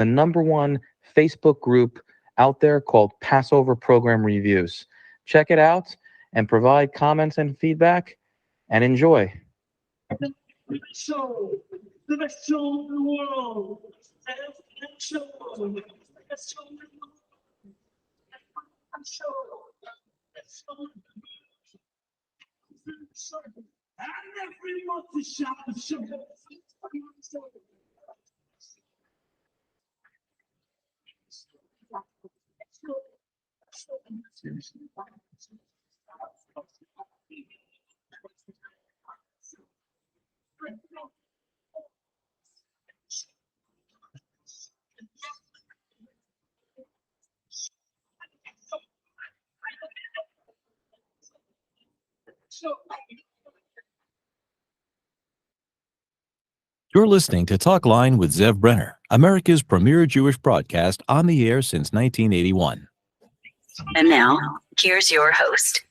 the #1 Facebook group out there called Passover Program Reviews. Check it out and provide comments and feedback, and enjoy. The best show in the world. The best show in the world. And everyone to shout the show. You're listening to Talkline with Zev Brenner, America's premier Jewish broadcast on the air since 1981. And now, here's your host.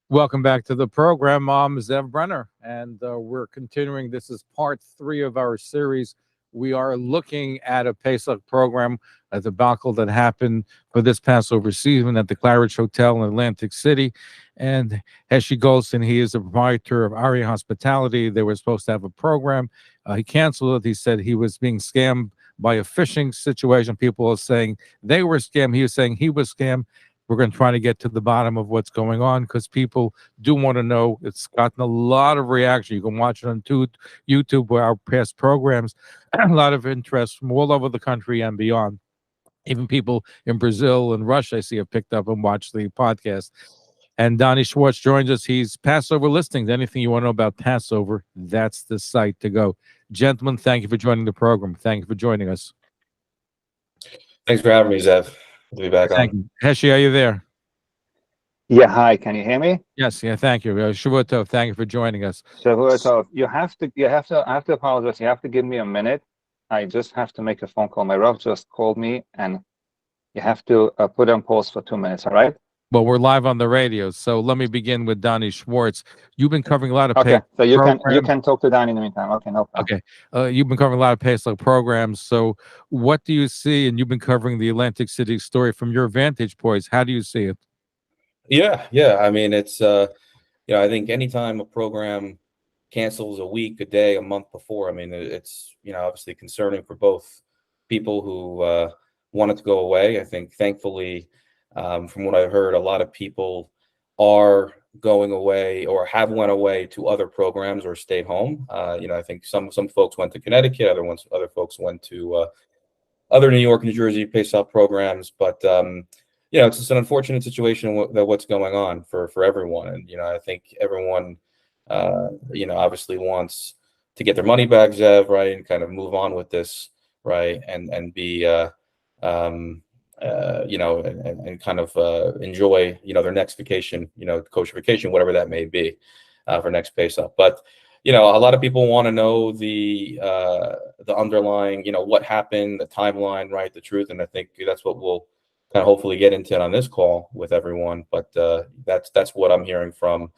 Welcome back to the program. I'm Zev Brenner, and we're continuing. This is part 3 of our series. We are looking at a Pesach program, a debacle that happened for this Passover season at the Claridge Hotel in Atlantic City. And Heshy Goldstein, he is the proprietor of Aria Hospitality. They were supposed to have a program. He canceled it. He said he was being scammed by a phishing situation. People are saying they were scammed. He was saying he was scammed. We're going to try to get to the bottom of what's going on because people do want to know. It's gotten a lot of reaction. You can watch it on YouTube where our past programs, a lot of interest from all over the country and beyond. Even people in Brazil and Russia, I see, have picked up and watched the podcast. And Doni Schwartz joins us. He's Passover Listings. Anything you want to know about Passover, that's the site to go. Gentlemen, thank you for joining the program. Thank you for joining us. Thanks for having me, Zev. Good to be back Thank on. you. Heshy, are you there? Yeah, hi. Can you hear me? Yes, yeah, thank you. Shavua Tov, thank you for joining us. Shavua Tov. I have to apologize. You have to give me a minute. I just have to make a phone call. My rep just called me, and you have to put on pause for 2 minutes. All right? Well, we're live on the radio, so let me begin with Doni Schwartz. You've been covering a lot of okay. So you programs. can talk to Doni in the meantime. Okay, no problem. Okay, you've been covering a lot of Pesach programs. So, what do you see? And you've been covering the Atlantic City story from your vantage points. How do you see it? Yeah. I mean, it's I think anytime a program cancels a week, a day, a month before, I mean, it's obviously concerning for both people who want it to go away. I think, thankfully, from what I've heard, a lot of people are going away or have went away to other programs or stayed home. I think some folks went to Connecticut, other folks went to other New York, New Jersey Pesach programs. But it's just an unfortunate situation what's going on for everyone. And I think everyone obviously wants to get their money back, Zev, right, and kind of move on with this, right, and be and kind of enjoy, their next vacation, kosher vacation, whatever that may be, for next Pesach. But, a lot of people want to know the underlying, what happened, the timeline, right, the truth. And I think that's what we'll kind of hopefully get into on this call with everyone. But that's what I'm hearing from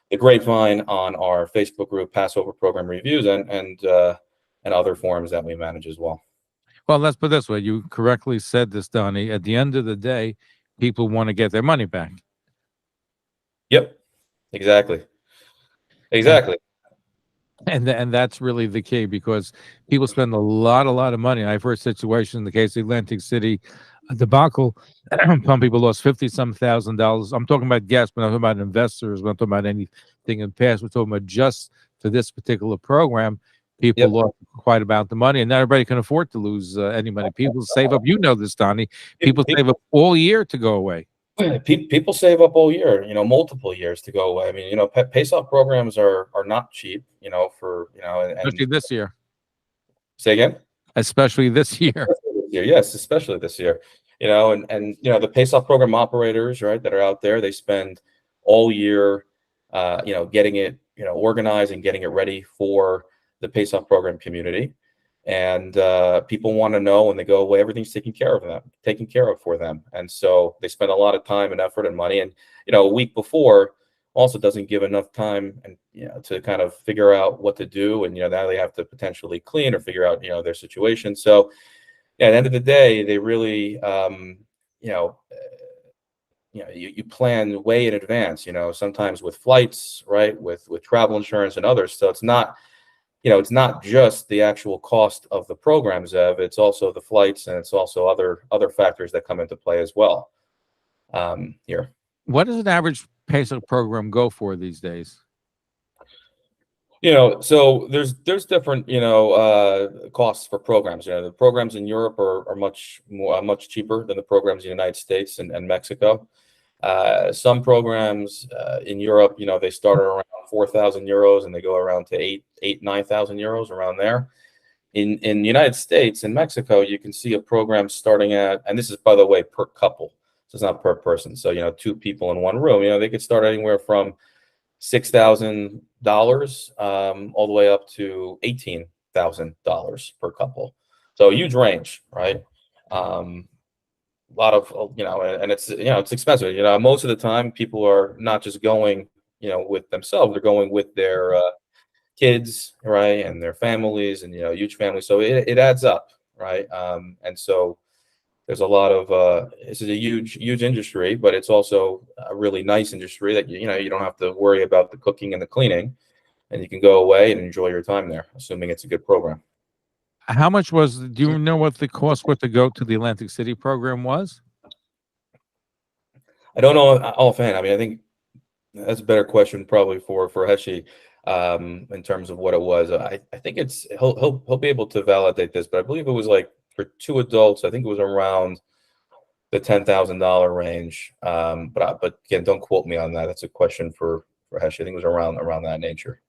the grapevine on our Facebook group, Passover Program Reviews, and other forums that we manage as well. Well, let's put it this way. You correctly said this, Doni. At the end of the day, people want to get their money back. Yep, exactly. And that's really the key, because people spend a lot of money. I've heard situations in the case of Atlantic City debacle. Some people lost $50-some thousand. I'm talking about guests, but I'm talking about investors. We're not talking about anything in the past. We're talking about just for this particular program. People lost quite about the money, and not everybody can afford to lose any money. People save up. This, Doni. People save up all year to go away. People save up all year, multiple years to go away. I mean, Pesach programs are not cheap, Especially this year. Say again? Especially this year. Yes, especially this year. And the Pesach program operators, right, that are out there, they spend all year, getting it, organized and getting it ready for the Pesach program community. And people want to know when they go away, everything's taken care of for them. And so they spend a lot of time and effort and money. And, a week before, also doesn't give enough time and to kind of figure out what to do, and now they have to potentially clean or figure out their situation. So at the end of the day, they really you plan way in advance, sometimes with flights, right, with travel insurance and others. So it's not it's not just the actual cost of the program, Zev. It's also the flights, and it's also other factors that come into play as well. Here. What does an average Pesach program go for these days? So there's different costs for programs. The programs in Europe are much cheaper than the programs in the United States and Mexico. Some programs in Europe, they start around 4,000 euros and they go around to 9,000 euros, around there. In the United States and Mexico, you can see a program starting at, and this is, by the way, per couple, so it's not per person. So two people in one room, they could start anywhere from $6,000 all the way up to $18,000 per couple. So a huge range, right? A lot of and it's it's expensive. Most of the time people are not just going with themselves, they're going with their kids, right, and their families, and huge families. So it adds up, right? And so there's a lot of this is a huge industry, but it's also a really nice industry that you don't have to worry about the cooking and the cleaning, and you can go away and enjoy your time there, assuming it's a good program. How much do you know what the cost to go to the Atlantic City program was? I don't know offhand. I mean, I think that's a better question probably for Heshy, in terms of what it was. I think he'll be able to validate this, but I believe it was like, for two adults, I think it was around the $10,000 range. But again, don't quote me on that. That's a question for Heshy. I think it was around that nature.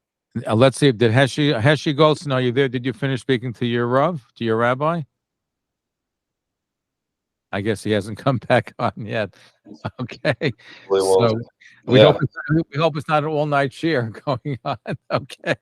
Let's see. Did Heshy Goldstein, are you there? Did you finish speaking to your Rav, to your rabbi? I guess he hasn't come back on yet. Okay. So we hope it's not an all-night cheer going on. Okay.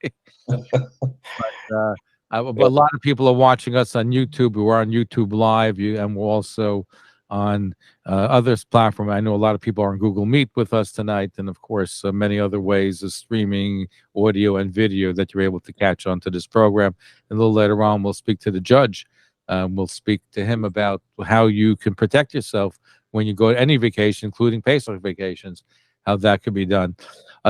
But a lot of people are watching us on YouTube. We're on YouTube Live, and we're also on other platforms. I know a lot of people are on Google Meet with us tonight, and of course, many other ways of streaming audio and video that you're able to catch onto this program. And a little later on, we'll speak to the judge. We'll speak to him about how you can protect yourself when you go to any vacation, including Pesach vacations, how that could be done.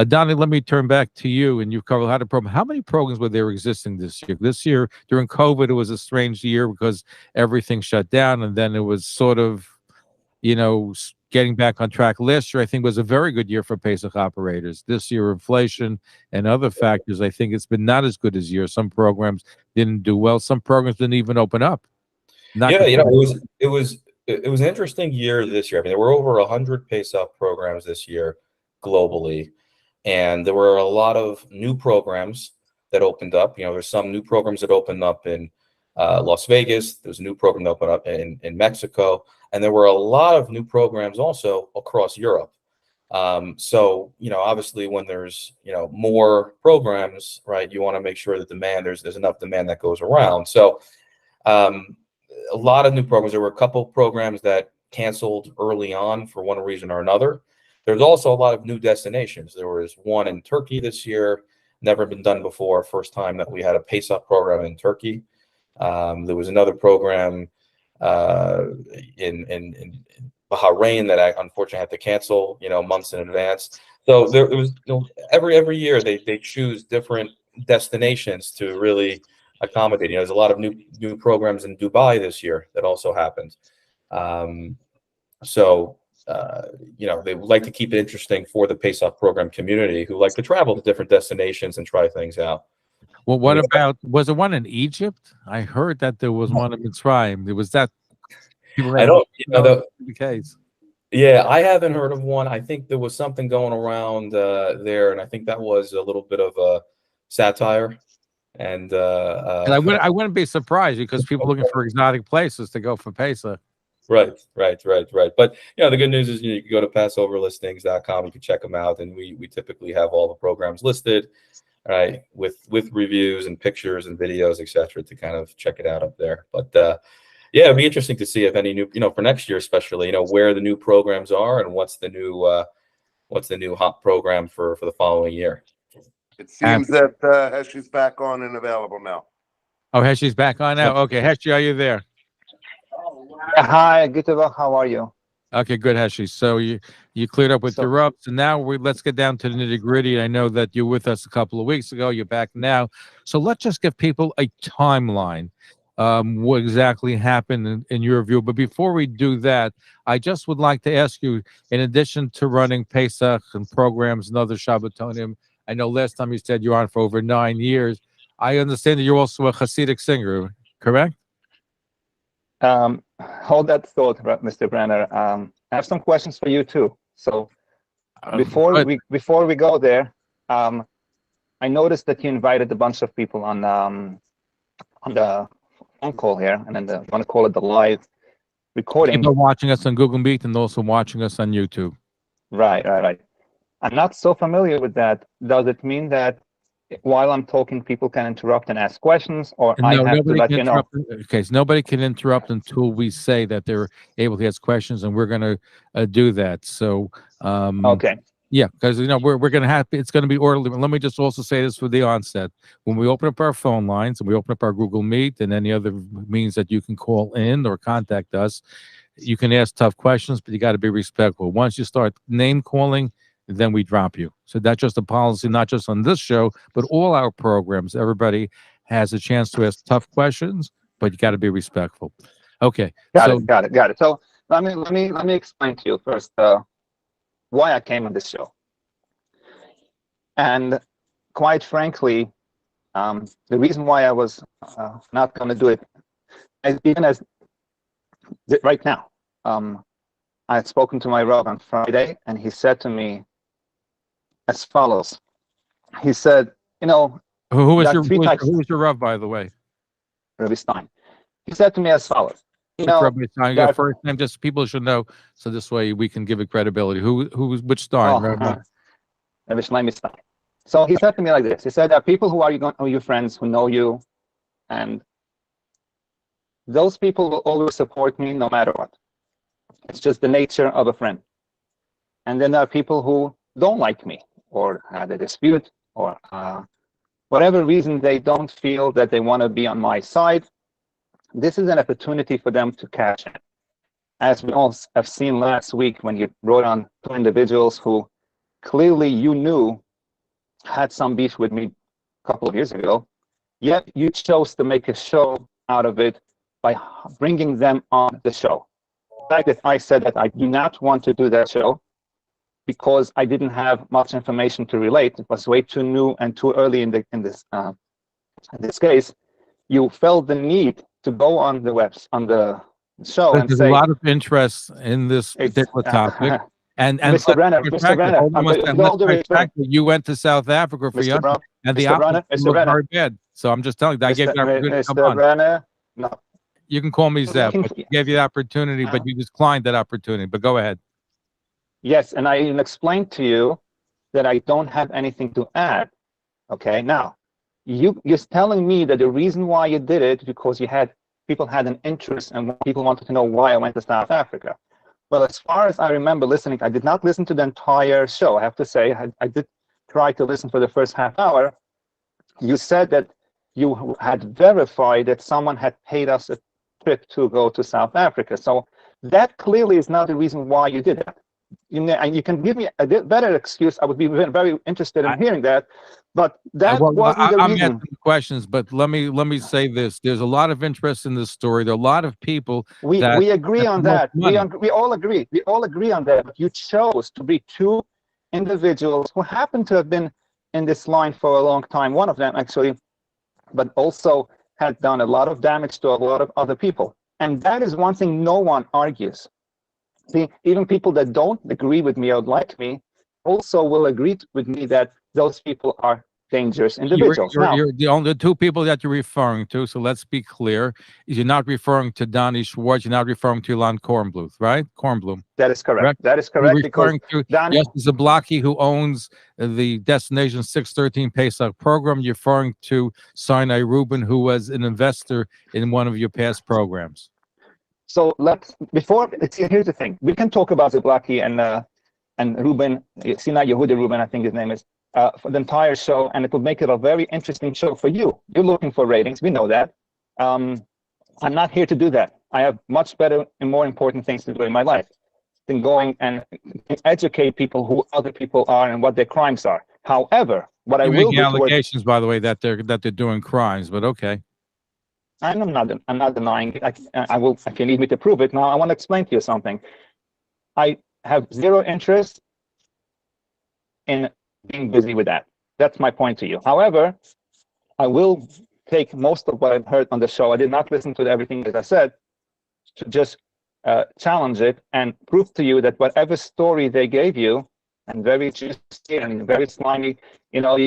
Doni, let me turn back to you, and you've covered a lot of programs. How many programs were there existing this year? This year, during COVID, it was a strange year because everything shut down, and then it was sort of, getting back on track. Last year, I think, was a very good year for Pesach operators. This year, inflation and other factors, I think it's been not as good as year. Some programs didn't do well. Some programs didn't even open up. It was an interesting year this year. I mean, there were over 100 Pesach programs this year globally, and there were a lot of new programs that opened up. There's some new programs that opened up in Las Vegas. There's a new program that opened up in Mexico, and there were a lot of new programs also across Europe. So obviously, when there's more programs, right, you want to make sure that there's enough demand that goes around. So a lot of new programs. There were a couple programs that canceled early on for one reason or another. There's also a lot of new destinations. There was one in Turkey this year, never been done before. First time that we had a Pesach program in Turkey. There was another program in Bahrain that I unfortunately had to cancel, months in advance. So there was every year they choose different destinations to really accommodate. There's a lot of new programs in Dubai this year that also happened. They like to keep it interesting for the Pesach program community who like to travel to different destinations and try things out. Well, was there one in Egypt? I heard that there was one in Mitzrayim. There was that. I don't know the case. Yeah, I haven't heard of one. I think there was something going around there, and I think that was a little bit of a satire. And I wouldn't be surprised because people are looking for exotic places to go for Pesach. Right. But the good news is you can go to PassoverListings.com. You can check them out, and we typically have all the programs listed, right, with reviews and pictures and videos, etc., to kind of check it out up there. But it'd be interesting to see if any new, for next year especially, where the new programs are and what's the new what's the new hot program for the following year. It seems that Heshy's back on and available now. Oh, Heshy's back on now. Okay, Heshy, are you there? Hi, good to go. How are you? Okay, good, Heshy. So you cleared up with So- your ups, and now let's get down to the nitty gritty. I know that you were with us a couple of weeks ago. You're back now, so let's just give people a timeline. What exactly happened in your view? But before we do that, I just would like to ask you, in addition to running Pesach and programs and other Shabbatonim, I know last time you said you're on for over 9 years. I understand that you're also a Hasidic singer, correct? Hold that thought, Mr. Brenner. I have some questions for you too. So before we go there, I noticed that you invited a bunch of people on the phone call here, and then I want to call it the live recording. People watching us on Google Meet and also watching us on YouTube. Right. I'm not so familiar with that. Does it mean that while I'm talking, people can interrupt and ask questions, or I have to let you know? Okay, so nobody can interrupt until we say that they're able to ask questions, and we're going to do that. So, Okay. yeah, because we're going to have it's going to be orderly. Let me just also say this for the onset: when we open up our phone lines and we open up our Google Meet and any other means that you can call in or contact us, you can ask tough questions, but you got to be respectful. Once you start name calling, then we drop you. So that's just a policy, not just on this show, but all our programs. Everybody has a chance to ask tough questions, but you got to be respectful. Okay. Got it. So let me explain to you first why I came on this show. And quite frankly, the reason why I was not going to do it, even as right now, I had spoken to my Rav on Friday, and he said to me as follows. He said, who is your Rav, by the way? Rabbi Stein. He said to me as follows. Rabbi Stein, your first name, just people should know, so this way we can give it credibility. Which Stein? Rabbi Shlomi Stein. So he said to me like this. He said, there are people who are your friends who know you, and those people will always support me no matter what. It's just the nature of a friend. And then there are people who don't like me, or had a dispute, or whatever reason they don't feel that they want to be on my side. This is an opportunity for them to cash in. As we all have seen last week when you wrote on 2 individuals who clearly you knew had some beef with me a couple of years ago, yet you chose to make a show out of it by bringing them on the show. The fact that I said that I do not want to do that show because I didn't have much information to relate. It was way too new and too early in this case. You felt the need to go on the show and there's say a lot of interest in this particular topic. And Mr. Brenner, you went to South Africa for young, and the opposite was very bad. So I'm just telling you, I gave you the opportunity to come on. Brenner, no. You can call me Zev, but I gave you the opportunity, but you declined that opportunity. But go ahead. Yes, and I even explained to you that I don't have anything to add. Okay, now you're telling me that the reason why you did it because people had an interest and people wanted to know why I went to South Africa. Well, as far as I remember listening, I did not listen to the entire show. I have to say, I did try to listen for the first half hour. You said that you had verified that someone had paid us a trip to go to South Africa. So that clearly is not the reason why you did it. And you can give me a better excuse. I would be very interested in hearing that. But that wasn't the reason. I'm asking questions, but let me say this: there's a lot of interest in this story. There are a lot of people. We agree on that. We all agree. We all agree on that. But you chose to be 2 individuals who happen to have been in this line for a long time. One of them actually, but also had done a lot of damage to a lot of other people. And that is one thing no one argues. See, even people that don't agree with me or like me also will agree with me that those people are dangerous individuals. You're the only 2 people that you're referring to, so let's be clear. You're not referring to Doni Schwartz, you're not referring to Ilan Kornbluth, right? Kornblum. That is correct. That is correct. You're referring to Justice Zablocki, who owns the Destination 613 Pesach program. You're referring to Sinai Rubin, who was an investor in one of your past programs. So here's the thing. We can talk about Zablocki and and Ruben, Sinai Yehuda Ruben, I think his name is, for the entire show, and it will make it a very interesting show for you. You're looking for ratings, we know that. I'm not here to do that. I have much better and more important things to do in my life than going and educate people who other people are and what their crimes are. However, what I will do allegations, by the way, that they're doing crimes, but okay. I'm not denying it. I will, if you need me to prove it. Now, I want to explain to you something. I have zero interest in being busy with that. That's my point to you. However, I will take most of what I've heard on the show. I did not listen to everything that I said, to just challenge it and prove to you that whatever story they gave you, and very juicy and very slimy, you know,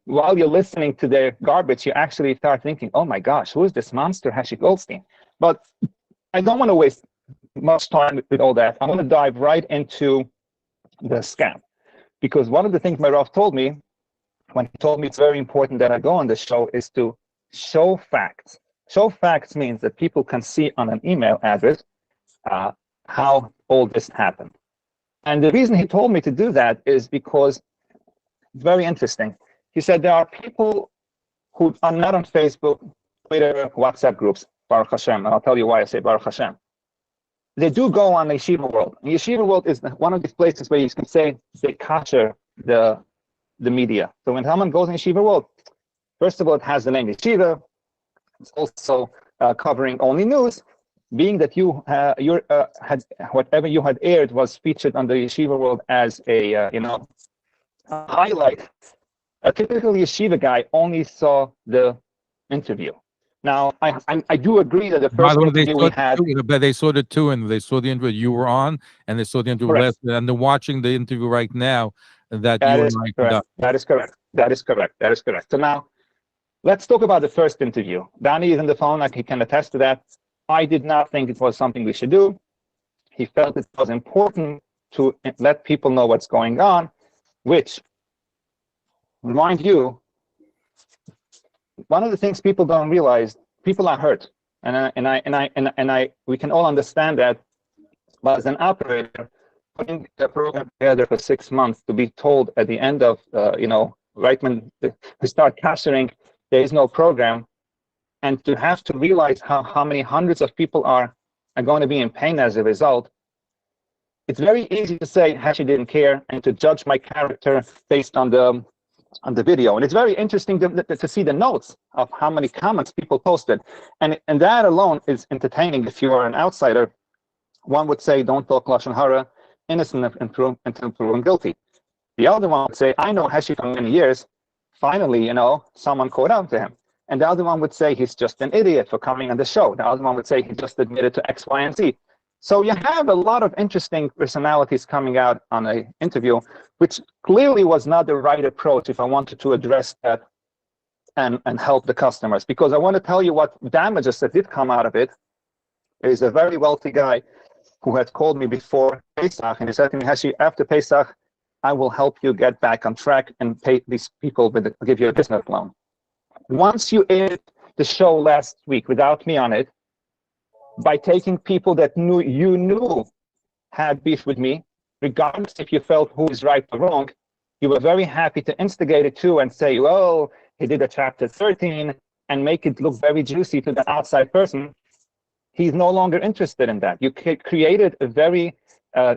while you're listening to their garbage, you actually start thinking, oh my gosh, who is this monster Heshy Goldstein? But I don't want to waste much time with all that. I want to dive right into the scam, because one of the things my Rav told me when he told me it's very important that I go on the show is to show facts. Show facts means that people can see on an email address how all this happened. And the reason he told me to do that is because it's very interesting. He said there are people who are not on Facebook, Twitter, WhatsApp groups, Baruch Hashem, and I'll tell you why I say Baruch Hashem. They do go on Yeshiva World. And Yeshiva World is one of these places where you can say they kosher the media. So when someone goes in Yeshiva World, first of all, it has the name Yeshiva. It's also covering only news, being that you had whatever you had aired was featured on the Yeshiva World as a a highlight. A typical Yeshiva guy only saw the interview. Now, I do agree that the first interview we had, but they saw the two, and they saw the interview you were on, and they saw the interview last, and they're watching the interview right now that you and I conducted. That is correct. That is correct. That is correct. So now, let's talk about the first interview. Doni is on the phone, like he can attest to that. I did not think it was something we should do. He felt it was important to let people know what's going on, which, remind you, one of the things people don't realize, people are hurt, and we can all understand that. But as an operator, putting a program together for 6 months to be told at the end of right when we start capturing, there is no program, and to have to realize how many hundreds of people are going to be in pain as a result. It's very easy to say Heshy didn't care and to judge my character based on the video. And it's very interesting to see the notes of how many comments people posted. And that alone is entertaining if you are an outsider. One would say, don't talk Lashon Hara, innocent until proven guilty. The other one would say, I know Heshy for many years. Finally, someone caught up to him. And the other one would say he's just an idiot for coming on the show. The other one would say he just admitted to X, Y, and Z. So you have a lot of interesting personalities coming out on an interview, which clearly was not the right approach if I wanted to address that and help the customers. Because I want to tell you what damages that did come out of it. There's a very wealthy guy who had called me before Pesach, and he said to me, Heshy, after Pesach, I will help you get back on track and pay these people, give you a business loan. Once you aired the show last week without me on it, by taking people that you knew had beef with me, regardless if you felt who is right or wrong, you were very happy to instigate it too and say, well, he did a chapter 13 and make it look very juicy to the outside person. He's no longer interested in that. You created a very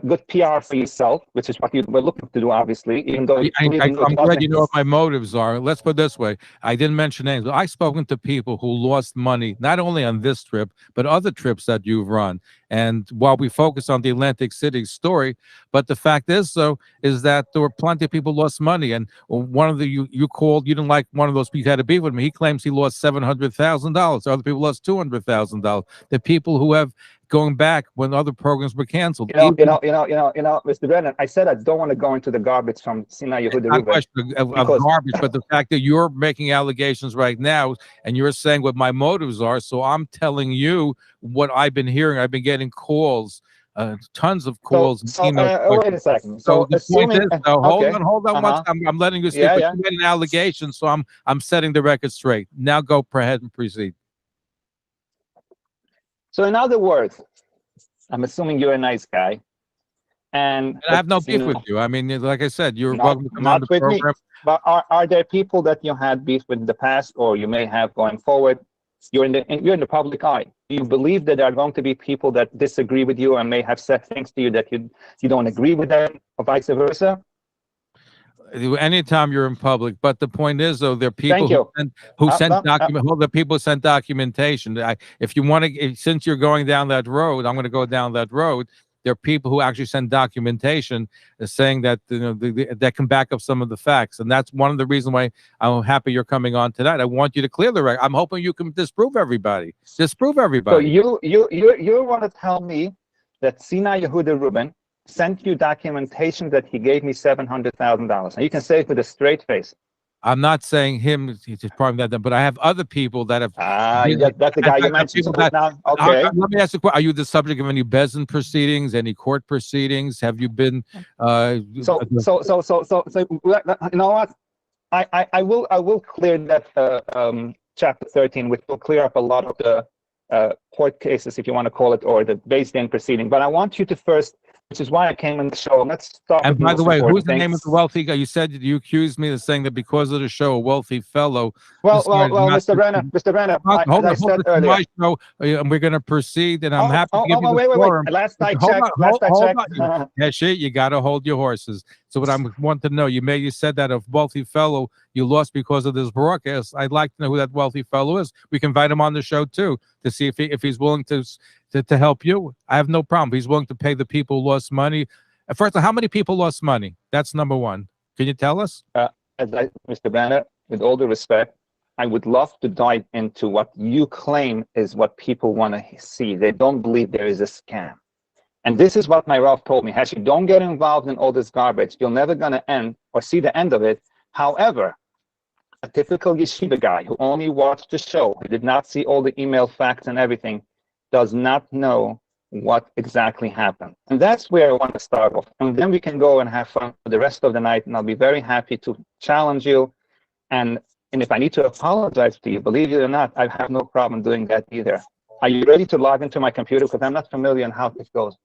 good PR for yourself, which is what you were looking to do, obviously, even though I'm glad you know what my motives are. Let's put it this way. I didn't mention names, but I've spoken to people who lost money, not only on this trip, but other trips that you've run. And while we focus on the Atlantic City story, but the fact is that there were plenty of people who lost money. And one of the, you called, you didn't like one of those people who had a beef with me. He claims he lost $700,000. Other people lost $200,000. The people who have going back when other programs were canceled. Mr. Brenner, I said I don't want to go into the garbage from Sinai Yehuda. Not a question of garbage, but the fact that you're making allegations right now and you're saying what my motives are. So I'm telling you what I've been hearing. I've been getting calls, tons of calls. Wait a second. So the point is, hold on. I'm letting you speak, but you made an allegation, so I'm setting the record straight. Now go ahead and proceed. So in other words, I'm assuming you're a nice guy. And I have no you beef with you. I mean, like I said, you're not, welcome to come on not the with me. program. But are there people that you had beef with in the past, or you may have going forward? You're in the public eye. Do you believe that there are going to be people that disagree with you and may have said things to you that you don't agree with them, or vice versa? Anytime you're in public, but the point is, though, there are people the people sent documentation. If you want to, since you're going down that road, I'm going to go down that road. There are people who actually send documentation saying that that can back up some of the facts, and that's one of the reasons why I'm happy you're coming on tonight. I want you to clear the record. I'm hoping you can disprove everybody. So you want to tell me that Sina Yehuda Rubin sent you documentation that he gave me $700,000, and you can say it with a straight face. I'm not saying him, he's part of that, but I have other people that have. That's the guy you mentioned. Okay. Let me ask you a question. Are you the subject of any Bezin proceedings, any court proceedings? Have you been? So you know what? I will clear that chapter 13, which will clear up a lot of the court cases, if you want to call it, or the Beis-Din proceeding. But I want you to first, which is why I came on the show. Let's start. And by the way, who's the name of the wealthy guy? You said you accused me of saying that because of the show, a wealthy fellow. Well, Mr. Brenner, hold on, I said earlier, my show, and we're going to proceed. And I'm happy to give you the forum. Wait. Last I checked. Heshy, you got to hold your horses. So what I want to know, you said that a wealthy fellow you lost because of this broadcast. I'd like to know who that wealthy fellow is. We can invite him on the show too to see if he's willing to help you. I have no problem. He's willing to pay the people who lost money. First, how many people lost money? That's number one. Can you tell us? Mr. Brenner, with all due respect, I would love to dive into what you claim is what people want to see. They don't believe there is a scam. And this is what my Rav told me. Heshy, don't get involved in all this garbage. You're never going to end or see the end of it. However, a typical yeshiva guy who only watched the show, who did not see all the email facts and everything, does not know what exactly happened. And that's where I want to start off. And then we can go and have fun for the rest of the night. And I'll be very happy to challenge you. And if I need to apologize to you, believe it or not, I have no problem doing that either. Are you ready to log into my computer? Because I'm not familiar on how this goes.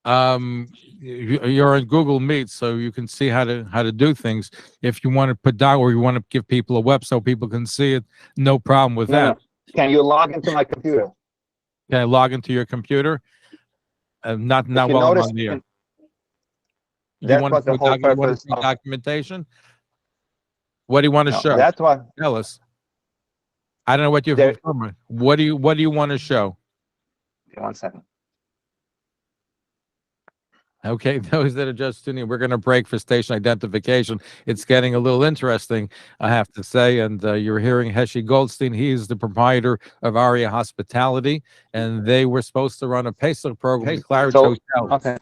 You're on Google Meet, so you can see how to do things. If you want to put down, or you want to give people a web so people can see it, no problem with that. Can you log into my computer? Can I log into your computer? Not while I'm on the air. That's what the whole purpose of documentation. What do you want to show? That's what. Tell us. I don't know what you're. What do you want to show? 1 second. Okay, those that are just tuning in, we're going to break for station identification. It's getting a little interesting, I have to say. And you're hearing Heshy Goldstein. He's the proprietor of Aria Hospitality, and they were supposed to run a Pesach program at Claridge Hotel. Okay.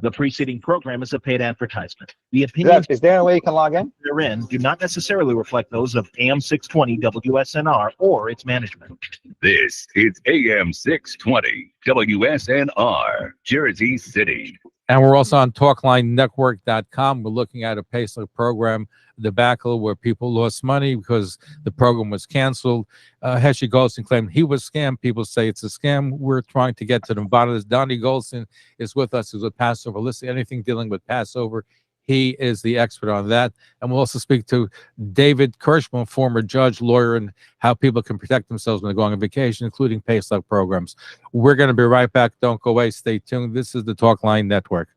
The preceding program is a paid advertisement. The opinions is there a way you can log in? Therein do not necessarily reflect those of AM 620 WSNR or its management. This is AM 620 WSNR, Jersey City. And we're also on TalklineNetwork.com. We're looking at a Pesach program, Debacle, where people lost money because the program was canceled. Heshy Goldstein claimed he was scammed. People say it's a scam. We're trying to get to the bottom of this. Doni Goldstein is with us. He's with Passover. Listen, anything dealing with Passover, he is the expert on that. And we'll also speak to David Kirshblum, former judge, lawyer, and how people can protect themselves when they're going on vacation, including Pesach programs. We're going to be right back. Don't go away. Stay tuned. This is the Talkline Network.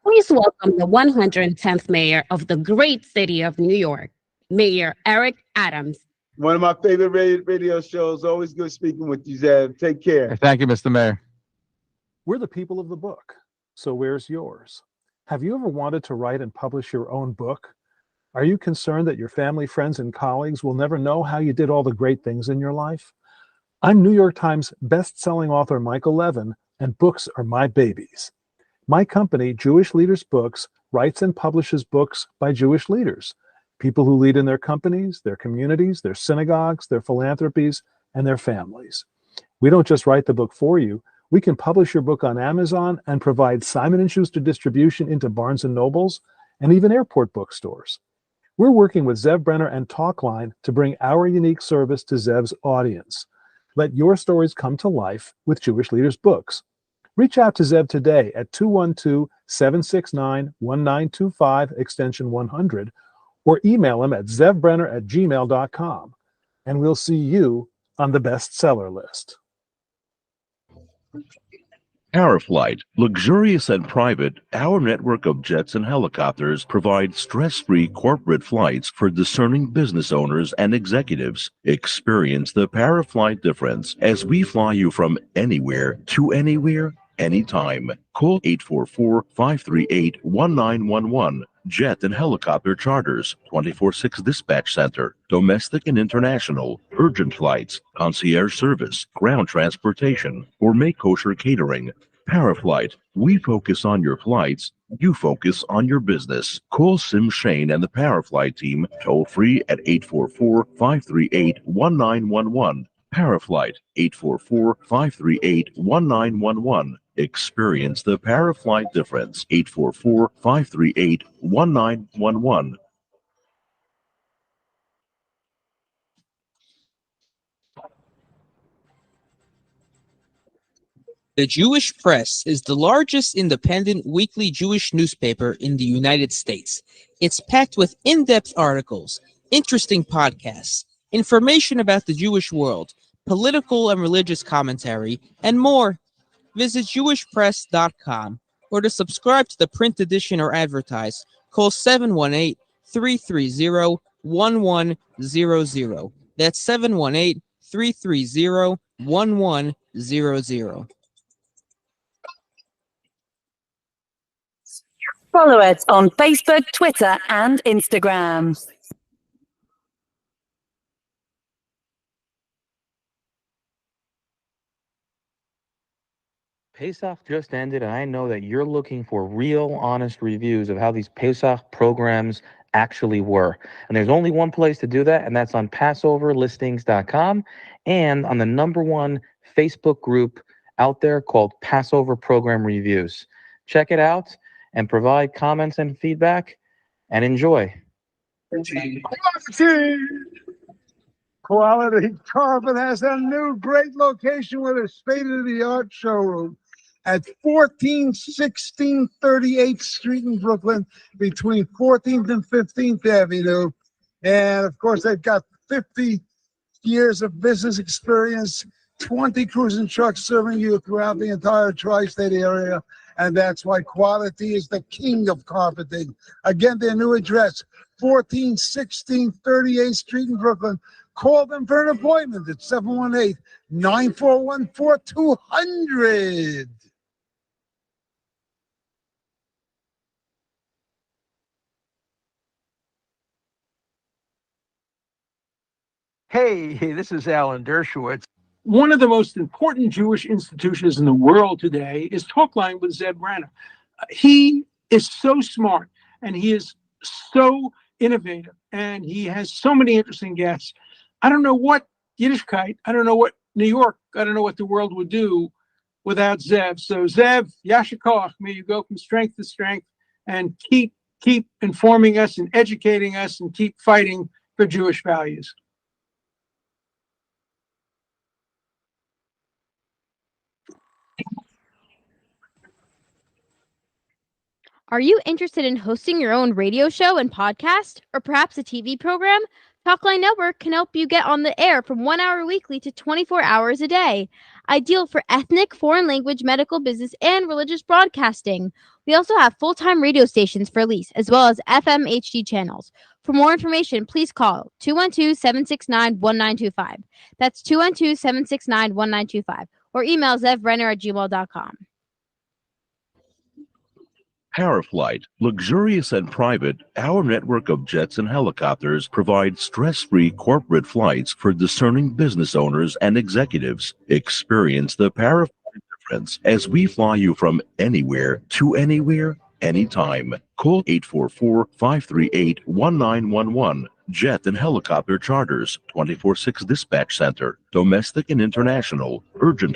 Please welcome the 110th mayor of the great city of New York, Mayor Eric Adams. One of my favorite radio shows. Always good speaking with you, Zev. Take care. Thank you, Mr. Mayor. We're the people of the book, so where's yours? Have you ever wanted to write and publish your own book? Are you concerned that your family, friends, and colleagues will never know how you did all the great things in your life? I'm New York Times best-selling author Michael Levin, and books are my babies. My company, Jewish Leaders Books, writes and publishes books by Jewish leaders, people who lead in their companies, their communities, their synagogues, their philanthropies, and their families. We don't just write the book for you. We can publish your book on Amazon and provide Simon & Schuster distribution into Barnes & Nobles and even airport bookstores. We're working with Zev Brenner and Talkline to bring our unique service to Zev's audience. Let your stories come to life with Jewish Leaders Books. Reach out to Zev today at 212-769-1925, extension 100, or email him at zevbrenner@gmail.com, and we'll see you on the bestseller list. Paraflight, luxurious and private, our network of jets and helicopters provides stress-free corporate flights for discerning business owners and executives. Experience the Paraflight difference as we fly you from anywhere to anywhere, anytime. Call 844-538-1911. Jet and helicopter charters, 24/6 dispatch center, domestic and international, urgent flights, concierge service, ground transportation, or make kosher catering. Paraflight, we focus on your flights, you focus on your business. Call Sim Shane and the Paraflight team toll free at 844-538-1911. Paraflight, 844-538-1911. Experience the Paraflight difference. 844-538-1911. The Jewish Press is the largest independent weekly Jewish newspaper in the United States. It's packed with in-depth articles, interesting podcasts, information about the Jewish world, political and religious commentary, and more. Visit jewishpress.com, or to subscribe to the print edition or advertise, call 718-330-1100. That's 718-330-1100. Follow us on Facebook, Twitter, and Instagram. Pesach just ended, and I know that you're looking for real, honest reviews of how these Pesach programs actually were. And there's only one place to do that, and that's on PassoverListings.com and on the #1 Facebook group out there called Passover Program Reviews. Check it out and provide comments and feedback, and enjoy. Quality Carpet has a new great location with a state-of-the-art showroom at 1416 38th Street in Brooklyn, between 14th and 15th Avenue. And of course, they've got 50 years of business experience, 20 cruising trucks serving you throughout the entire tri-state area. And that's why quality is the king of carpeting. Again, their new address, 1416 38th Street in Brooklyn. Call them for an appointment at 718-941-4200. Hey, this is Alan Dershowitz. One of the most important Jewish institutions in the world today is Talkline with Zev Brenner. He is so smart, and he is so innovative, and he has so many interesting guests. I don't know what Yiddishkeit, I don't know what New York, I don't know what the world would do without Zev. So Zev, Yasher Koach, may you go from strength to strength and keep informing us and educating us and keep fighting for Jewish values. Are you interested in hosting your own radio show and podcast, or perhaps a TV program? Talkline Network can help you get on the air from 1 hour weekly to 24 hours a day. Ideal for ethnic, foreign language, medical, business, and religious broadcasting. We also have full-time radio stations for lease, as well as FM HD channels. For more information, please call 212-769-1925. That's 212-769-1925. Or email zevbrenner@gmail.com. Paraflight, luxurious and private, our network of jets and helicopters provides stress-free corporate flights for discerning business owners and executives. Experience the Paraflight difference as we fly you from anywhere to anywhere, anytime. Call 844-538-1911. Jet and helicopter charters, 24/6 dispatch center, domestic and international, urgent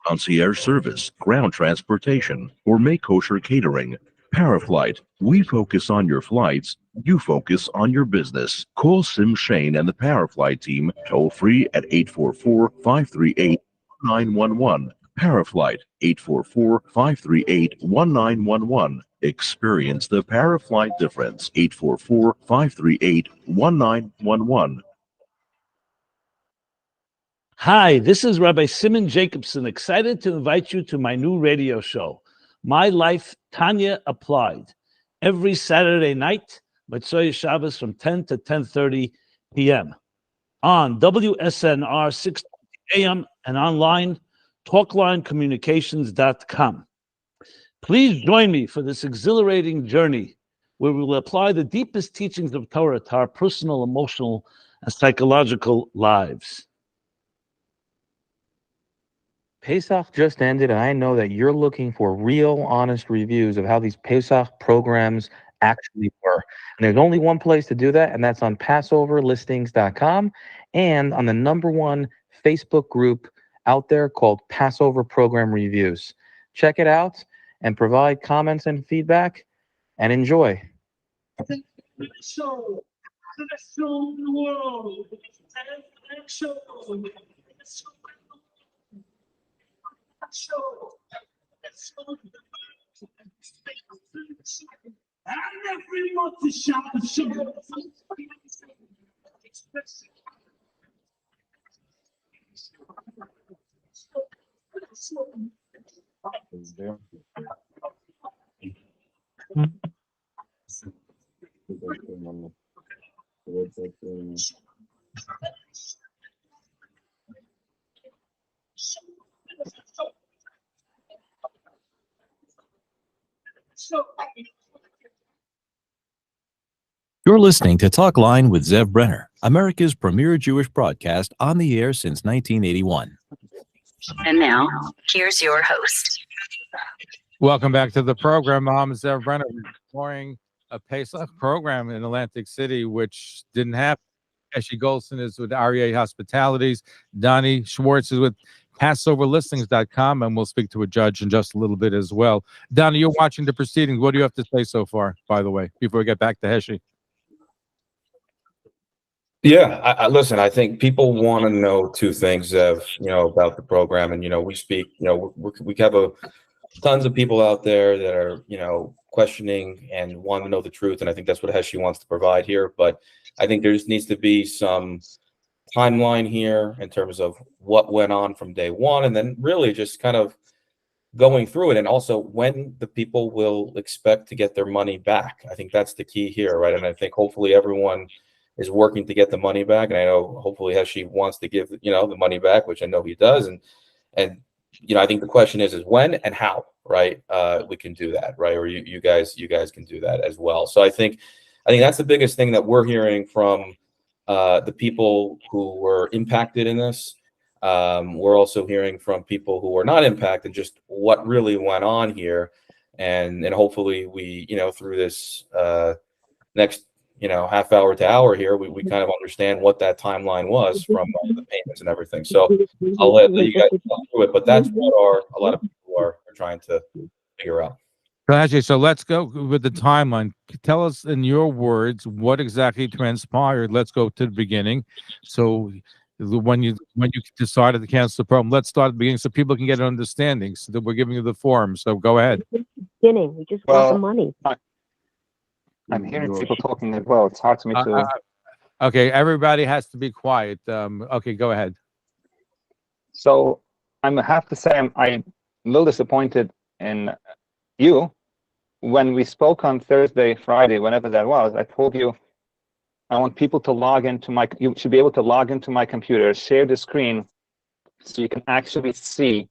concierge service, ground transportation, or make kosher catering. Paraflight, we focus on your flights, You focus on your business. Call Sim Shane and the Powerfly team toll free at 844-538-1911. Powerflight 844-538-1911. Experience the Powerflight difference. 844-538-1911. Hi, this is Rabbi Simon Jacobson, excited to invite you to my new radio show, My Life Tanya Applied, every Saturday night, Motzei Shabbos from 10 to 10:30 p.m. on WSNR 620 AM and online, talklinecommunications.com. Please join me for this exhilarating journey where we will apply the deepest teachings of Torah to our personal, emotional, and psychological lives. Pesach just ended, and I know that you're looking for real, honest reviews of how these Pesach programs actually were. And there's only one place to do that, and that's on PassoverListings.com and on the #1 Facebook group out there called Passover Program Reviews. Check it out and provide comments and feedback, and enjoy. Show the world. And every month to shop the show. You're listening to Talkline with Zev Brenner, America's premier Jewish broadcast on the air since 1981. And now, here's your host. Welcome back to the program. I'm Zev Brenner. We're exploring a Pesach program in Atlantic City, which didn't happen. Heshy Goldstein is with REA Hospitalities. Doni Schwartz is with PassoverListings.com, and we'll speak to a judge in just a little bit as well. Doni, you're watching the proceedings. What do you have to say so far, by the way, before we get back to Heshy? Yeah, listen, I think people want to know two things, about the program. And, we speak, we have tons of people out there that are, questioning and want to know the truth. And I think that's what Heshy wants to provide here. But I think there just needs to be some timeline here in terms of what went on from day one, and then really just kind of going through it, and also when the people will expect to get their money back. I think that's the key here, right? And I think hopefully everyone is working to get the money back, and I know hopefully Heshy wants to give the money back, which I know he does, and I think the question is when and how, right? We can do that, right? Or you guys can do that as well. So I think that's the biggest thing that we're hearing from the people who were impacted in this. We're also hearing from people who were not impacted, just what really went on here, and hopefully we through this next half hour to hour here, we kind of understand what that timeline was from the payments and everything. So I'll let you guys talk through it, but that's what a lot of people are trying to figure out. So let's go with the timeline. Tell us in your words what exactly transpired. Let's go to the beginning. So when you decided to cancel the program, let's start at the beginning so people can get an understanding. So that we're giving you the form. So go ahead. Beginning, we just want the money. I'm hearing people talking as well. It's hard for me to. Okay, everybody has to be quiet. Okay, go ahead. So I have to say I'm a little disappointed in you. When we spoke on Thursday, Friday, whenever that was, I told you I want people to log into you should be able to log into my computer, share the screen, so you can actually see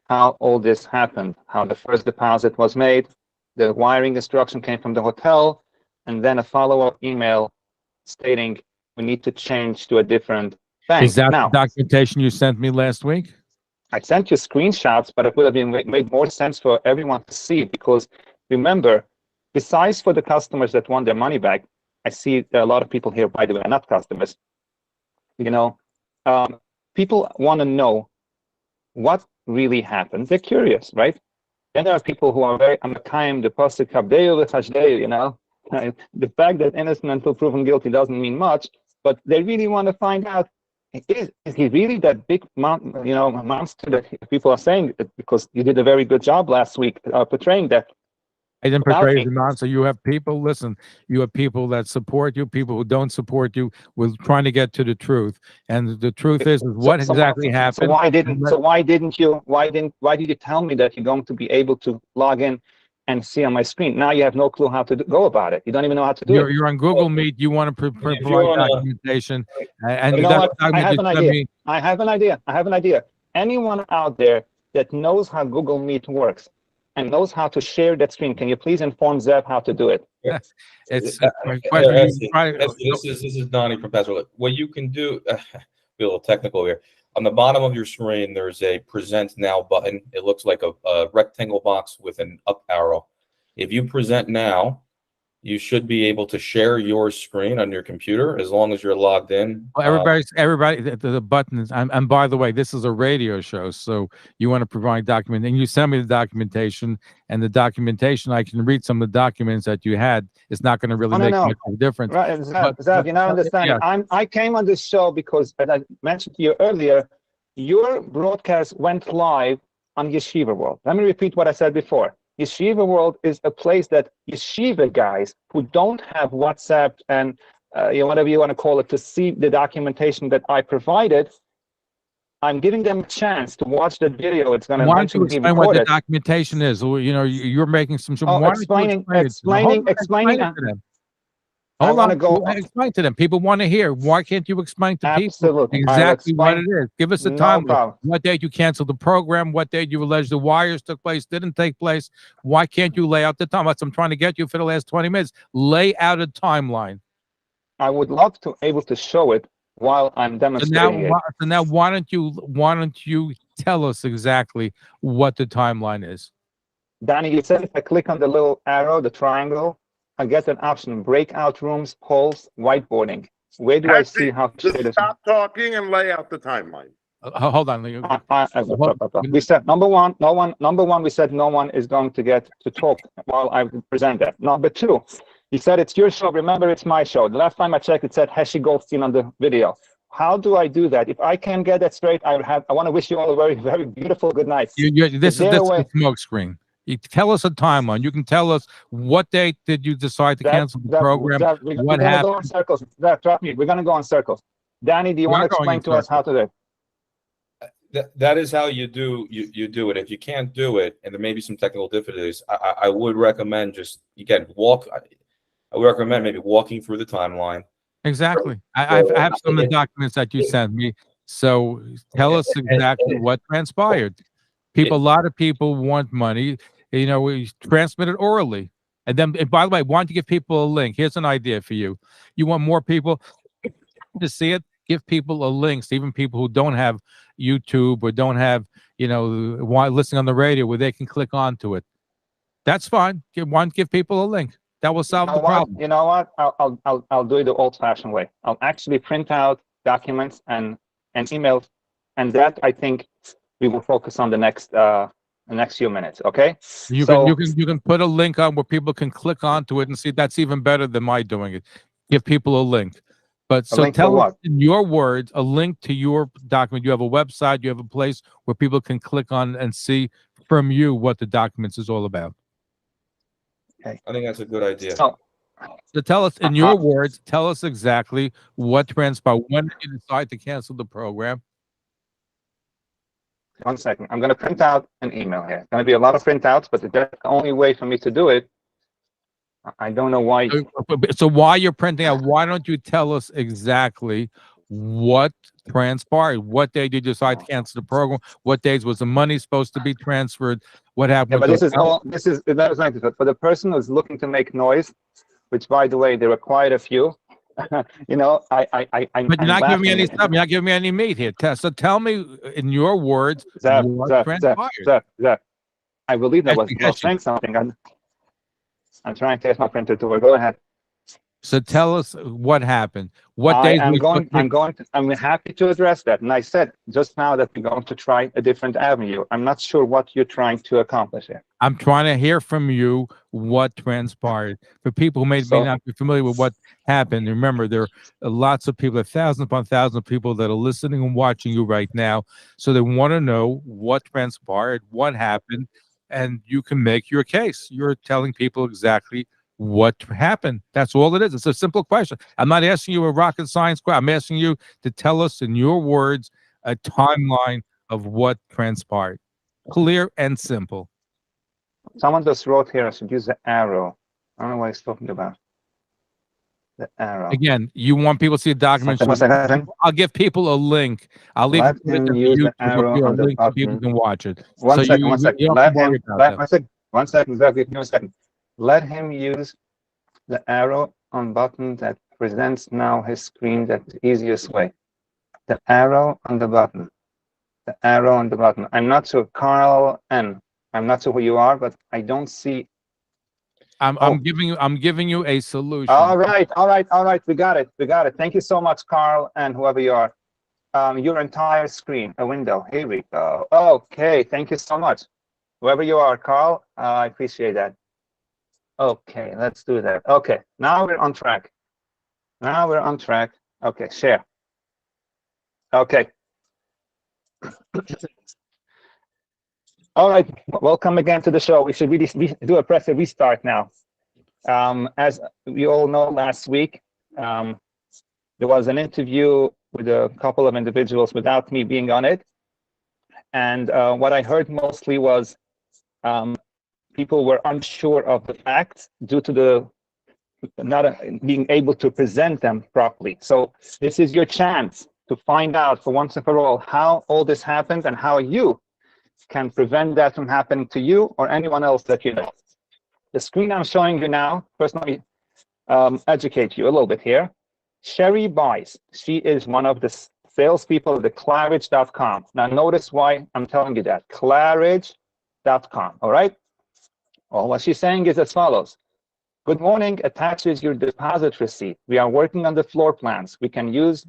how all this happened, how the first deposit was made, the wiring instruction came from the hotel, and then a follow-up email stating we need to change to a different bank. Is that the documentation you sent me last week? I sent you screenshots, but it would have been made more sense for everyone to see, because remember, besides for the customers that want their money back, I see there are a lot of people here, by the way, not customers. People want to know what really happened. They're curious, right? Then there are people who are very amakayim, the pasuk habdeu v'chashdeu, The fact that innocent until proven guilty doesn't mean much, but they really want to find out, is he really that big monster that people are saying? Because you did a very good job last week portraying that. I didn't about portray me. as a monster. You have people, listen, you have people that support you, people who don't support you. We're trying to get to the truth. And the truth is what exactly happened. So why did you tell me that you're going to be able to log in and see on my screen? Now you have no clue how to go about it. You don't even know how to do it. You're on Google Meet. You want to provide documentation. And you know what? I have an idea. Anyone out there that knows how Google Meet works and knows how to share that screen, can you please inform Zev how to do it? It's this is Doni from Passover. What you can do, be a little technical here. On the bottom of your screen, there's a Present Now button. It looks like a rectangle box with an up arrow. If you present now, you should be able to share your screen on your computer as long as you're logged in. Well, everybody, the button is, and by the way, this is a radio show, so you want to provide document, and you send me the documentation, and the documentation, I can read some of the documents that you had. It's not going to really make much of a difference. Right, Zev, you're not understanding. Yeah. I came on this show because, as I mentioned to you earlier, your broadcast went live on Yeshiva World. Let me repeat what I said before. Yeshiva World is a place that yeshiva guys who don't have WhatsApp and whatever you want to call it to see the documentation that I provided, I'm giving them a chance to watch that video. It's going to why don't you be explain what the recorded. documentation is? You're making some. Explaining to them. Hold on. Explain to them. People want to hear. Why can't you explain to people exactly what it is? Give us a time. What date you canceled the program? What date you allege the wires took place, didn't take place? Why can't you lay out the time? That's what I'm trying to get you for the last 20 minutes. Lay out a timeline. I would love to be able to show it while I'm demonstrating it. So now why don't you tell us exactly what the timeline is? Danny, you said if I click on the little arrow, the triangle, I get an option: breakout rooms, polls, whiteboarding. Where do I see how to just stop talking and lay out the timeline? Hold on. We said number one, we said no one is going to get to talk while I present that. Number two, he said it's your show. Remember, it's my show. The last time I checked, it said Heshy Goldstein on the video. How do I do that? If I can get that straight, I want to wish you all a very, very beautiful good night. This is a smoke screen. You tell us a timeline. You can tell us what date did you decide to cancel the program? What happened? Go in circles. Trust me, we're going to go in circles. Danny, do you want to explain to us how to do it? That is how you do it. If you can't do it, and there may be some technical difficulties, I would recommend just again I would recommend maybe walking through the timeline. Exactly. I have some of the documents that you sent me. So tell us exactly what transpired. A lot of people want money. We transmit it orally. And by the way, why don't you give people a link? Here's an idea for you. You want more people to see it? Give people a link. So even people who don't have YouTube or don't have, listening on the radio where they can click onto it. That's fine. Give people a link. That will solve the problem. You know what? I'll do it the old-fashioned way. I'll actually print out documents and emails, and that I think we will focus on the next few minutes. Okay. You can put a link on where people can click onto it and see. That's even better than my doing it. Give people a link. But so tell us in your words a link to your document. You have a website. You have a place where people can click on and see from you what the documents is all about. Okay. I think that's a good idea. So tell us in your words. Tell us exactly what transpired. When did you decide to cancel the program? 1 second. I'm going to print out an email here. It's going to be a lot of printouts, but that's the only way for me to do it. I don't know why. So while you're printing out, why don't you tell us exactly what transpired? What day did you decide to cancel the program? What days was the money supposed to be transferred? What happened? Yeah, but this is for the person who's looking to make noise, which, by the way, there are quite a few. But you're not giving me any stuff. You're not giving me any meat here. So tell me in your words what transpired. Zev, I believe that was saying something. I'm trying to get my printer to work. Go ahead. So tell us what happened. What days? I'm happy to address that. And I said just now that we're going to try a different avenue. I'm not sure what you're trying to accomplish here. I'm trying to hear from you what transpired. For people who may not be familiar with what happened, remember there are lots of people, thousands upon thousands of people that are listening and watching you right now. So they want to know what transpired, what happened, and you can make your case. You're telling people exactly what happened. That's all it is. It's a simple question. I'm not asking you a rocket science question. I'm asking you to tell us in your words a timeline of what transpired. Clear and simple. Someone just wrote here I should use the arrow. I don't know what he's talking about. The arrow. Again, you want people to see a document. I'll give people a link. I'll leave Let him use the arrow on the link so button. people can watch it. One second. You don't Let worry him. about that. One second. Give me a second. Let him use the arrow on button that presents now his screen. That's the easiest way. The arrow on the button. The arrow on the button. I'm not sure, Carl N. I'm not sure who you are, but I don't see. I'm giving you a solution. All right. We got it. Thank you so much, Carl, and whoever you are. Your entire screen, a window. Here we go. Okay, thank you so much. Whoever you are, Carl, I appreciate that. Okay, let's do that. Okay, now we're on track. Okay, share. Okay. All right, welcome again to the show. We should really do a press restart now. As we all know, last week, there was an interview with a couple of individuals without me being on it. And what I heard mostly was people were unsure of the facts due to the not being able to present them properly. So this is your chance to find out for once and for all how all this happened and how you can prevent that from happening to you or anyone else that you know. The screen I'm showing you now, first let me educate you a little bit here. Sherry Bice, she is one of the salespeople of the Claridge.com. Now notice why I'm telling you that, Claridge.com, all right? Well, what she's saying is as follows. Good morning, attached is your deposit receipt. We are working on the floor plans. We can use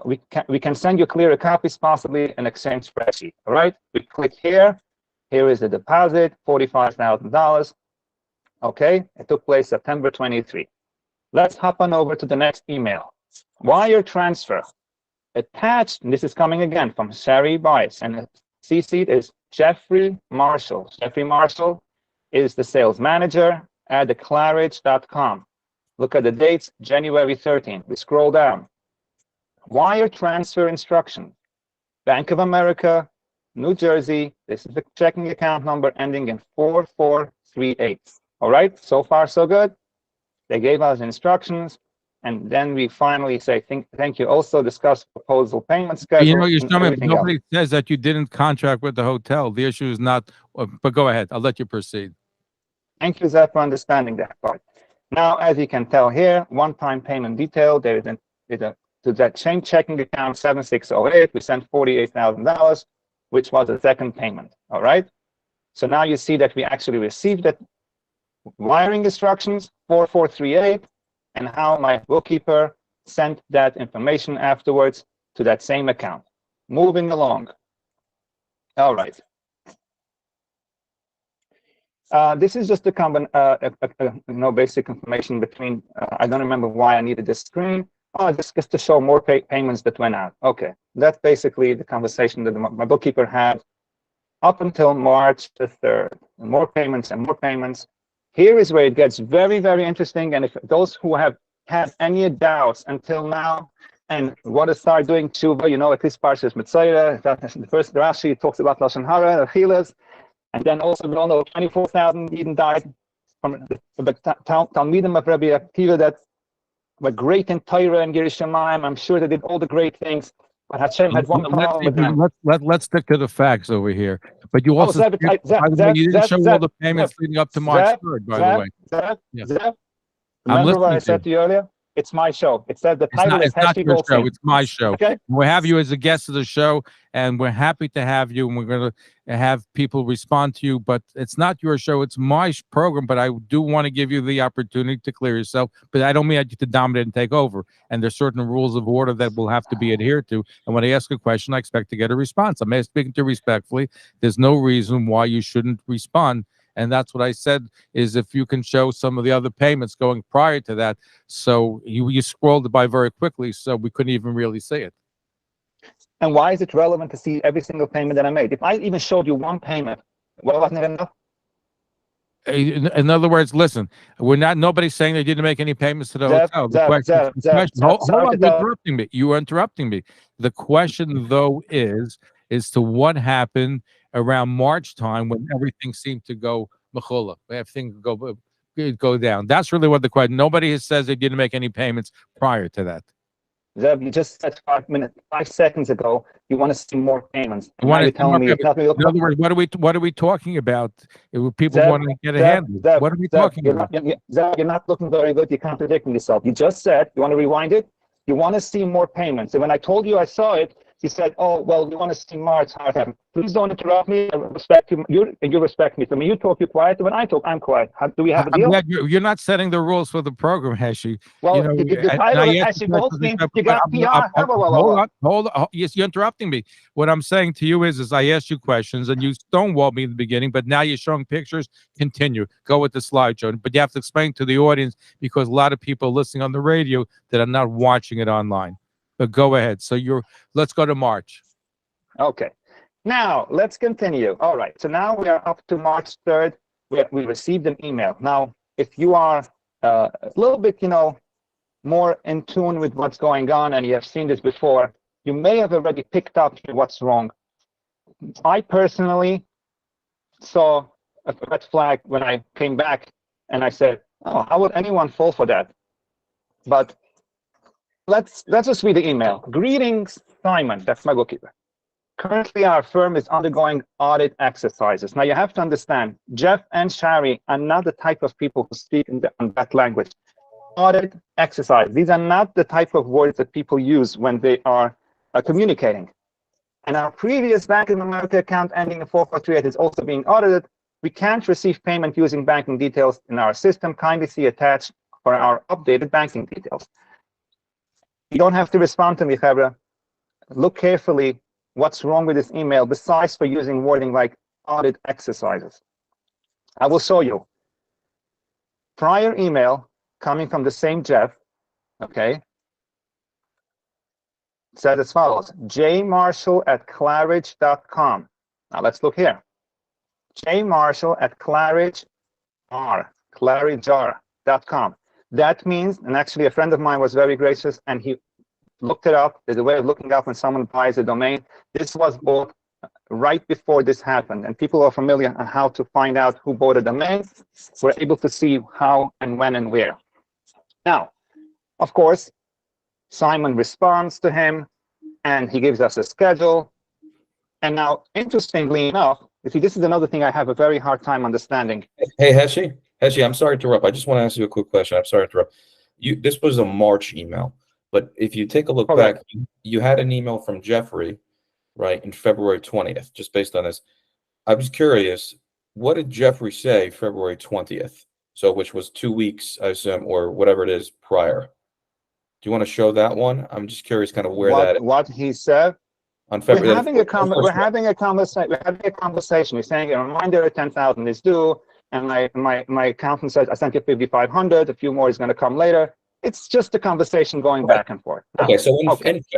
we can send you clearer copies, possibly an Exchange spreadsheet. All right, we click here. Here is the deposit, $45,000. Okay, it took place September 23. Let's hop on over to the next email. Wire transfer attached. And this is coming again from Sherry Bice, and CC'd is Jeffrey Marshall. Jeffrey Marshall is the sales manager at the Claridge.com. Look at the dates, January 13. We scroll down. Wire transfer instruction, Bank of America, New Jersey. This is the checking account number ending in 4438. All right, so far so good. They gave us instructions, and then we finally say thank you. Also discuss proposal payment schedule. You know, you're telling me nobody says that you didn't contract with the hotel. The issue is not. But go ahead. I'll let you proceed. Thank you, Zev, for understanding that part. Now, as you can tell here, one-time payment detail. There is to that same checking account 7608, we sent $48,000, which was the second payment. All right. So now you see that we actually received that wiring instructions 4438, and how my bookkeeper sent that information afterwards to that same account. Moving along. All right. This is just a basic information between. I don't remember why I needed this screen. Oh, just to show more payments that went out. Okay, that's basically the conversation that my bookkeeper had up until March the 3rd. More payments and more payments. Here is where it gets very, very interesting. And if those who have had any doubts until now and want to start doing tshuva, you know, at this Parshas Mitzayah, the first Rashi talks about Lashon Hara, Achilas, and then also we all know 24,000 Eden died from the Talmidim of Rabbi Akiva that were great in Torah and Yerushalayim. I'm sure they did all the great things, but Hashem had one problem with them. Let's stick to the facts over here. But you also you didn't show all the payments leading up to March 3rd, by the way. Zev, remember what I said to you earlier? It's my show. It says the title is It's not Heshy your show. Goldstein. It's my show. Okay. We have you as a guest of the show, and we're happy to have you. And we're going to have people respond to you. But it's not your show. It's my program. But I do want to give you the opportunity to clear yourself. But I don't mean you to dominate and take over. And there's certain rules of order that will have to be adhered to. And when I ask a question, I expect to get a response. I'm speaking to you respectfully. There's no reason why you shouldn't respond. And that's what I said, is if you can show some of the other payments going prior to that. So you scrolled it by very quickly, so we couldn't even really see it. And why is it relevant to see every single payment that I made? If I even showed you one payment, well, wasn't it enough? In other words, listen, nobody's saying they didn't make any payments to the hotel. The question, hold on, you're interrupting me. You are interrupting me. The question, though, is to what happened around March time when everything seemed to go mechula, everything go down. That's really what the question. Nobody says they didn't make any payments prior to that. Zev, you just said 5 seconds ago, you want to see more payments. In other words, what are we talking about? People want to get a handle. What are we talking about? Zev, you're not looking very good. You're contradicting yourself. You just said, you want to rewind it? You want to see more payments. And when I told you I saw it, you said, oh, well, you want to see March, how it happened. Please don't interrupt me. I respect you. You respect me. So when you talk, you're quiet. When I talk, I'm quiet. Do we have a deal? I'm glad you're not setting the rules for the program, Heshy. Well, the title is Heshy Goldstein. You got PR. Hold on. Yes, you're interrupting me. What I'm saying to you is I asked you questions and you stonewalled me in the beginning, but now you're showing pictures. Continue. Go with the slideshow. But you have to explain to the audience, because a lot of people are listening on the radio that are not watching it online. But go ahead. So let's go to March. Okay. Now let's continue. All right. So now we are up to March 3rd. We received an email. Now, if you are a little bit, more in tune with what's going on, and you have seen this before, you may have already picked up what's wrong. I personally saw a red flag when I came back, and I said, "Oh, how would anyone fall for that?" But let's just read the email. Greetings, Simon. That's my bookkeeper. Currently, our firm is undergoing audit exercises. Now, you have to understand, Jeff and Shari are not the type of people who speak in that language. Audit exercise. These are not the type of words that people use when they are communicating. And our previous Bank of America account ending in 4438 is also being audited. We can't receive payment using banking details in our system. Kindly see attached for our updated banking details. You don't have to respond to me, Chevra. Look carefully what's wrong with this email, besides for using wording like audit exercises. I will show you. Prior email coming from the same Jeff, okay, said as follows: jmarshall@claridge.com. Now let's look here. jmarshall@claridge.com. That means, and actually a friend of mine was very gracious and he looked it up. There's a way of looking up when someone buys a domain. This was bought right before this happened, and people are familiar on how to find out who bought a domain. We're able to see how and when and where. Now, of course, Simon responds to him and he gives us a schedule. And now, interestingly enough, you see, this is another thing I have a very hard time understanding. Hey, Heshy, I'm sorry to interrupt. I just want to ask you a quick question. I'm sorry to interrupt. This was a March email, but if you take a look back, you had an email from Jeffrey, right, in February 20th, just based on this. I was curious, what did Jeffrey say February 20th? So, which was 2 weeks, I assume, or whatever it is prior. Do you want to show that one? I'm just curious kind of where what he said. On February, we're having a conversation. He's saying a reminder, 10,000 is due, and my accountant says I sent you 5,500. A few more is going to come later. It's just a conversation going back and forth. Okay, so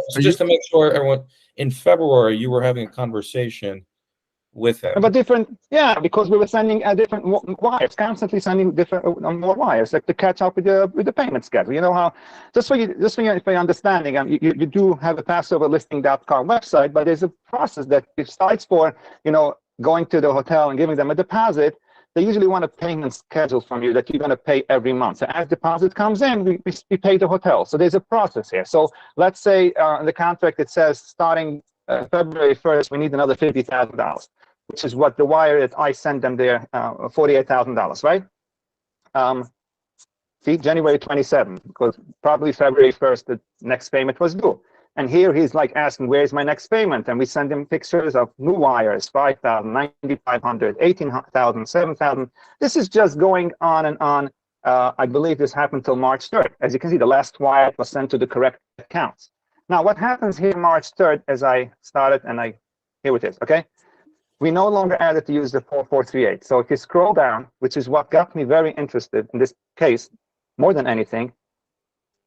so just to make sure everyone, in February you were having a conversation with him. But different, yeah, because we were sending different wires, constantly sending different more wires, like to catch up with the payment schedule. You know how, just for your understanding, you do have a Passover listing.com website, but there's a process that besides for going to the hotel and giving them a deposit, they usually want a payment schedule from you that you're going to pay every month. So as deposit comes in, we pay the hotel. So there's a process here. So let's say in the contract it says starting February 1st, we need another $50,000, which is what the wire that I sent them there, $48,000, right? See, January 27th, because probably February 1st, the next payment was due. And here he's like asking, where's my next payment? And we send him pictures of new wires, 5,000, 9,500, 18,000, 7,000. This is just going on and on. I believe this happened till March 3rd. As you can see, the last wire was sent to the correct accounts. Now, what happens here March 3rd, as I started, and here it is, okay? We no longer added to use the 4438. So if you scroll down, which is what got me very interested in this case, more than anything,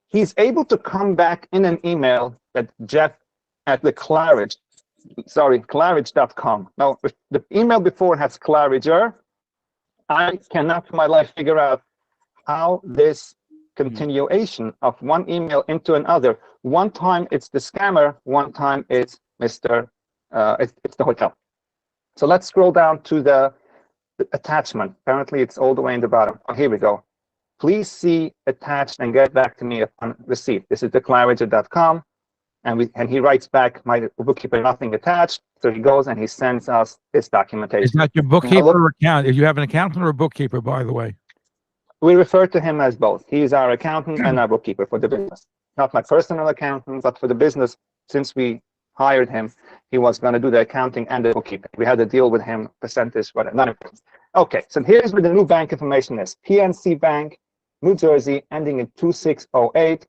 he's able to come back in an email that Jeff at the Claridge.com. Now, if the email before has Claridger, I cannot for my life figure out how this continuation of one email into another. One time it's the scammer, one time it's it's the hotel. So let's scroll down to the attachment. Apparently it's all the way in the bottom. Oh, here we go. Please see attached and get back to me upon receipt. This is the Claridger.com, and he writes back, my bookkeeper, nothing attached. So he goes and he sends us his documentation. Is that your bookkeeper or account? If you have an accountant or a bookkeeper, by the way? We refer to him as both. He's our accountant and our bookkeeper for the business. Not my personal accountant, but for the business. Since we hired him, he was going to do the accounting and the bookkeeping. We had to deal with him, percentage, whatever. Not important. Okay, so here's where the new bank information is. PNC Bank, New Jersey, ending in 2608.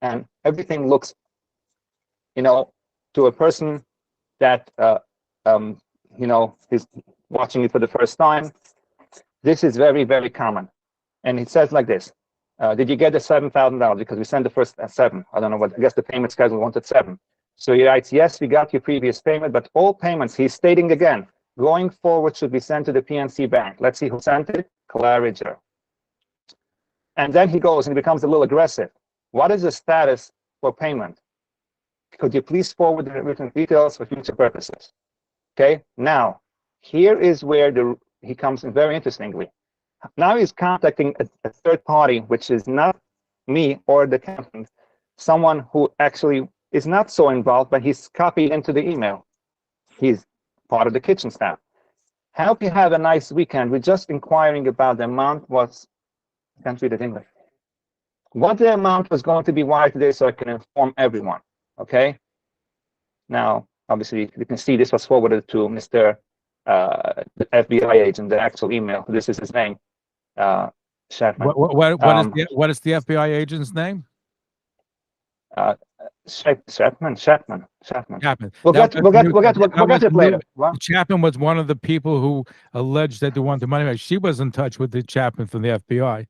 And everything looks, to a person that, is watching it for the first time. This is very, very common. And it says like this. Did you get the $7,000? Because we sent the first at 7. I don't know what, I guess the payment schedule wanted 7. So he writes, yes, we got your previous payment, but all payments, he's stating again, going forward should be sent to the PNC Bank. Let's see who sent it. Claridger. And then he goes and he becomes a little aggressive. What is the status for payment? Could you please forward the written details for future purposes? Okay, now, here is where he comes in very interestingly. Now he's contacting a third party, which is not me or the accountant, someone who actually is not so involved, but he's copied into the email. He's part of the kitchen staff. I hope you have a nice weekend. We're just inquiring about the amount was, I can't read it in English. What the amount was going to be wired today so I can inform everyone, okay? Now, obviously, you can see this was forwarded to Mr. The FBI agent, the actual email. This is his name, Shatman. What is the FBI agent's name? Shatman. We'll get to it later. Chapman was one of the people who alleged that they wanted money. She was in touch with the Chapman from the FBI.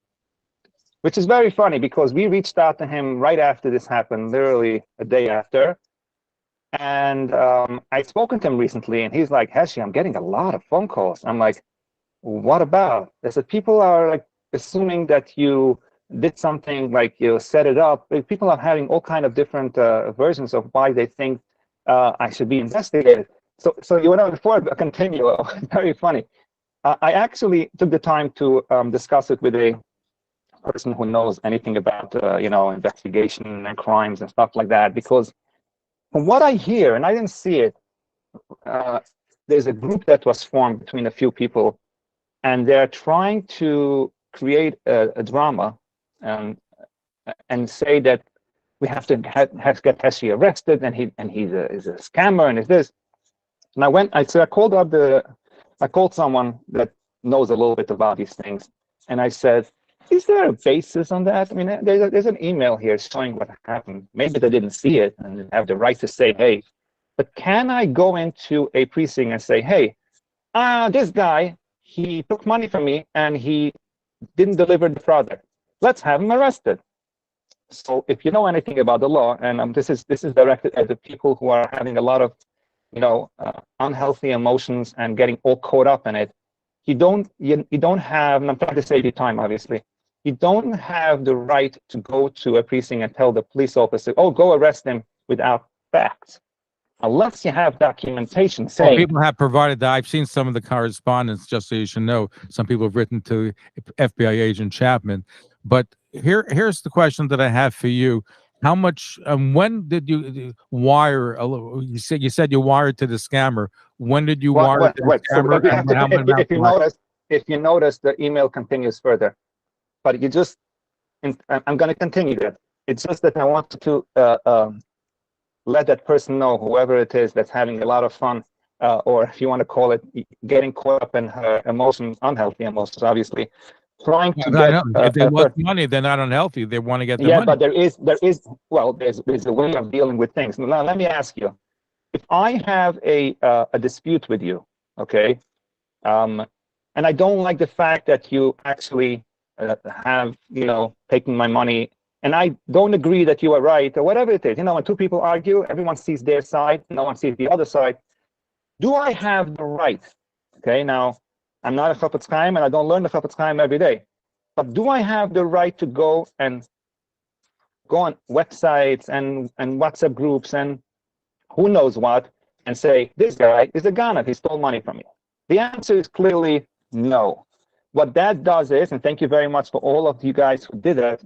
Which is very funny because we reached out to him right after this happened, literally a day after. And I'd spoken to him recently, and he's like, Heshy, I'm getting a lot of phone calls. I'm like, what about? I said, people are like assuming that you did something, like you set it up. People are having all kind of different versions of why they think I should be investigated. So before I continue, very funny. I actually took the time to discuss it with a person who knows anything about investigation and crimes and stuff like that, because from what I hear, and I didn't see it, there's a group that was formed between a few people, and they're trying to create a drama and say that we have to get Heshy arrested, and he's a scammer, and is this. And I called someone that knows a little bit about these things, and I said, is there a basis on that? I mean, there's an email here showing what happened. Maybe they didn't see it and have the right to say, hey, but can I go into a precinct and say, hey, this guy, he took money from me and he didn't deliver the product. Let's have him arrested. So if you know anything about the law, and this is directed at the people who are having a lot of, unhealthy emotions and getting all caught up in it, you don't have, and I'm trying to save you time, obviously, you don't have the right to go to a precinct and tell the police officer, oh, go arrest him without facts, unless you have documentation saying. People have provided that. I've seen some of the correspondence, just so you should know. Some people have written to FBI agent Chapman. But here's the question that I have for you. How much, when did you wire, you said you wired to the scammer. When did you wire to the scammer? If you notice, the email continues further. but you just, I'm going to continue that. It's just that I want to let that person know, whoever it is that's having a lot of fun, or if you want to call it, getting caught up in her emotions, unhealthy emotions, obviously, trying to I get. know. If they want money, they're not unhealthy. They want to get their Yeah, money. but there's a way of dealing with things. Now, let me ask you: if I have a dispute with you, okay, and I don't like the fact that you actually have, taken my money, and I don't agree that you are right, or whatever it is. When two people argue, everyone sees their side, no one sees the other side. Do I have the right? Okay, now I'm not a Chofetz Chaim, and I don't learn the Chofetz Chaim every day. But do I have the right to go on websites and WhatsApp groups and who knows what, and say, this guy is a Ghana, he stole money from me? The answer is clearly no. What that does is, and thank you very much for all of you guys who did that,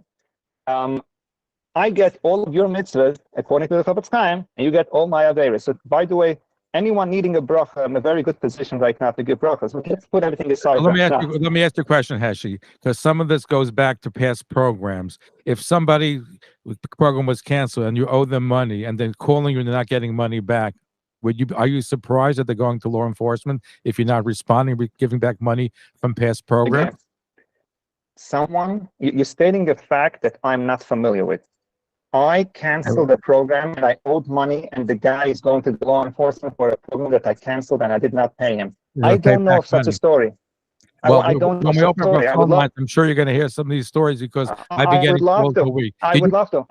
I get all of your mitzvahs according to the Chofetz Chaim, and you get all my averos. So, by the way, anyone needing a bracha, I'm in a very good position right now to give brachas. So let's put everything aside. Let me ask you a question, Heshy, because some of this goes back to past programs. If somebody program was canceled and you owe them money, and then calling you and they're not getting money back, are you surprised that they're going to law enforcement if you're not responding, giving back money from past programs? Again, you're stating the fact that I'm not familiar with. I canceled the program and I owed money, and the guy is going to the law enforcement for a program that I canceled and I did not pay him. I don't know of such a story. Well, I don't know when we open up story. our phone lines, I'm sure you're going to hear some of these stories because I've been getting calls a week. I would love to.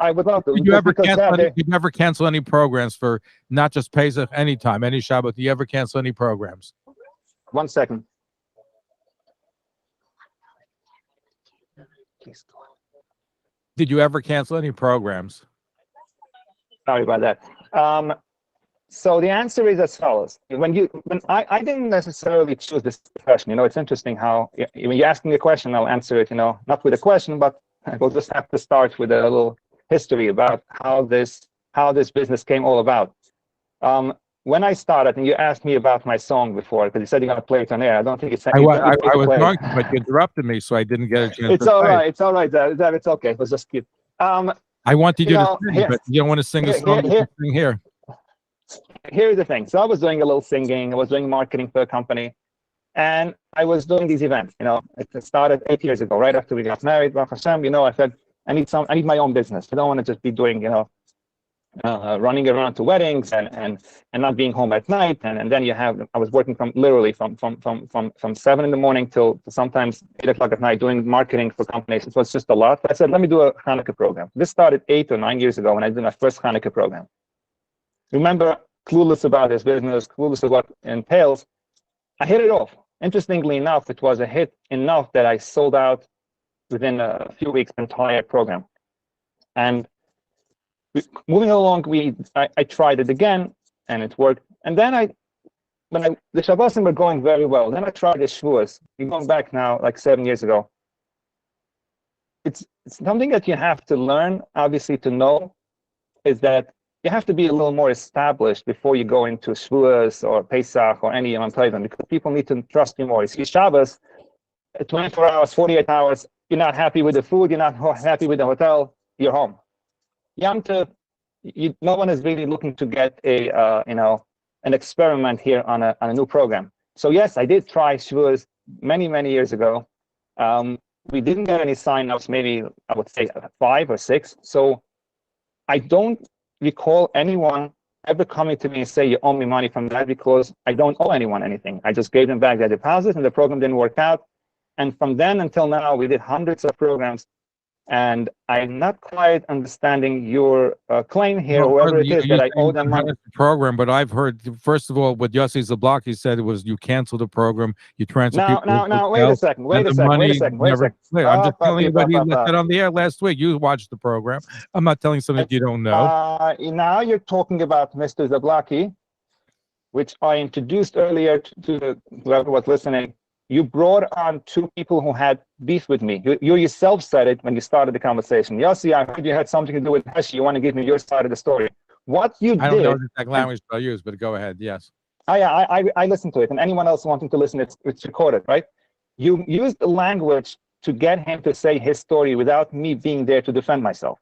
Did you ever cancel any programs for not just Pesach, anytime, any Shabbat? Do you ever cancel any programs? 1 second. Did you ever cancel any programs? Sorry about that. So the answer is as follows. When I didn't necessarily choose this question. It's interesting how when you ask me a question, I'll answer it, not with a question, but we'll just have to start with a little history about how this business came all about. When I started, and you asked me about my song before, because you said you're going to play it on air. I don't think it's. I was going to, but you interrupted me, so I didn't get a chance. It's all right. It's all right. It's okay. It was just cute. I wanted you to sing, but you don't want to sing a song. Sing here. Here's the thing. So I was doing a little singing. I was doing marketing for a company, and I was doing these events. It started 8 years ago, right after we got married. Baruch Hashem, I said I need my own business. I don't want to just be doing, running around to weddings and not being home at night. And then I was working from 7 in the morning till sometimes 8 o'clock at night doing marketing for companies. It was just a lot. I said, let me do a Hanukkah program. This started 8 or 9 years ago when I did my first Hanukkah program. Remember, clueless about this business, clueless of what it entails. I hit it off. Interestingly enough, it was a hit enough that I sold out within a few weeks the entire program. And moving along, I tried it again, and it worked. And then the Shabbosim were going very well. Then I tried the Shavuos. We're going back now, like 7 years ago. It's something that you have to learn, obviously, to know, is that you have to be a little more established before you go into Shavuos or Pesach or any Yom Tovim, because people need to trust you more. You see, Shabbos, 24 hours, 48 hours, you're not happy with the food, you're not happy with the hotel, you're home. Yom Tov, no one is really looking to get an experiment here on a new program. So yes, I did try Shavuos many years ago. We didn't get any sign-ups, maybe I would say 5 or 6. So I don't recall anyone ever coming to me and say, you owe me money from that, because I don't owe anyone anything. I just gave them back their deposit, and the program didn't work out. And from then until now, we did hundreds of programs. And I'm not quite understanding your claim here, whoever it is, that I owe them money. Program, but I've heard, first of all, what Yossi Zablocki said was you canceled the program, you transferred people. Now, wait a second. I'm just telling you what he said on the air last week. You watched the program. I'm not telling something you don't know. Now you're talking about Mr. Zablocki, which I introduced earlier to whoever was listening. You brought on 2 people who had beef with me. You yourself said it when you started the conversation. Yossi, I heard you had something to do with Heshy. You want to give me your side of the story. What you did... I don't know the exact language I'll use, but go ahead, yes. I listened to it, and anyone else wanting to listen, it's recorded, right? You used the language to get him to say his story without me being there to defend myself.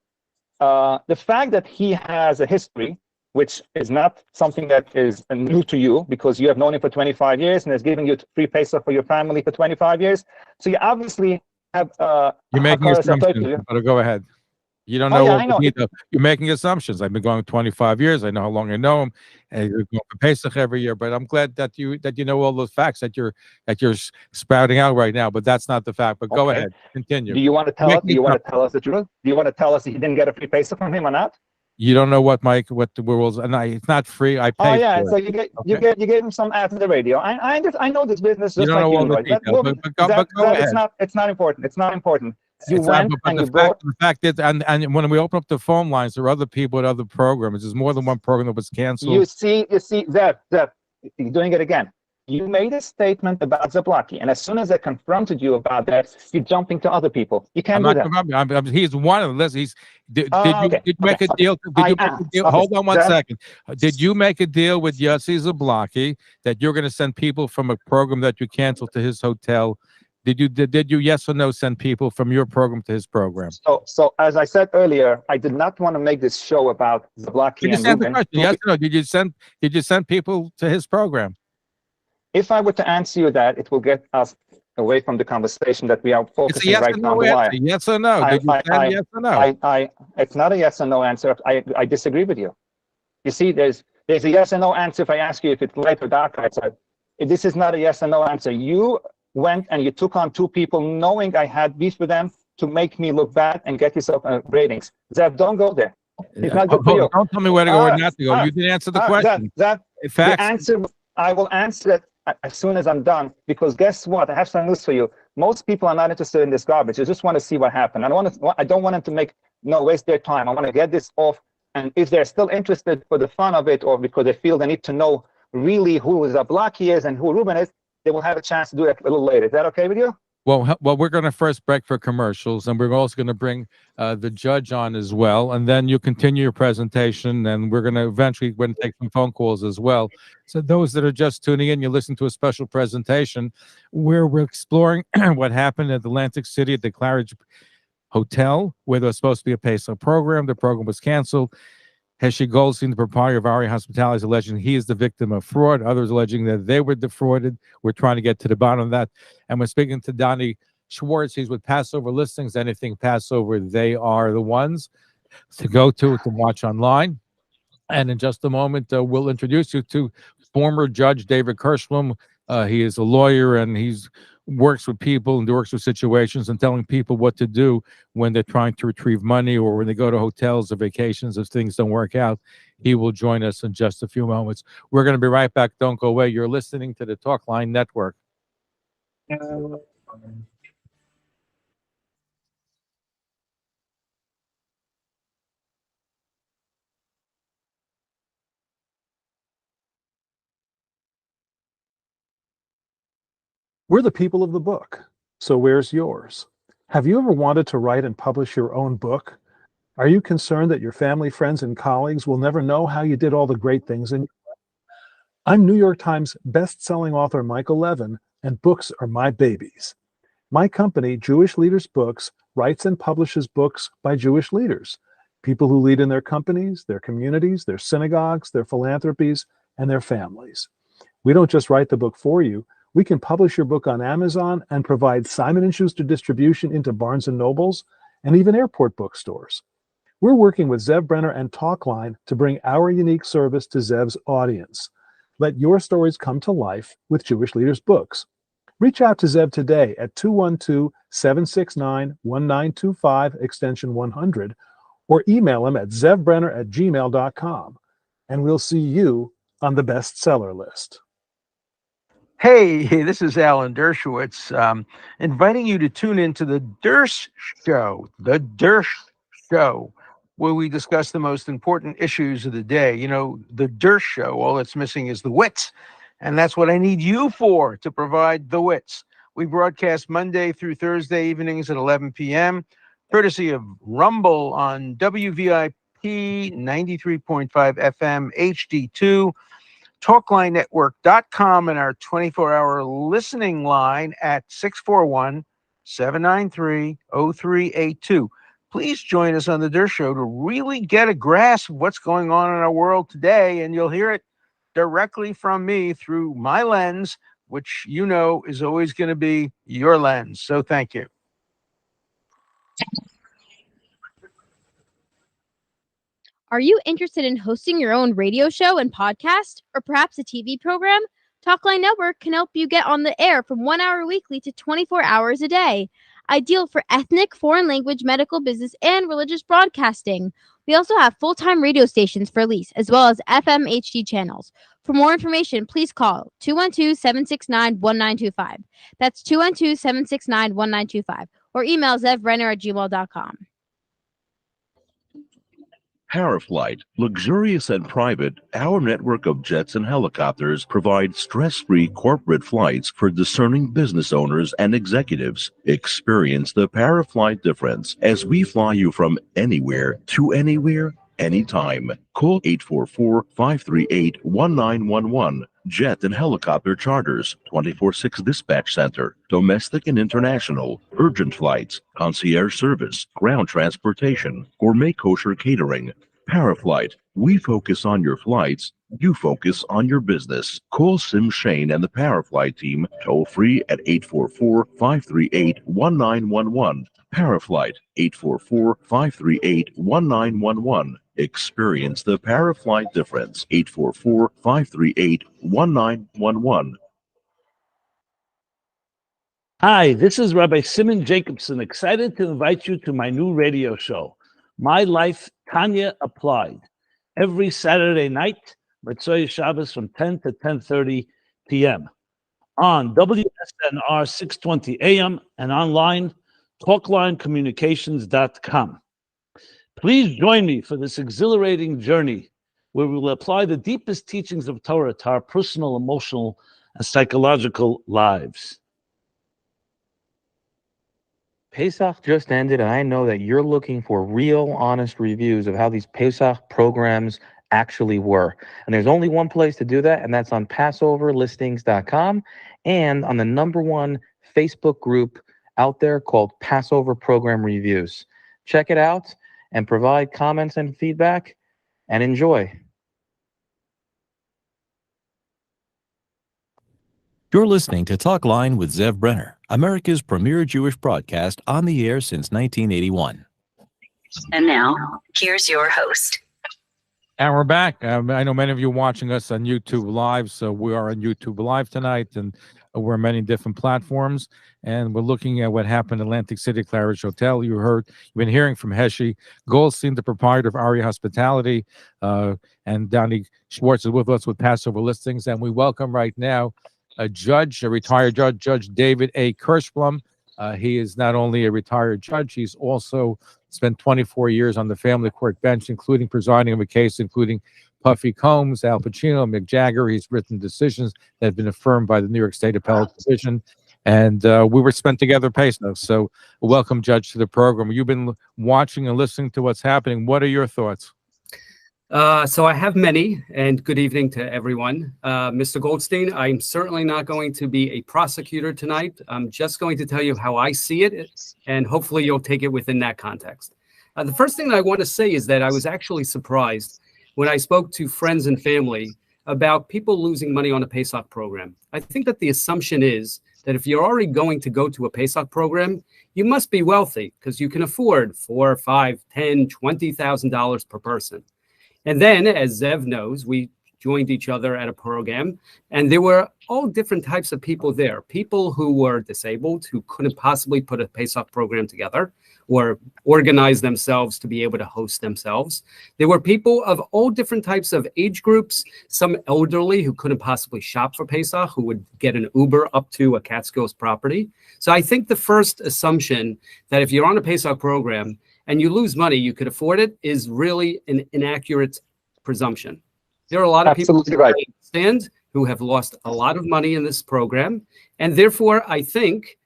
The fact that he has a history, which is not something that is new to you because you have known him for 25 years and is giving you free Pesach for your family for 25 years. So you obviously have You're making assumptions, but go ahead. You don't know I know. You're making assumptions. I've been going 25 years. I know how long I know him, and you're going for Pesach every year. But I'm glad that you know all those facts that you're spouting out right now. But that's not the fact. But go Okay. ahead, continue. Do you want to tell us? Do you want to tell us the truth? Do you want to tell us that he didn't get a free Pesach from him or not? You don't know what the rules, and it's not free. I pay. Oh yeah, for so it. you gave him some ads on the radio. I know this business just You don't like know you all the know. details, but go ahead. It's not important. It's not important. You It's not, went but and the you brought. fact is, and when we open up the phone lines, there are other people at other programs. There's more than one program that was canceled. You see, Zev, you're doing it again. You made a statement about Zablocki, and as soon as I confronted you about that, you're jumping to other people. You can't do that. He's one of the list. Did you make a deal? Hold on one second. Did you make a deal with Yossi Zablocki that you're going to send people from a program that you canceled to his hotel? Did you yes or no send people from your program to his program? So as I said earlier, I did not want to make this show about Zablocki and Ruben. Yes or no? Did you send people to his program? If I were to answer you that, it will get us away from the conversation that we are focusing right now on the wire. Yes or no? Did you send yes or no? It's not a yes or no answer. I disagree with you. You see, there's a yes or no answer if I ask you if it's light or dark outside. This is not a yes or no answer. You went and you took on two people knowing I had beef with them to make me look bad and get yourself ratings. Zev, don't go there. It's not good for you. Don't tell me where to go or not to go. You didn't answer the question. The answer, I will answer it as soon as I'm done, because guess what? I have some news for you. Most people are not interested in this garbage. They just want to see what happened. I don't want them to waste their time. I want to get this off. And if they're still interested for the fun of it, or because they feel they need to know really who Zablocki is and who Ruben is, they will have a chance to do it a little later. Is that okay with you? Well, we're going to first break for commercials, and we're also going to bring the judge on as well, and then you continue your presentation, and we're going to eventually take some phone calls as well. So those that are just tuning in, you listen to a special presentation where we're exploring what happened at Atlantic City at the Claridge Hotel, where there was supposed to be a Pesach program. The program was canceled. Heshy Goldstein, the proprietor of Ari Hospitality, is alleging he is the victim of fraud. Others alleging that they were defrauded. We're trying to get to the bottom of that. And we're speaking to Doni Schwartz. He's with Passover Listings. Anything Passover, they are the ones to go to watch online. And in just a moment, we'll introduce you to former Judge David Kirshblum. He is a lawyer, and he's works with people and works with situations and telling people what to do when they're trying to retrieve money or when they go to hotels or vacations if things don't work out. He will join us in just a few moments. We're going to be right back. Don't go away. You're listening to the Talkline Network. We're the people of the book, so where's yours? Have you ever wanted to write and publish your own book? Are you concerned that your family, friends, and colleagues will never know how you did all the great things in your life? I'm New York Times best-selling author Michael Levin, and books are my babies. My company, Jewish Leaders Books, writes and publishes books by Jewish leaders, people who lead in their companies, their communities, their synagogues, their philanthropies, and their families. We don't just write the book for you. We can publish your book on Amazon and provide Simon & Schuster distribution into Barnes & Nobles and even airport bookstores. We're working with Zev Brenner and Talkline to bring our unique service to Zev's audience. Let your stories come to life with Jewish Leaders Books. Reach out to Zev today at 212-769-1925, extension 100, or email him at zevbrenner@gmail.com, and we'll see you on the bestseller list. Hey, this is Alan Dershowitz, inviting you to tune into the Dersh Show, where we discuss the most important issues of the day. You know, the Dersh Show, all it's missing is the wits, and that's what I need you for, to provide the wits. We broadcast Monday through Thursday evenings at 11 p.m., courtesy of Rumble on WVIP 93.5 FM HD2, TalklineNetwork.com, and our 24-hour listening line at 641 793-0382. Please join us on the Der Show to really get a grasp of what's going on in our world today, and you'll hear it directly from me through my lens, which you know is always going to be your lens. So thank you. Are you interested in hosting your own radio show and podcast, or perhaps a TV program? Talkline Network can help you get on the air from 1 hour weekly to 24 hours a day. Ideal for ethnic, foreign language, medical, business, and religious broadcasting. We also have full-time radio stations for lease, as well as FM HD channels. For more information, please call 212-769-1925. That's 212-769-1925. Or email zevbrenner@gmail.com. Paraflight, luxurious and private, our network of jets and helicopters provide stress-free corporate flights for discerning business owners and executives. Experience the Paraflight difference as we fly you from anywhere to anywhere, anytime. Call 844-538-1911. Jet and helicopter charters, 24/6 dispatch center, domestic and international, urgent flights, concierge service, ground transportation, gourmet kosher catering. Paraflight, we focus on your flights, you focus on your business. Call Sim Shane and the Paraflight team toll free at 844-538-1911. Paraflight, 844-538-1911. Experience the Paraflight difference. 844-538-1911. Hi, this is Rabbi Simon Jacobson, excited to invite you to my new radio show, My Life, Tanya Applied, every Saturday night, Motzei Shabbos from 10 to 10:30 p.m. on WSNR 620 AM and online, talklinecommunications.com. Please join me for this exhilarating journey where we will apply the deepest teachings of Torah to our personal, emotional, and psychological lives. Pesach just ended, and I know that you're looking for real, honest reviews of how these Pesach programs actually were. And there's only one place to do that, and that's on PassoverListings.com and on the #1 Facebook group out there called Passover Program Reviews. Check it out and provide comments and feedback, and enjoy. You're listening to Talkline with Zev Brenner, America's premier Jewish broadcast on the air since 1981. And now, here's your host. And we're back. I know many of you watching us on YouTube Live, so we are on YouTube Live tonight, and we're on many different platforms. And we're looking at what happened at Atlantic City Claridge Hotel. You've been hearing from Heshy Goldstein, the proprietor of Aria Hospitality, and Doni Schwartz is with us with Passover Listings. And we welcome right now a retired judge, Judge David A. Kirshblum. He is not only a retired judge, he's also spent 24 years on the family court bench, including presiding over a case including Puffy Combs, Al Pacino, Mick Jagger. He's written decisions that have been affirmed by the New York State Appellate Division. And we were spent together at Pesach. So welcome, Judge, to the program. You've been watching and listening to what's happening. What are your thoughts? So I have many, and good evening to everyone. Mr. Goldstein, I'm certainly not going to be a prosecutor tonight. I'm just going to tell you how I see it, and hopefully you'll take it within that context. The first thing that I want to say is that I was actually surprised when I spoke to friends and family about people losing money on a Pesach program. I think that the assumption is that if you're already going to go to a Pesach program, you must be wealthy because you can afford $4, $5, $10, $20,000 per person. And then, as Zev knows, we joined each other at a program, and there were all different types of people there. People who were disabled, who couldn't possibly put a Pesach program together or organize themselves to be able to host themselves. There were people of all different types of age groups, some elderly who couldn't possibly shop for Pesach, who would get an Uber up to a Catskills property. So I think the first assumption that if you're on a Pesach program and you lose money, you could afford it, is really an inaccurate presumption. There are a lot of people who understand who have lost a lot of money in this program. And therefore, I think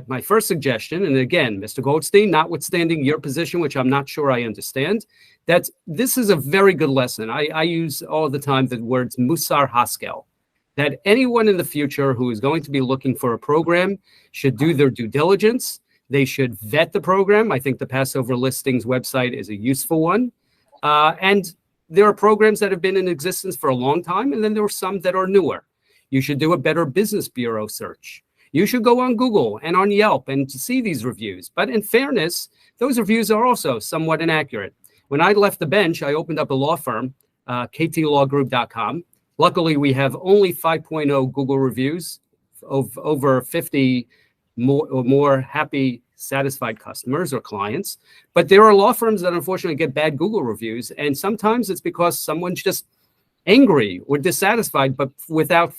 my first suggestion, and again, Mr. Goldstein, notwithstanding your position, which I'm not sure I understand, that this is a very good lesson. I use all the time the words Musar Haskel, that anyone in the future who is going to be looking for a program should do their due diligence. They should vet the program. I think the Passover listings website is a useful one. And there are programs that have been in existence for a long time, and then there are some that are newer. You should do a Better Business Bureau search. You should go on Google and on Yelp and to see these reviews. But in fairness, those reviews are also somewhat inaccurate. When I left the bench, I opened up a law firm, ktlawgroup.com. Luckily, we have only 5.0 Google reviews of over 50 more happy, satisfied customers or clients. But there are law firms that unfortunately get bad Google reviews. And sometimes it's because someone's just angry or dissatisfied, but without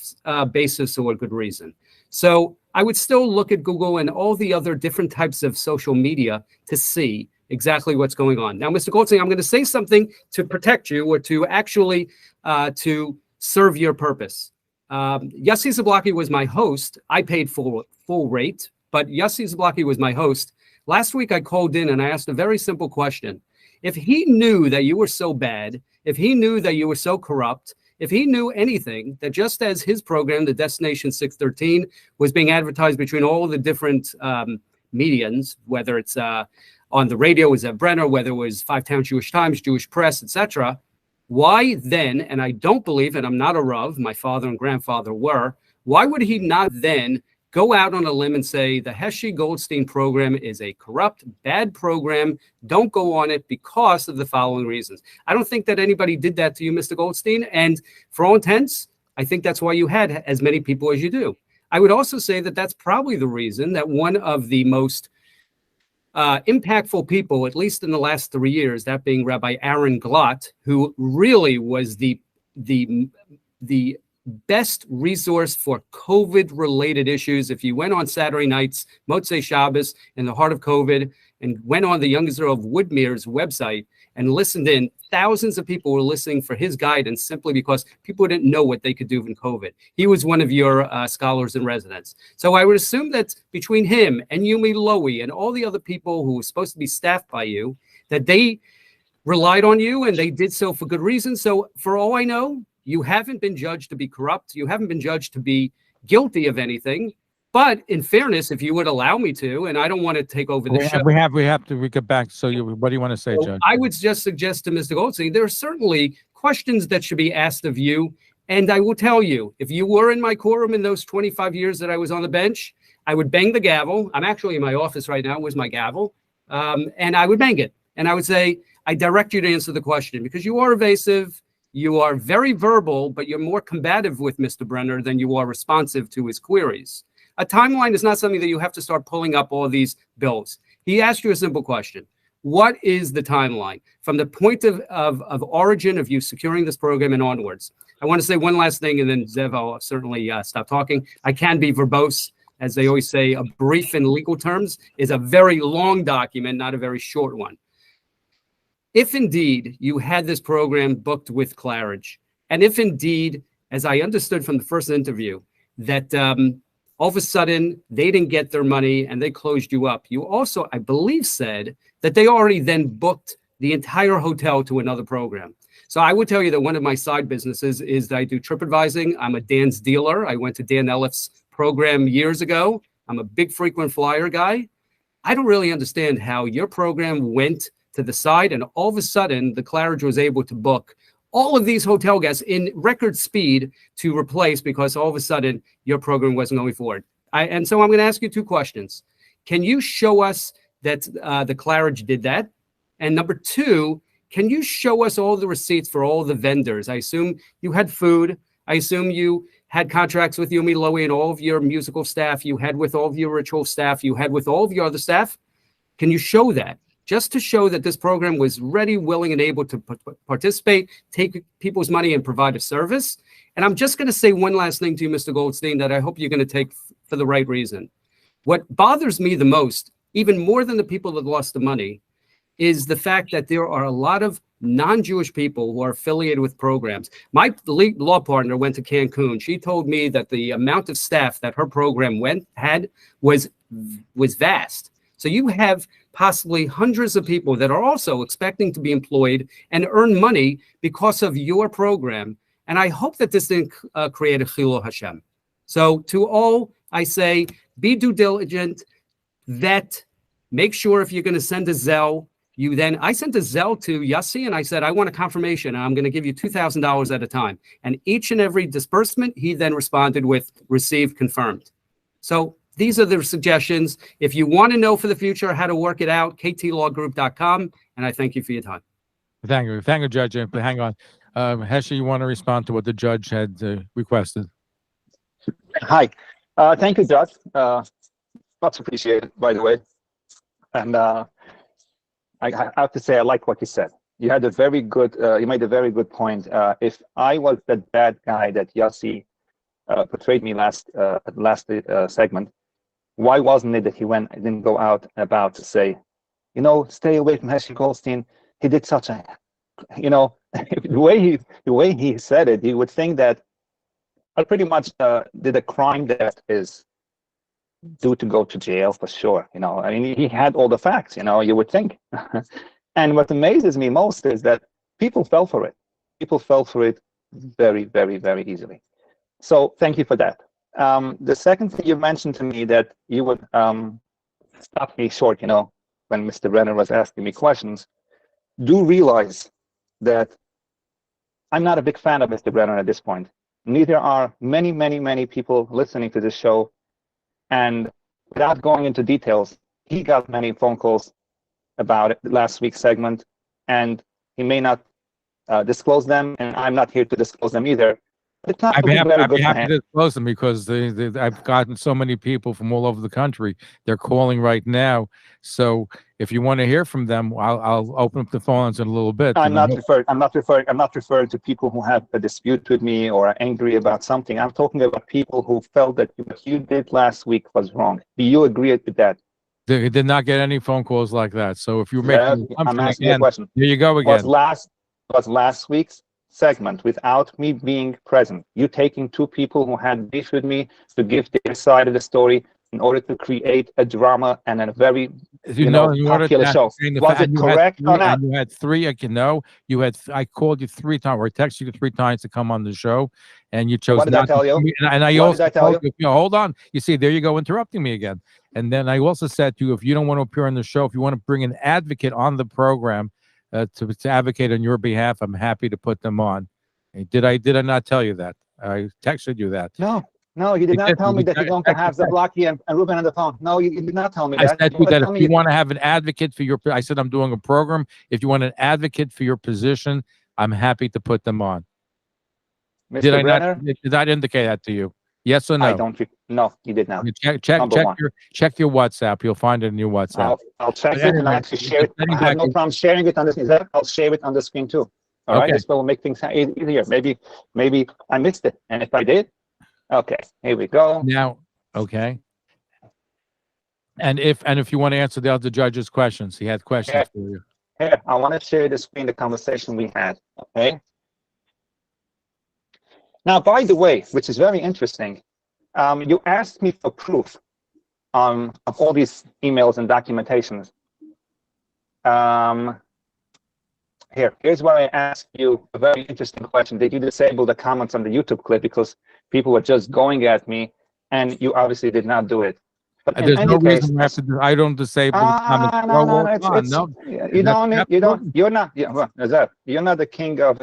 basis or good reason. So I would still look at Google and all the other different types of social media to see exactly what's going on. Now, Mr. Goldstein, I'm going to say something to protect you or to actually to serve your purpose. Yossi Zablocki was my host. I paid full rate, but Yossi Zablocki was my host. Last week, I called in and I asked a very simple question. If he knew that you were so bad, if he knew that you were so corrupt, if he knew anything, that just as his program, the Destination 613, was being advertised between all the different medians, whether it's on the radio with Zev Brenner, whether it was Five Town Jewish Times, Jewish Press, etc., why then, and I don't believe, and I'm not a Rav, my father and grandfather were, why would he not then go out on a limb and say the Heshy Goldstein program is a corrupt, bad program, don't go on it because of the following reasons? I don't think that anybody did that to you, Mr. Goldstein, and for all intents, I think that's why you had as many people as you do. I would also say that that's probably the reason that one of the most impactful people, at least in the last 3 years, that being Rabbi Aaron Glott, who really was the best resource for COVID-related issues. If you went on Saturday nights, Motzei Shabbos, in the heart of COVID, and went on the Young Israel of Woodmere's website and listened in, thousands of people were listening for his guidance simply because people didn't know what they could do in COVID. He was one of your scholars in residence. So I would assume that between him and Yumi Lowy and all the other people who were supposed to be staffed by you, that they relied on you and they did so for good reason. So for all I know, you haven't been judged to be corrupt. You haven't been judged to be guilty of anything. But in fairness, if you would allow me to, and I don't want to take over the show. We get back. So what do you want to say, Judge? I would just suggest to Mr. Goldstein, there are certainly questions that should be asked of you. And I will tell you, if you were in my quorum in those 25 years that I was on the bench, I would bang the gavel. I'm actually in my office right now. Where's my gavel? And I would bang it. And I would say, I direct you to answer the question because you are evasive. You are very verbal, but you're more combative with Mr. Brenner than you are responsive to his queries. A timeline is not something that you have to start pulling up all these bills. He asked you a simple question. What is the timeline from the point of origin of you securing this program and onwards? I want to say one last thing, and then Zev, I'll certainly stop talking. I can be verbose. As they always say, a brief in legal terms is a very long document, not a very short one. If indeed you had this program booked with Claridge, and if indeed, as I understood from the first interview, that all of a sudden they didn't get their money and they closed you up, you also, I believe, said that they already then booked the entire hotel to another program. So I would tell you that one of my side businesses is that I do trip advising. I'm a Dan's dealer. I went to Dan Elliff's program years ago. I'm a big frequent flyer guy. I don't really understand how your program went to the side and all of a sudden the Claridge was able to book all of these hotel guests in record speed to replace because all of a sudden your program wasn't going forward. And so I'm going to ask you two questions. Can you show us that the Claridge did that? And number two, can you show us all the receipts for all the vendors? I assume you had food. I assume you had contracts with Yumi Lowy and all of your musical staff. You had with all of your ritual staff. You had with all of your other staff. Can you show that? Just to show that this program was ready, willing, and able to participate, take people's money, and provide a service. And I'm just going to say one last thing to you, Mr. Goldstein, that I hope you're going to take for the right reason. What bothers me the most, even more than the people that lost the money, is the fact that there are a lot of non-Jewish people who are affiliated with programs. My law partner went to Cancun. She told me that the amount of staff that her program had was vast. So you have possibly hundreds of people that are also expecting to be employed and earn money because of your program. And I hope that this didn't create a Chilul Hashem. So to all, I say, be due diligent, vet, make sure if you're going to send a Zelle, I sent a Zelle to Yossi and I said, I want a confirmation. And I'm going to give you $2,000 at a time. And each and every disbursement, he then responded with received, confirmed. So these are the suggestions. If you want to know for the future how to work it out, ktlawgroup.com. And I thank you for your time. Thank you. Thank you, Judge. But hang on. Heshy, you want to respond to what the judge had requested? Hi. Thank you, Judge. Much appreciated, by the way. And I have to say, I like what you said. You had a very good, you made a very good point. If I was that bad guy that Yossi portrayed me last segment, why wasn't it that he didn't go out about to say, stay away from Heshy Goldstein. He did such a, the way he said it, you would think that I pretty much did a crime that is due to go to jail for sure. I mean, he had all the facts, you would think. And what amazes me most is that people fell for it. People fell for it very, very, very easily. So thank you for that. The second thing you mentioned to me that you would stop me short, when Mr. Brenner was asking me questions, do realize that I'm not a big fan of Mr. Brenner at this point. Neither are many, many, many people listening to this show. And without going into details, he got many phone calls about it last week's segment, and he may not disclose them, and I'm not here to disclose them either. It's not I'd be happy him. to disclose them because I've gotten so many people from all over the country. They're calling right now. So if you want to hear from them, I'll open up the phones in a little bit. I'm not referring to people who have a dispute with me or are angry about something. I'm talking about people who felt that what you did last week was wrong. Do you agree with that? They did not get any phone calls like that. So if you're making, I'm asking you a question. Here you go again. Was last week's segment without me being present, you taking two people who had beef with me to give their side of the story in order to create a drama and a very popular show? Was it correct or not? You had three. I called you 3 times, or I texted you 3 times to come on the show, and you chose. What did I tell you? And I also told you, hold on. You see, there you go, interrupting me again. And then I also said to you, if you don't want to appear on the show, if you want to bring an advocate on the program to advocate on your behalf, I'm happy to put them on. Did I not tell you that? I texted you that. No, you did not tell me that you're going to have Zablocki and Ruben on the phone. No, you did not tell me that. I said that if you want to have an advocate for your, I said I'm doing a program. If you want an advocate for your position, I'm happy to put them on. Mr. Did I Brenner? not? Did I indicate that to you? Yes or no? I don't. No, you did not. Check your WhatsApp. You'll find it in your WhatsApp. I'll check it and actually share it. I have no problem sharing it on the screen. I'll share it on the screen too. All right, this will make things easier. Maybe I missed it, and if I did, okay, here we go. Now, okay. And if you want to answer the other judge's questions, he had questions for you. Here, I want to share the screen, the conversation we had. Okay. Now, by the way, which is very interesting, you asked me for proof of all these emails and documentations. Here's where I ask you a very interesting question. Did you disable the comments on the YouTube clip because people were just going at me, and you obviously did not do it? But there's no reason we have to. I don't disable the comments. No. You don't. You're not. Yeah, well, Zev, you're not the king of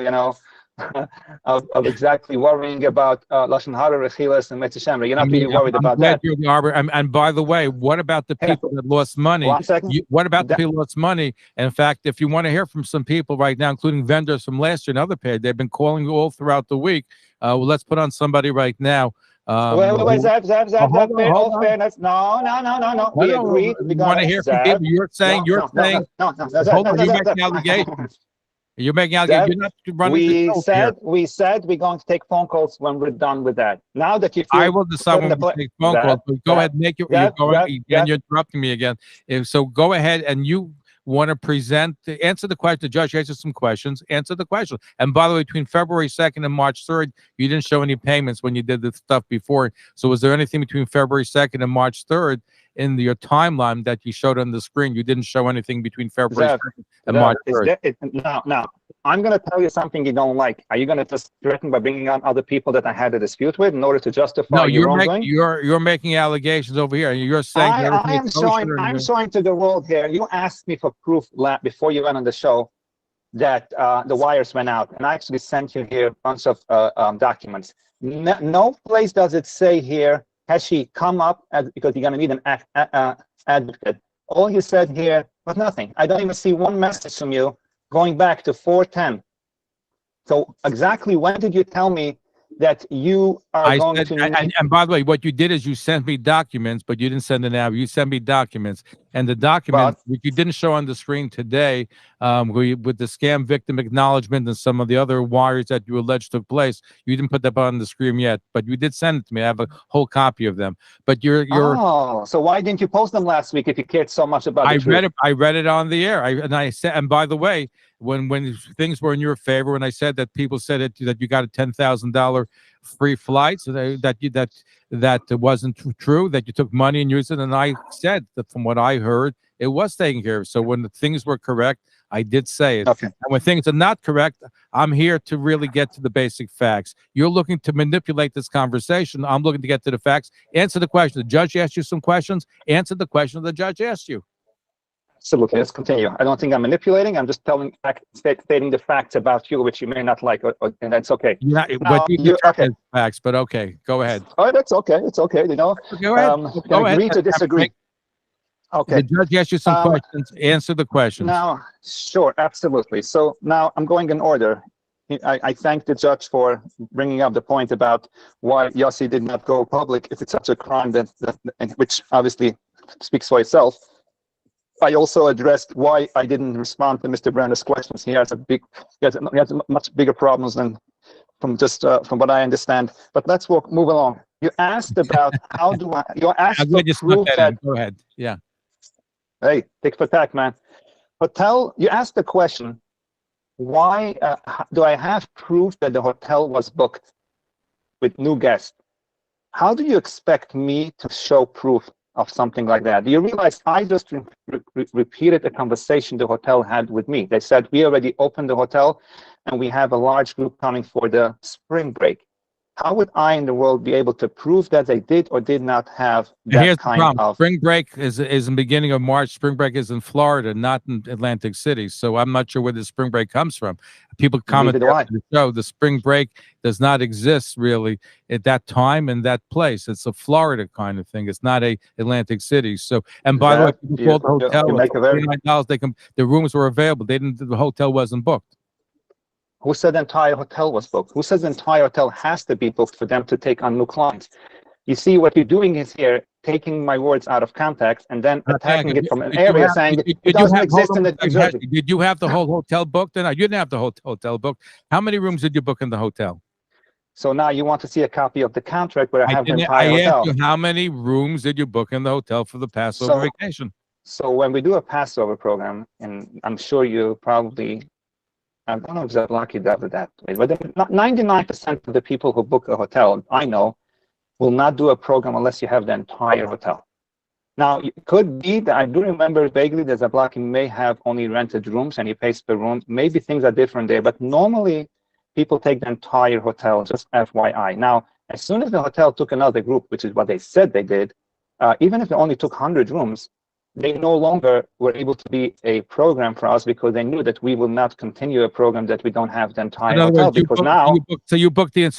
of exactly worrying about lashon hara, rechilas, and metzishem. You're not really worried about that. And by the way, what about the people that lost money? 1 second. What about the people who lost money? In fact, if you want to hear from some people right now, including vendors from last year and other paid, they've been calling you all throughout the week. Well, let's put on somebody right now. Wait, Zev, all fairness. No. We agreed. We want to hear from people. You're saying. Hold on, you're making allegations. You're making allegations. You're not running the show. We said we're going to take phone calls when we're done with that. Now that you feel I will decide when we take phone calls. But go ahead, make your. You're interrupting me again. So go ahead and you want to answer the question. The judge answered some questions. Answer the question. And by the way, between February 2nd and March 3rd, you didn't show any payments when you did the stuff before. So was there anything between February 2nd and March 3rd in your timeline that you showed on the screen. You didn't show anything between February Zev, 2nd and March 3rd. Now, I'm going to tell you something you don't like. Are you going to just threaten by bringing on other people that I had a dispute with in order to justify No, your wrongdoing? you're making allegations over here. You're saying I'm showing to the world here. You asked me for proof before you went on the show that the wires went out, and I actually sent you here a bunch of documents. No place does it say here, Heshy, come up because you're going to need an advocate. All you said here was nothing. I don't even see one message from you going back to 410. So exactly when did you tell me that you are going to... And by the way, what you did is you sent me documents, but you didn't send an app. You sent me documents. And the documents, which you didn't show on the screen today, with the scam victim acknowledgement and some of the other wires that you alleged took place, you didn't put that on the screen yet, but you did send it to me. I have a whole copy of them. But you're Oh, so why didn't you post them last week if you cared so much about the truth? I read it on the air. And by the way, when things were in your favor, when I said that people said that you got a $10,000 free flight, so that wasn't true, that you took money and used it, and I said that from what I heard, it was taken care of. So when the things were correct, I did say it. Okay. And when things are not correct, I'm here to really get to the basic facts. You're looking to manipulate this conversation. I'm looking to get to the facts. Answer the question. The judge asked you some questions. Answer the question the judge asked you. Absolutely. Let's continue. I don't think I'm manipulating. I'm just stating the facts about you, which you may not like, and that's okay. Yeah, but okay. Facts, but okay. Go ahead. Oh, that's okay. It's okay. You know, go ahead. Go agree to disagree. Okay. The judge asked you some questions. Answer the questions. Now, sure, absolutely. So now I'm going in order. I thank the judge for bringing up the point about why Yossi did not go public if it's such a crime which obviously speaks for itself. I also addressed why I didn't respond to Mr. Brenner's questions. He has much bigger problems than from what I understand. But let's move along. You asked about you asked for proof that. Go ahead. Yeah. Hey, tick for tack, man. Hotel. You asked the question, why do I have proof that the hotel was booked with new guests? How do you expect me to show proof of something like that? Do you realize I just repeated a conversation the hotel had with me? They said, we already opened the hotel and we have a large group coming for the spring break. How would I in the world be able to prove that they did or did not have that kind of... Spring break is in the beginning of March. Spring break is in Florida, not in Atlantic City. So I'm not sure where the spring break comes from. People comment on the show, the spring break does not exist really at that time and that place. It's a Florida kind of thing. It's not a Atlantic City. So, and by the way, people called the hotel, $49, the rooms were available. The hotel wasn't booked. Who said the entire hotel was booked? Who says the entire hotel has to be booked for them to take on new clients? You see, what you're doing is here, taking my words out of context and then attacking it from an area saying it doesn't exist in the New Jersey. Did you have the whole hotel booked? You didn't have the whole hotel booked. How many rooms did you book in the hotel? So now you want to see a copy of the contract where I have the entire hotel. I asked you, how many rooms did you book in the hotel for the Passover vacation? So when we do a Passover program, and I'm sure you probably... I don't know if Zablocki does it that way, but 99% of the people who book a hotel, I know, will not do a program unless you have the entire hotel. Now, it could be that I do remember vaguely that Zablocki may have only rented rooms and he pays per room. Maybe things are different there, but normally people take the entire hotel, just FYI. Now, as soon as the hotel took another group, which is what they said they did, even if they only took 100 rooms, they no longer were able to be a program for us because they knew that we will not continue a program that we don't have the entire hotel. Because now, so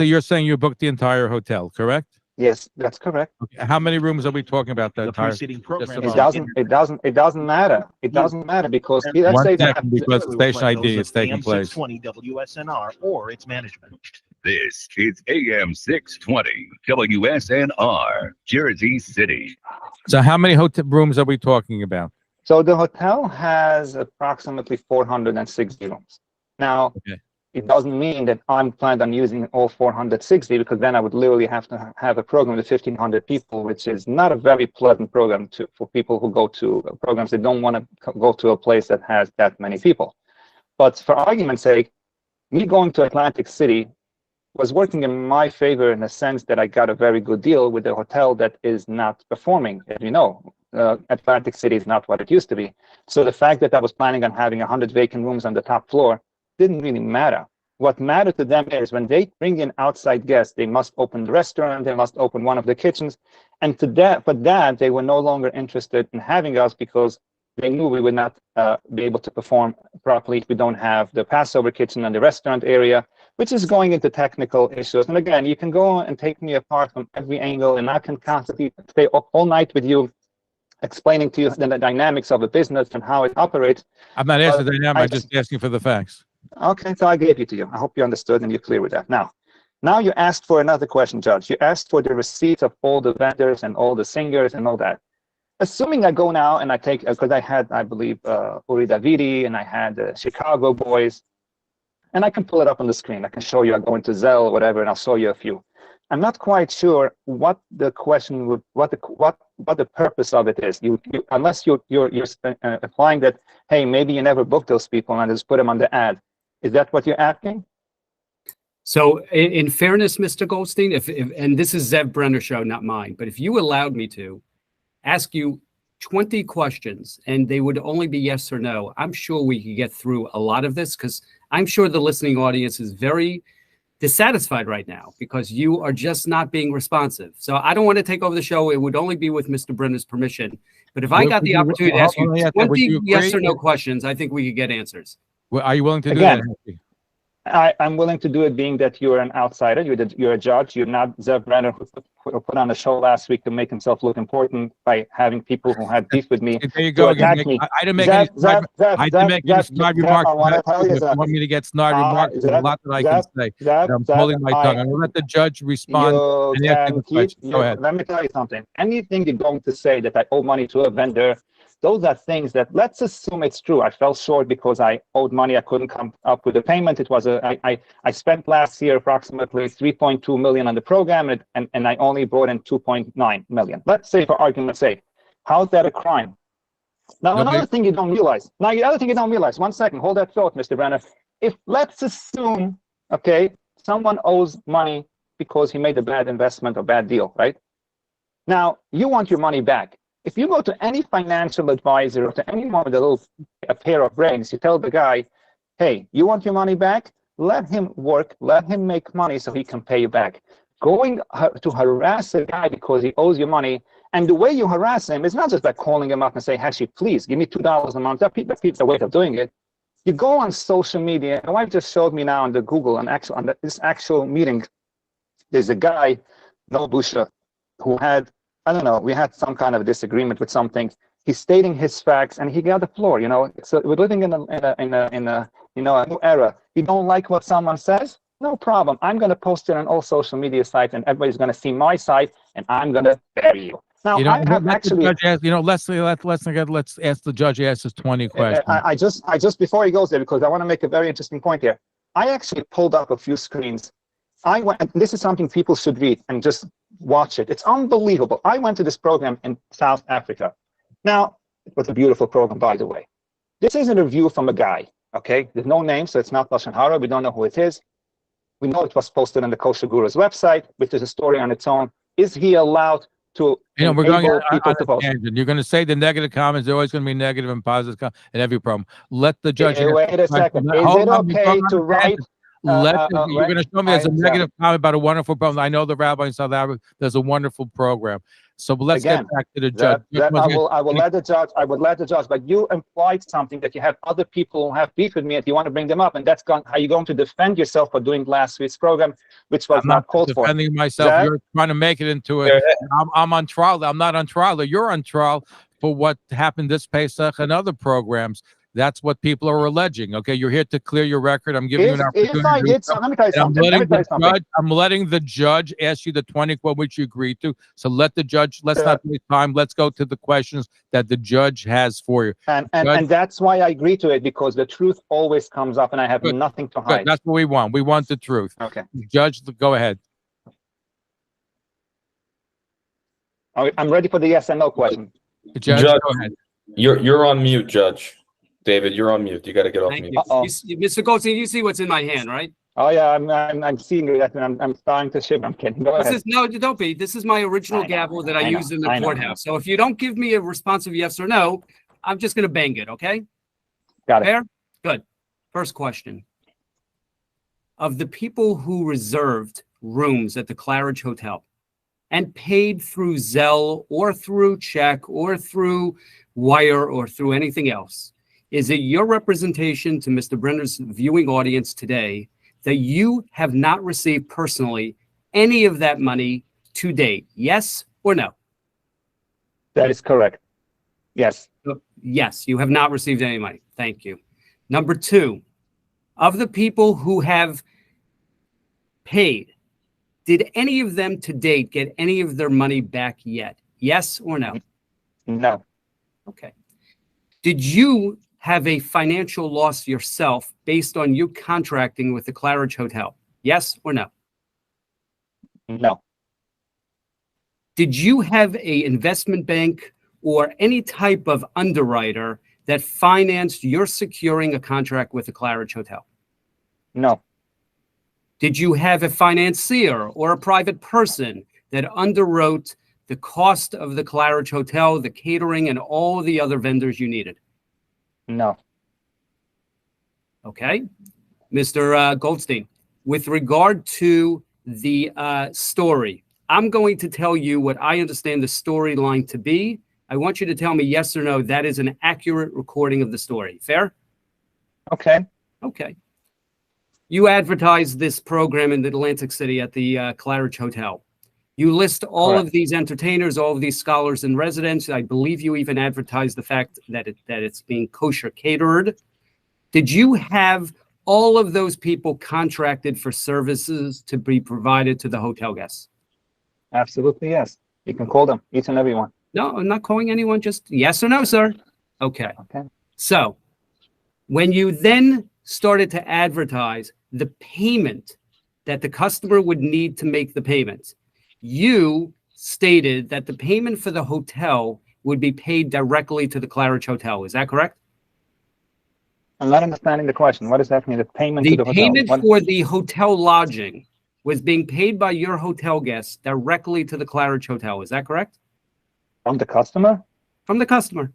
you're saying you booked the entire hotel, correct? Yes, that's correct. Okay. How many rooms are we talking about? That entire program. It doesn't matter. It doesn't matter because let's say that because station ID is taking place. 620 WSNR or its management. This is AM 620 WSNR, Jersey City. So how many hotel rooms are we talking about? So the hotel has approximately 460 rooms. Now, it doesn't mean that I'm planned on using all 460 because then I would literally have to have a program with 1,500 people, which is not a very pleasant program for people who go to programs that don't want to go to a place that has that many people. But for argument's sake, me going to Atlantic City was working in my favor in the sense that I got a very good deal with a hotel that is not performing. As you know, Atlantic City is not what it used to be. So the fact that I was planning on having 100 vacant rooms on the top floor didn't really matter. What mattered to them is when they bring in outside guests, they must open the restaurant, they must open one of the kitchens. And for that, they were no longer interested in having us because they knew we would not be able to perform properly if we don't have the Passover kitchen and the restaurant area, which is going into technical issues. And again, you can go and take me apart from every angle, and I can constantly stay up all night with you, explaining to you the dynamics of the business and how it operates. I'm not asking the dynamic, I'm just asking for the facts. Okay, so I gave it to you. I hope you understood and you're clear with that. Now you asked for another question, Judge. You asked for the receipts of all the vendors and all the singers and all that. Assuming I go now and I take, because I had, I believe, Uri Davidi and I had the Chicago Boys, and I can pull it up on the screen. I can show you. I go into Zelle or whatever, and I'll show you a few. I'm not quite sure what the question would, what the purpose of it is. Unless you're implying that, hey, maybe you never booked those people and just put them on the ad. Is that what you're asking? So in fairness, Mr. Goldstein, if and this is Zev Brenner show, not mine, but if you allowed me to ask you 20 questions and they would only be yes or no, I'm sure we could get through a lot of this, because I'm sure the listening audience is very dissatisfied right now because you are just not being responsive. So I don't want to take over the show. It would only be with Mr. Brenner's permission. But if I got the opportunity to ask you 20 yes or no questions, I think we could get answers. Well, are you willing to do that? I'm willing to do it, being that you're an outsider. You're a judge. You're not Zev Brenner, who put on a show last week to make himself look important by having people who had beef with me there you go. attack me. I didn't make any snide remarks. If you want me to get snide remarks, there's a lot that I can say. I'm holding my tongue. I'm going to let the judge respond. And answer the question. Go ahead. Let me tell you something. Anything you're going to say that I owe money to a vendor, those are things that, let's assume it's true. I fell short because I owed money. I couldn't come up with a payment. It was I spent last year approximately 3.2 million on the program, and I only brought in 2.9 million. Let's say, for argument's sake, how's that a crime? Now, another thing you don't realize. One second, hold that thought, Mr. Brenner. If, let's assume, okay, someone owes money because he made a bad investment or bad deal, right? Now, you want your money back. If you go to any financial advisor or to anyone with a pair of brains, you tell the guy, hey, you want your money back? Let him work, let him make money so he can pay you back. Going to harass a guy because he owes you money, and the way you harass him is not just by calling him up and say, Heshy, please give me $2 a month. That's a way of doing it. You go on social media. My wife just showed me now on the Google, this actual meeting, there's a guy, Noel Busha, who had, I don't know, we had some kind of disagreement with something. He's stating his facts and he got the floor, you know. So we're living in a new era. You don't like what someone says? No problem. I'm going to post it on all social media sites and everybody's going to see my site and I'm going to bury you. Now, I have actually, let's ask the judge ask his 20 questions. I just before he goes there, because I want to make a very interesting point here. I actually pulled up a few screens. This is something people should read and just watch it. It's unbelievable. I went to this program in South Africa. Now, it was a beautiful program, by the way. This is a review from a guy, okay? There's no name, so it's not Lashon Hara. We don't know who it is. We know it was posted on the Kosher Guru's website, which is a story on its own. Is he allowed to we're going on to post? You're going to say the negative comments. They're always going to be negative and positive in every problem. Let the judge. Wait a second. Is it okay to write? You're going to show me there's a negative comment about a wonderful program. I know the rabbi in South Africa does a wonderful program. So let's get back to the judge. I will let the judge. But you implied something that you have other people who have beef with me, and you want to bring them up, and that's how you're going to defend yourself for doing last week's program, which was not called for. I'm not defending myself. You're trying to make it into it. I'm on trial. I'm not on trial. You're on trial for what happened this Pesach and other programs. That's what people are alleging. Okay, you're here to clear your record. I'm giving you an opportunity. If I did something, let me tell you something. I'm letting the judge ask you the 20 which you agreed to. So let the judge. Let's not waste time. Let's go to the questions that the judge has for you. And that's why I agree to it, because the truth always comes up, and I have nothing to hide. That's what we want. We want the truth. Okay, judge, go ahead. I'm ready for the yes and no question. Judge, go ahead. You're on mute, Judge. David, you're on mute. You got to get off mute. Mr. Goldstein, you see what's in my hand, right? Oh yeah, I'm seeing it, and I'm starting to ship. I'm kidding. Go ahead. No, don't be. This is my original gavel that I used in the courthouse. So if you don't give me a responsive yes or no, I'm just going to bang it, okay? Got it. Fair? Good. First question. Of the people who reserved rooms at the Claridge Hotel and paid through Zelle or through check or through wire or through anything else, is it your representation to Mr. Brenner's viewing audience today that you have not received personally any of that money to date? Yes or no? That is correct. Yes. Yes, you have not received any money. Thank you. Number two, of the people who have paid, did any of them to date get any of their money back yet? Yes or no? No. Okay. Did you have a financial loss yourself based on you contracting with the Claridge Hotel? Yes or no? No. Did you have a investment bank or any type of underwriter that financed your securing a contract with the Claridge Hotel? No. Did you have a financier or a private person that underwrote the cost of the Claridge Hotel, the catering, and all the other vendors you needed? No. Okay. Mr. Goldstein, with regard to the story, I'm going to tell you what I understand the storyline to be. I want you to tell me yes or no, that is an accurate recording of the story. Fair? Okay. Okay. You advertise this program in Atlantic City at the Claridge Hotel. You list all of these entertainers, all of these scholars and residents. I believe you even advertise the fact that it's being kosher catered. Did you have all of those people contracted for services to be provided to the hotel guests? Absolutely, yes. You can call them, each and every one. No, I'm not calling anyone, just yes or no, sir. Okay. Okay. So when you then started to advertise the payment that the customer would need to make the payment, you stated that the payment for the hotel would be paid directly to the Claridge Hotel. Is that correct? I'm not understanding the question. What does that mean? The payment to The the hotel? payment for the hotel lodging was being paid by your hotel guests directly to the Claridge Hotel. Is that correct? From the customer? From the customer.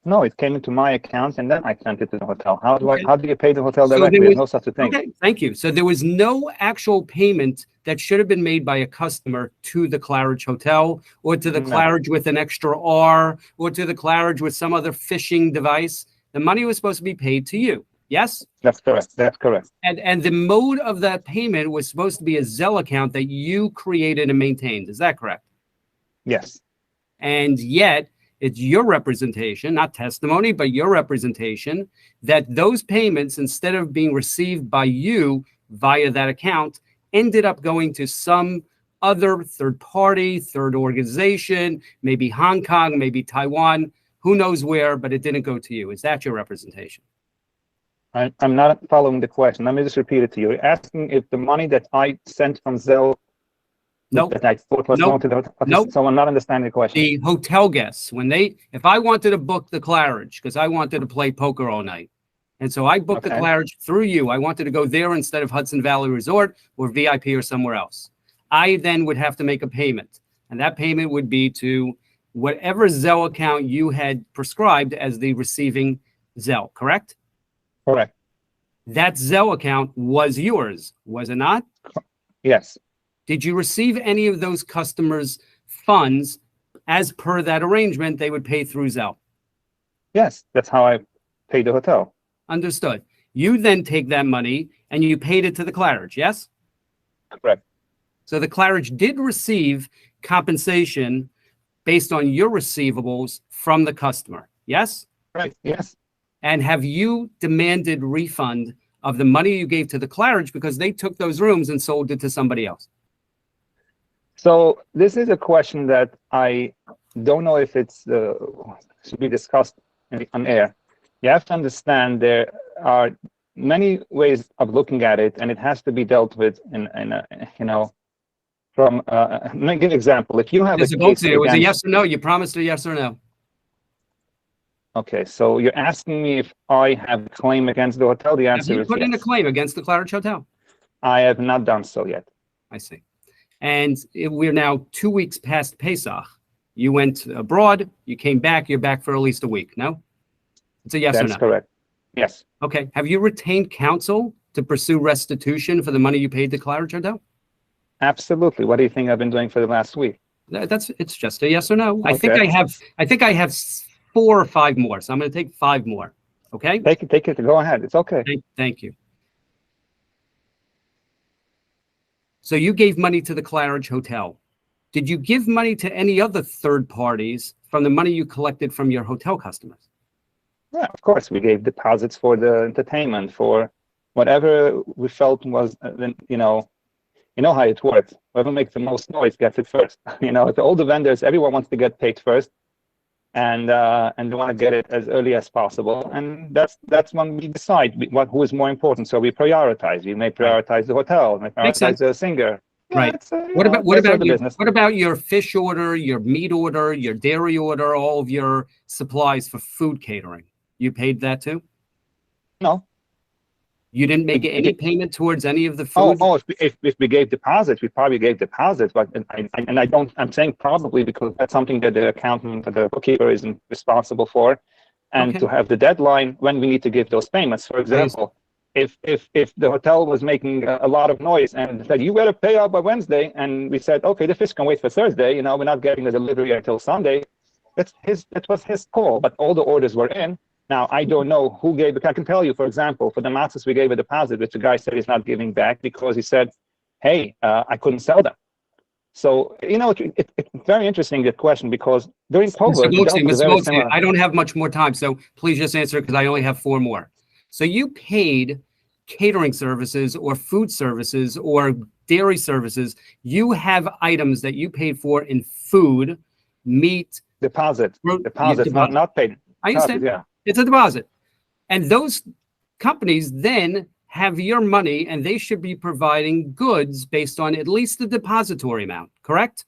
No, it came into my account and then I sent it to the hotel. How do Okay. how do you pay the hotel So directly? there There's was- no such a thing. Okay, thank you. So there was no actual payment that should have been made by a customer to the Claridge Hotel or to the No. Claridge with an extra R or to the Claridge with some other phishing device. The money was supposed to be paid to you. Yes? That's correct. That's correct. And the mode of that payment was supposed to be a Zelle account that you created and maintained. Is that correct? Yes. And yet, it's your representation, not testimony, but your representation, that those payments, instead of being received by you via that account, ended up going to some other third party, third organization, maybe Hong Kong, maybe Taiwan, who knows where, but it didn't go to you. Is that your representation? I'm not following the question. Let me just repeat it to you. You're asking if the money that I sent from Zelle, that I thought was going to the hotel. Okay, so I'm not understanding the question. The hotel guests, if I wanted to book the Claridge, because I wanted to play poker all night, and so I booked the Claridge through you. I wanted to go there instead of Hudson Valley Resort or VIP or somewhere else. I then would have to make a payment, and that payment would be to whatever Zelle account you had prescribed as the receiving Zelle, correct? Correct. That Zelle account was yours, was it not? Yes. Did you receive any of those customers' funds as per that arrangement? They would pay through Zelle. Yes, that's how I paid the hotel. Understood. You then take that money and you paid it to the Claridge, yes? Correct. So the Claridge did receive compensation based on your receivables from the customer, yes? Right, yes. And have you demanded refund of the money you gave to the Claridge because they took those rooms and sold it to somebody else? So this is a question that I don't know if it's should be discussed on air. You have to understand there are many ways of looking at it, and it has to be dealt with in from. Let me give an example. If you have Mr. Goldstein, it was a yes or no. You promised a yes or no. Okay, so you're asking me if I have a claim against the hotel. The Have answer you is put in a yes. claim against the Claridge Hotel? I have not done so yet. I see. And we're now 2 weeks past Pesach. You went abroad, you came back, you're back for at least a week, no? It's a yes or no? That's correct. Yes. Okay. Have you retained counsel to pursue restitution for the money you paid to Claridge Hotel? Absolutely. What do you think I've been doing for the last week? It's just a yes or no. Okay. I think I have 4 or 5 more, so I'm going to take 5 more. Okay? Take it. Go ahead. It's okay. Thank you. So you gave money to the Claridge Hotel. Did you give money to any other third parties from the money you collected from your hotel customers? Yeah, of course. We gave deposits for the entertainment, for whatever we felt was, you know how it works. Whoever makes the most noise gets it first. All the vendors, everyone wants to get paid first, and they want to get it as early as possible. And that's when we decide who is more important. So we prioritize. We may prioritize the hotel, we may prioritize the singer. Right. What about your fish order, your meat order, your dairy order, all of your supplies for food catering? You paid that too? No. You didn't make any payment towards any of the food? If we gave deposits, we probably gave deposits, but I'm saying probably because that's something that the accountant or the bookkeeper isn't responsible for, and to have the deadline when we need to give those payments. For example, if the hotel was making a lot of noise and said you better pay out by Wednesday, and we said okay, the fish can wait for Thursday, we're not getting the delivery until Sunday. That was his call, but all the orders were in. Now, I don't know who gave it. I can tell you, for example, for the matzahs, we gave a deposit, which the guy said he's not giving back because he said, hey, I couldn't sell them. So, it's very interesting, that question, because during COVID, Mr. Goldstein, I don't have much more time, so please just answer because I only have 4 more. So you paid catering services or food services or dairy services. You have items that you paid for in food, meat. Deposit, not paid. I understand. Yeah. It's a deposit. And those companies then have your money and they should be providing goods based on at least the depository amount, correct?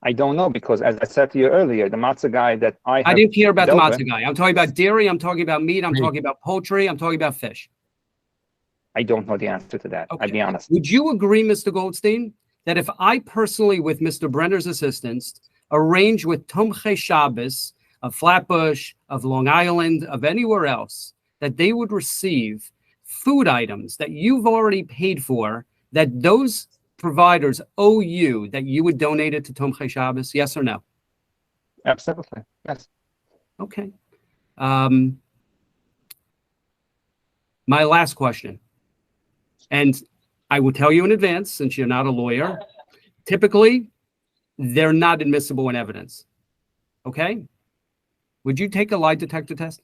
I don't know, because as I said to you earlier, the matzah guy that I didn't hear about the matzah guy. I'm talking about dairy, I'm talking about meat, I'm talking about poultry, I'm talking about fish. I don't know the answer to that, I'll be honest. Would you agree, Mr. Goldstein, that if I personally, with Mr. Brenner's assistance, arrange with Tomchei Shabbos of Flatbush, of Long Island, of anywhere else, that they would receive food items that you've already paid for, that those providers owe you, that you would donate it to Tomchei Shabbos? Yes or no? Absolutely. Yes. Okay. My last question, and I will tell you in advance, since you're not a lawyer, typically they're not admissible in evidence. Okay? Would you take a lie detector test?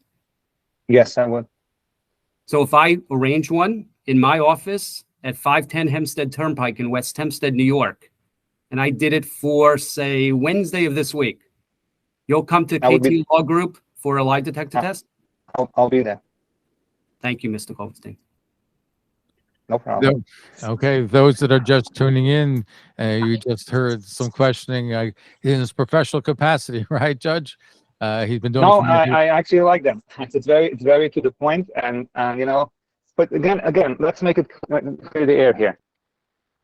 Yes, I would. So if I arrange one in my office at 510 Hempstead Turnpike in West Hempstead, New York, and I did it for, say, Wednesday of this week, you'll come to KT Law Group for a lie detector test? I'll be there. Thank you, Mr. Goldstein. No problem. Okay, those that are just tuning in, you just heard some questioning in his professional capacity, right, Judge? He's been doing. No, I actually like them. It's very to the point, and but again, let's make it clear the air here.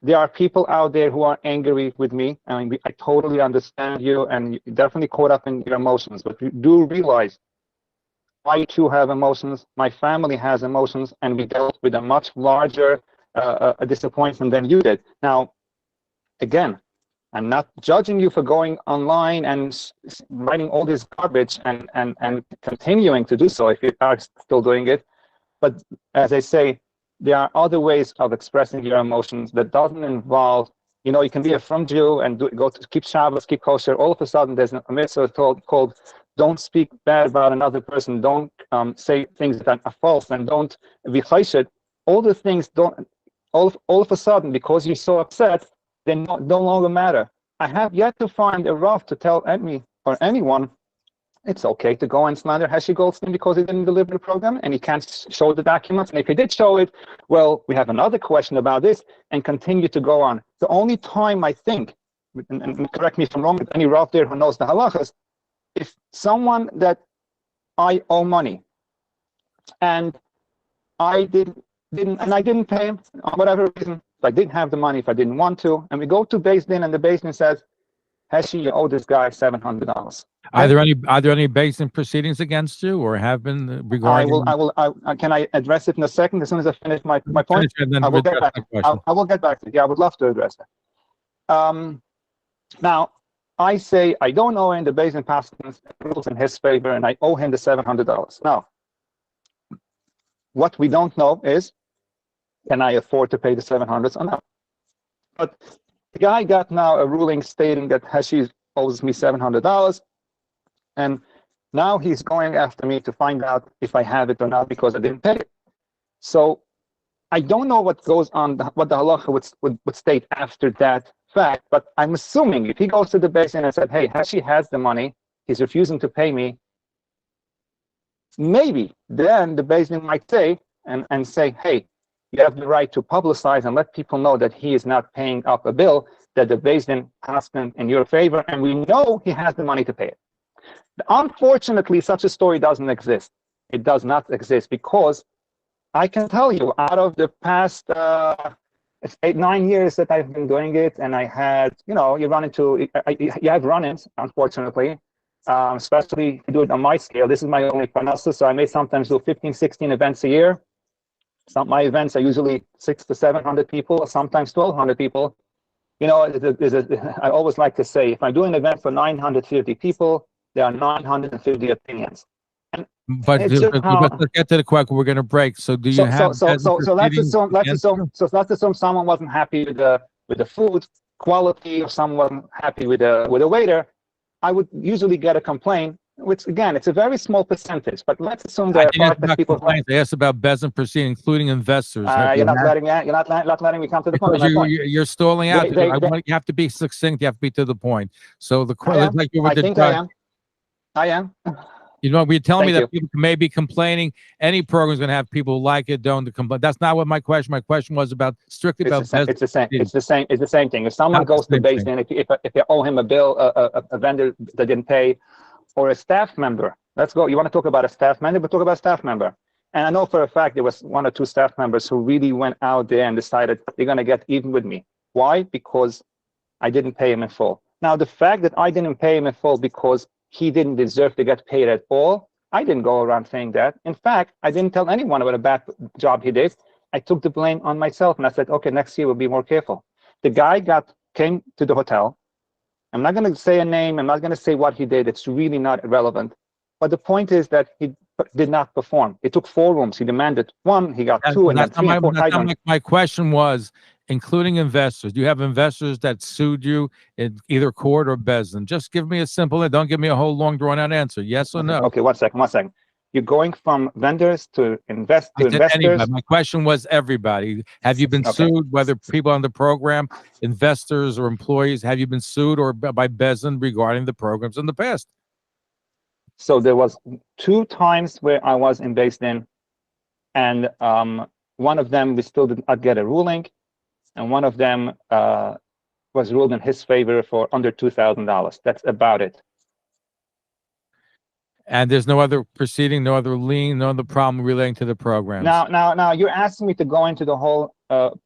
There are people out there who are angry with me. I mean, I totally understand you, and you're definitely caught up in your emotions. But you do realize I too have emotions. My family has emotions, and we dealt with a much larger disappointment than you did. Now, again, I'm not judging you for going online and writing all this garbage and continuing to do so if you are still doing it. But as I say, there are other ways of expressing your emotions that doesn't involve, you can be a frum Jew and go to keep Shabbos, keep kosher. All of a sudden, there's a mitzvah called don't speak bad about another person, don't say things that are false, and don't be choshed. All the things all of a sudden, because you're so upset, they no longer matter. I have yet to find a Rav to tell me or anyone it's okay to go and slander Heshy Goldstein because he didn't deliver the program and he can't show the documents. And if he did show it, well, we have another question about this, and continue to go on. The only time I think, and correct me if I'm wrong, with any Rav there who knows the halachas, if someone that I owe money and I did I didn't pay him on whatever reason. If I didn't have the money, if I didn't want to, and we go to Beis Din, and the Beis Din says, Heshy, you owe this guy $700. Are there any Beis Din proceedings against you, or have been regarding? Can I address it in a second? As soon as I finish my point, I will get back. I will get back to it. Yeah, I would love to address that. Now, I say I don't owe him. The Beis Din passes rules in his favor, and I owe him the $700. Now, what we don't know is, can I afford to pay the $700 or not? But the guy got now a ruling stating that Heshy owes me $700, and now he's going after me to find out if I have it or not because I didn't pay it. So I don't know what goes on, what the halacha would state after that fact, but I'm assuming if he goes to the Beis Din and said, hey, Heshy has the money, he's refusing to pay me, maybe then the Beis Din might say, and say, hey, you have the right to publicize and let people know that he is not paying up a bill, that the Beis Din passed in your favor, and we know he has the money to pay it. Unfortunately, such a story doesn't exist. It does not exist because I can tell you out of the past 8-9 years that I've been doing it, and I had, you have run-ins, unfortunately, especially if you do it on my scale. This is my only parnasa, so I may sometimes do 15-16 events a year. My events are usually 600 to 700 people, sometimes 1,200 people. I always like to say, if I do an event for 950 people, there are 950 opinions. But let's get to the question. We're going to break. So do you have? So let's assume someone wasn't happy with the food quality, or someone wasn't happy with the waiter. I would usually get a complaint, which again, it's a very small percentage. But let's assume there are people. I asked about Beis Din proceeding, including investors. You're not letting me come to the point. You're stalling out. You have to be succinct. You have to be to the point. So the question, I am. You're telling me that people may be complaining. Any program is going to have people who like it, don't complain. That's not what my question. My question was strictly about. It's the same thing. If someone goes to Beis Din, if you owe him a bill, a vendor that didn't pay, or a staff member. Let's go. You want to talk about a staff member, but talk about a staff member. And I know for a fact there was 1 or 2 staff members who really went out there and decided they're going to get even with me. Why? Because I didn't pay him in full. Now, the fact that I didn't pay him in full because he didn't deserve to get paid at all, I didn't go around saying that. In fact, I didn't tell anyone about a bad job he did. I took the blame on myself, and I said, okay, next year we'll be more careful. The guy came to the hotel. I'm not going to say a name. I'm not going to say what he did. It's really not relevant. But the point is that he did not perform. It took 4 rooms. He demanded 1. He got 2, and then 3 and 4. My question was, including investors. Do you have investors that sued you in either court or Beis Din? Just give me a simple. Don't give me a whole long drawn-out answer. Yes or no? Okay, one second. You're going from vendors to investors. Anybody. My question was everybody. Have you been sued, whether people on the program, investors or employees, have you been sued or by Beis Din regarding the programs in the past? So there was 2 times where I was in Beis Din, and one of them we still did not get a ruling, and one of them was ruled in his favor for under $2,000. That's about it. And there's no other proceeding, no other lien, no other problem relating to the program. Now, you're asking me to go into the whole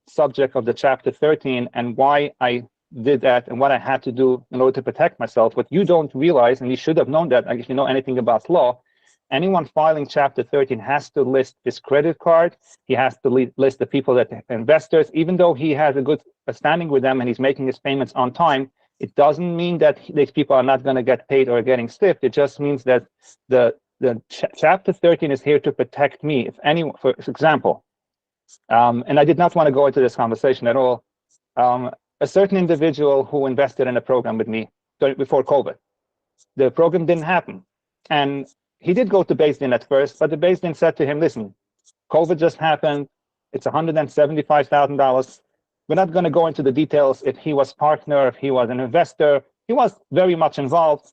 subject of the Chapter 13 and why I did that and what I had to do in order to protect myself. What you don't realize, and you should have known that if you know anything about law, anyone filing Chapter 13 has to list his credit card. He has to list the people that investors. Even though he has a good standing with them and he's making his payments on time, it doesn't mean that these people are not going to get paid or getting stiffed. It just means that the Chapter 13 is here to protect me. If anyone, for example, and I did not want to go into this conversation at all, a certain individual who invested in a program with me before COVID, the program didn't happen. And he did go to Beis Din at first, but the Beis Din said to him, listen, COVID just happened. It's $175,000. We're not going to go into the details if he was partner, if he was an investor. He was very much involved,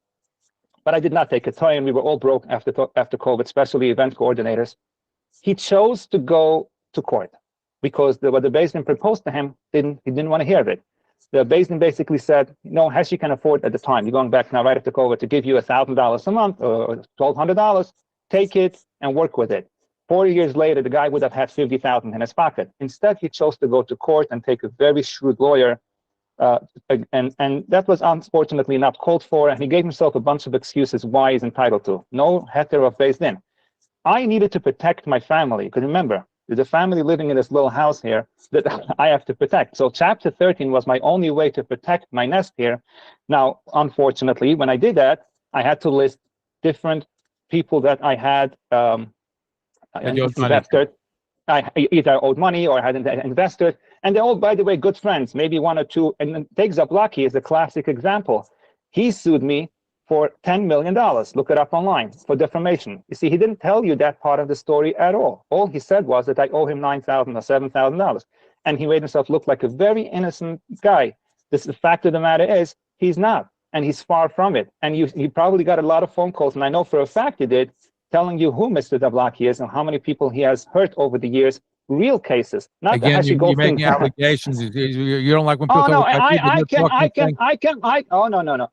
but I did not take a toy, and we were all broke after COVID, especially event coordinators. He chose to go to court because what the Beis Din proposed to him, he didn't want to hear of it. The Beis Din basically said, no, Heshy can afford at the time, you're going back now right after COVID, to give you $1,000 a month or $1,200, take it and work with it. 4 years later, the guy would have had 50,000 in his pocket. Instead, he chose to go to court and take a very shrewd lawyer. And that was unfortunately not called for. And he gave himself a bunch of excuses why he's entitled to. No heter of Beis Din. I needed to protect my family. Because remember, there's a family living in this little house here that I have to protect. So chapter 13 was my only way to protect my nest here. Now, unfortunately, when I did that, I had to list different people that I had invested. I either owed money or I had invested. And they're all, by the way, good friends, maybe one or two. And then take Zablocki as a classic example. He sued me for $10 million. Look it up online for defamation. You see, he didn't tell you that part of the story at all. All he said was that I owe him $9,000 or $7,000. And he made himself look like a very innocent guy. The fact of the matter is, he's not. And he's far from it. And he probably got a lot of phone calls. And I know for a fact he did, telling you who Mr. Zablocki is and how many people he has hurt over the years. Real cases, not Again, the Heshy Goldstein. making allegations. You don't like when people Oh no, talk about you,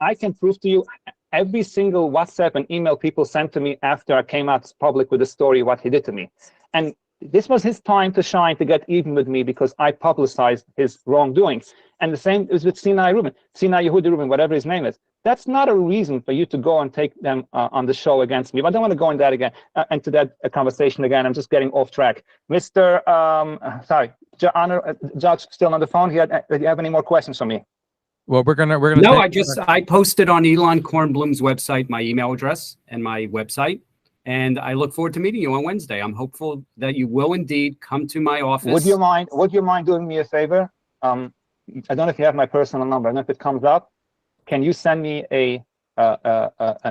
I can prove to you every single WhatsApp and email people sent to me after I came out public with the story what he did to me, and this was his time to shine, to get even with me because I publicized his wrongdoings. And the same is with Sinai Yehudi Rubin, whatever his name is. That's not a reason for you to go and take them on the show against me. But I don't want to go into that again, into that conversation again. I'm just getting off track. Mr. Judge, still on the phone. Do you have any more questions for me? Well, we're gonna. No, I posted on Elon Kornblum's website my email address and my website, and I look forward to meeting you on Wednesday. I'm hopeful that you will indeed come to my office. Would you mind doing me a favor? I don't know if you have my personal number. I don't know if it comes up. Can you send me an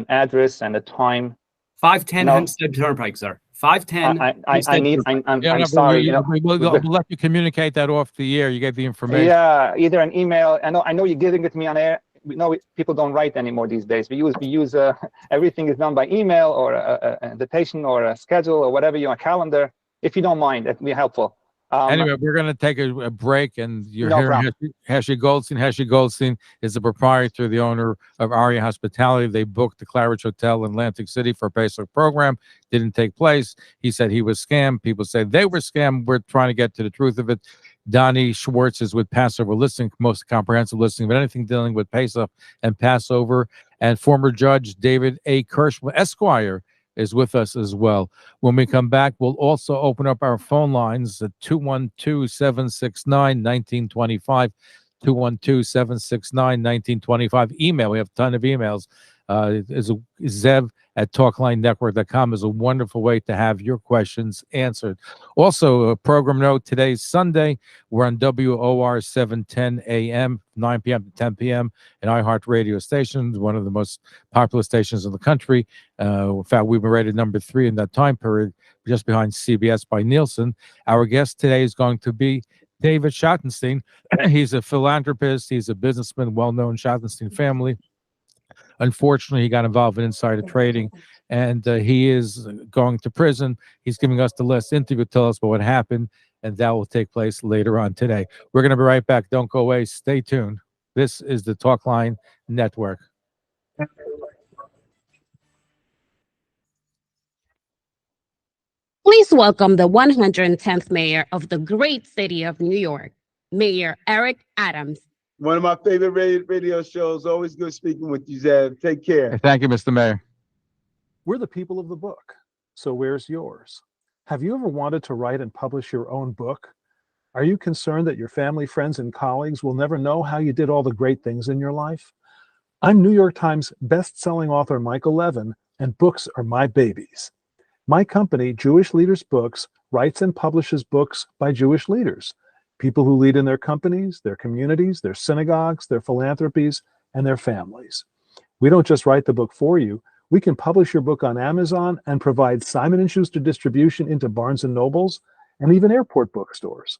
address and a time? 510 Hempstead Turnpike, sir. 510. I'm sorry. We'll let you communicate that off the air. You get the information. Yeah, either an email. I know you're giving it to me on air. We know people don't write anymore these days. We use everything is done by email or an invitation or a schedule or whatever a calendar. If you don't mind, that'd be helpful. Anyway, we're going to take a break, and you're No hearing Heshy Goldstein. Heshy Goldstein is the proprietor, the owner of Aria Hospitality. They booked the Claridge Hotel in Atlantic City for a Pesach program. Didn't take place. He said he was scammed. People say they were scammed. We're trying to get to the truth of it. Doni Schwartz is with Passover Listing, most comprehensive listing, but anything dealing with Pesach and Passover. And former Judge David A. Kirshblum, Esquire, is with us as well. When we come back, we'll also open up our phone lines at 212-769-1925, 212-769-1925. Email, we have a ton of emails. Zev at TalklineNetwork.com is a wonderful way to have your questions answered. Also, a program note, today's Sunday. We're on WOR 710 AM, 9 p.m. to 10 p.m. in iHeart radio stations, one of the most popular stations in the country. In fact, we've been rated number 3 in that time period, just behind CBS by Nielsen. Our guest today is going to be David Schottenstein. He's a philanthropist. He's a businessman, well-known Schottenstein family. Unfortunately, he got involved in insider trading, and he is going to prison. He's giving us the last interview to tell us about what happened, and that will take place later on today. We're going to be right back. Don't go away. Stay tuned. This is the Talkline Network. Please welcome the 110th mayor of the great city of New York, Mayor Eric Adams. One of my favorite radio shows. Always good speaking with you, Zev. Take care. Thank you, Mr. Mayor. We're the people of the book, so where's yours? Have you ever wanted to write and publish your own book? Are you concerned that your family, friends, and colleagues will never know how you did all the great things in your life? I'm New York Times best-selling author Michael Levin, and books are my babies. My company, Jewish Leaders Books, writes and publishes books by Jewish leaders. People who lead in their companies, their communities, their synagogues, their philanthropies, and their families. We don't just write the book for you. We can publish your book on Amazon and provide Simon & Schuster distribution into Barnes & Nobles and even airport bookstores.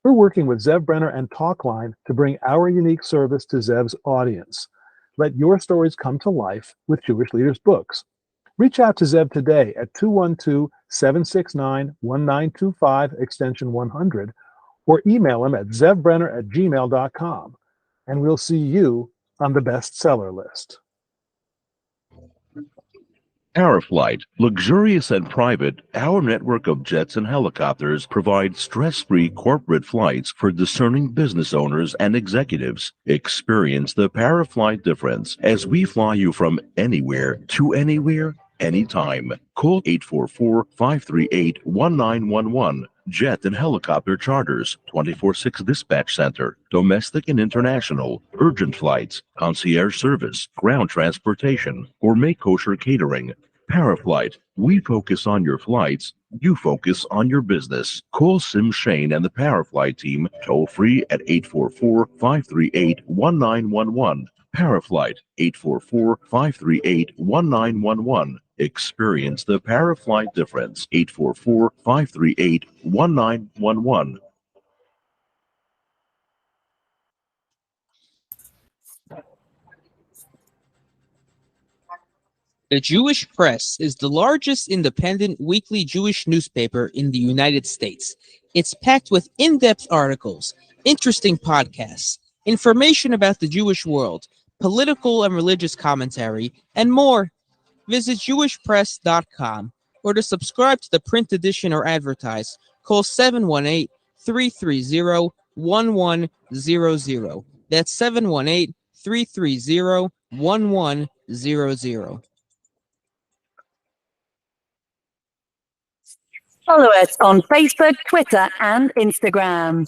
We're working with Zev Brenner and Talkline to bring our unique service to Zev's audience. Let your stories come to life with Jewish Leaders Books. Reach out to Zev today at 212-769-1925, extension 100, or email him at zevbrenner@gmail.com, and we'll see you on the bestseller list. Paraflight, luxurious and private, our network of jets and helicopters provide stress-free corporate flights for discerning business owners and executives. Experience the Paraflight difference as we fly you from anywhere to anywhere, anytime. Call 844-538-1911. Jet and helicopter charters, 24/6 dispatch center, domestic and international, urgent flights, concierge service, ground transportation, gourmet kosher catering. Paraflight, we focus on your flights, you focus on your business. Call Sim Shane and the Paraflight team toll free at 844-538-1911. Paraflight, 844-538-1911. Experience the Paraflight difference. 844-538-1911. The Jewish Press is the largest independent weekly Jewish newspaper in the United States. It's packed with in-depth articles, interesting podcasts, information about the Jewish world, political and religious commentary, and more. Visit jewishpress.com, or to subscribe to the print edition or advertise, call 718-330-1100. That's 718-330-1100. Follow us on Facebook, Twitter, and Instagram.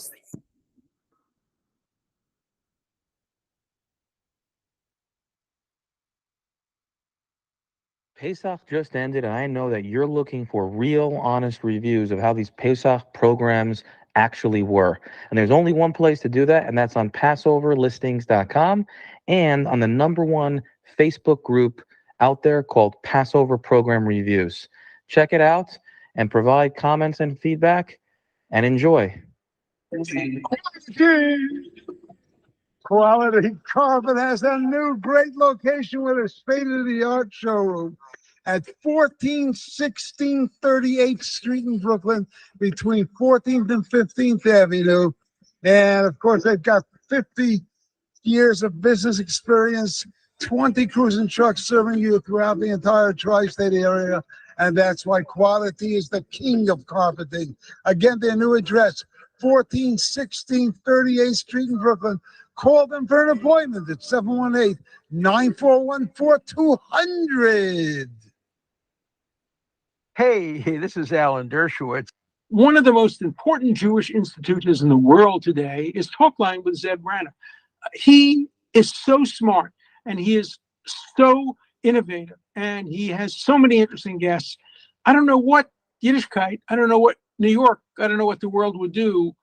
Pesach just ended, and I know that you're looking for real, honest reviews of how these Pesach programs actually were. And there's only one place to do that, and that's on PassoverListings.com and on the #1 Facebook group out there called Passover Program Reviews. Check it out and provide comments and feedback, and enjoy. Quality Carpet has a new great location with a state-of-the-art showroom at 1416 38th Street in Brooklyn, between 14th and 15th Avenue. And of course, they've got 50 years of business experience, 20 cruising trucks serving you throughout the entire tri-state area. And that's why quality is the king of carpeting. Again, their new address, 1416 38th Street in Brooklyn. Call them for an appointment at 718-941-4200. Hey, this is Alan Dershowitz. One of the most important Jewish institutions in the world today is Talkline with Zev Brenner. He is so smart, and he is so innovative, and he has so many interesting guests. I don't know what Yiddishkeit, I don't know what New York, I don't know what the world would do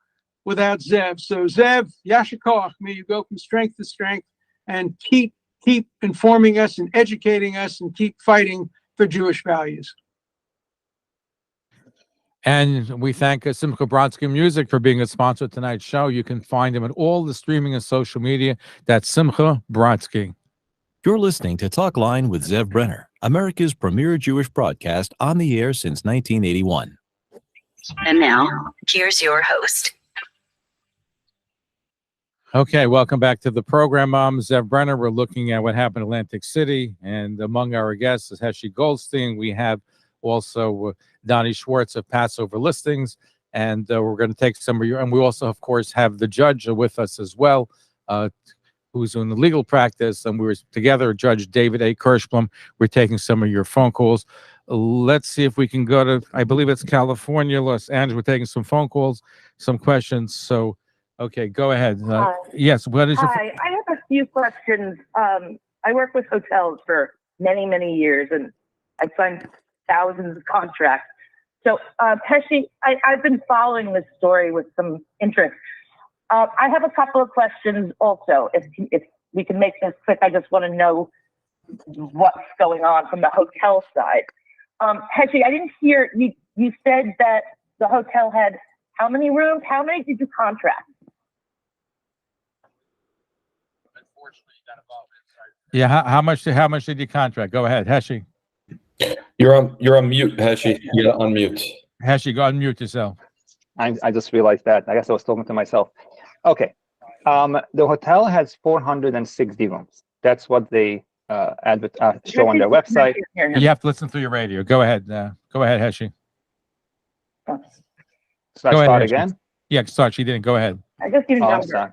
without Zev. So Zev, Yasher Koach, may you go from strength to strength and keep informing us and educating us and keep fighting for Jewish values. And we thank Simcha Brodsky Music for being a sponsor of tonight's show. You can find him at all the streaming and social media. That's Simcha Brodsky. You're listening to Talkline with Zev Brenner, America's premier Jewish broadcast on the air since 1981. And now, here's your host. Okay, welcome back to the program. I'm Zev Brenner. We're looking at what happened in Atlantic City, and among our guests is Heshy Goldstein. We have also Doni Schwartz of Passover Listings, and we're going to take some of your, and we also, of course, have the judge with us as well, who's in the legal practice, and we were together, Judge David A. Kirshblum. We're taking some of your phone calls. Let's see if we can go to, I believe it's California, Los Angeles. We're taking some phone calls, some questions. So, okay, go ahead. Yes, what is your... Hi, I have a few questions. I work with hotels for many, many years, and I've signed thousands of contracts. So, Heshy, I've been following this story with some interest. I have a couple of questions also. If we can make this quick, I just want to know what's going on from the hotel side. Heshy, I didn't hear, you said that the hotel had how many rooms? How many did you contract? Yeah, how much did you contract? Go ahead, Heshy. You're on mute, Heshy. You gotta unmute. Heshy, go unmute yourself. I just realized that. I guess I was talking to myself. Okay. The hotel has 460 rooms. That's what they show on their website. You have to listen through your radio. Go ahead. Go ahead, Heshy. So I Go ahead, start Heshy. again? Yeah, start. She didn't. Go ahead. I just need a Oh, I'm number. sorry.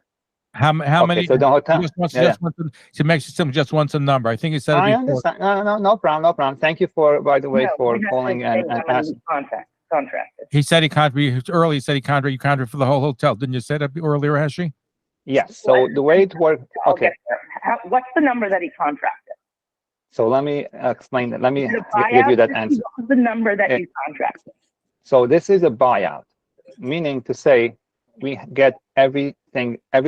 How Okay, many? so the hotel. Just wants, Yeah, just wants to make it simple. Just wants a number. I think he said it I before. understand. No problem, no problem. Thank you by the way, for calling and asking. Contracted. He said he contracted early. He said he contracted for the whole hotel. Didn't you say that earlier, Heshy? Yes. So the way it worked. Okay. What's the number that he contracted? So let me explain that. Let me Is it a give you buyout? that answer. What was the number that you contracted? So this is a buyout, meaning to say we get every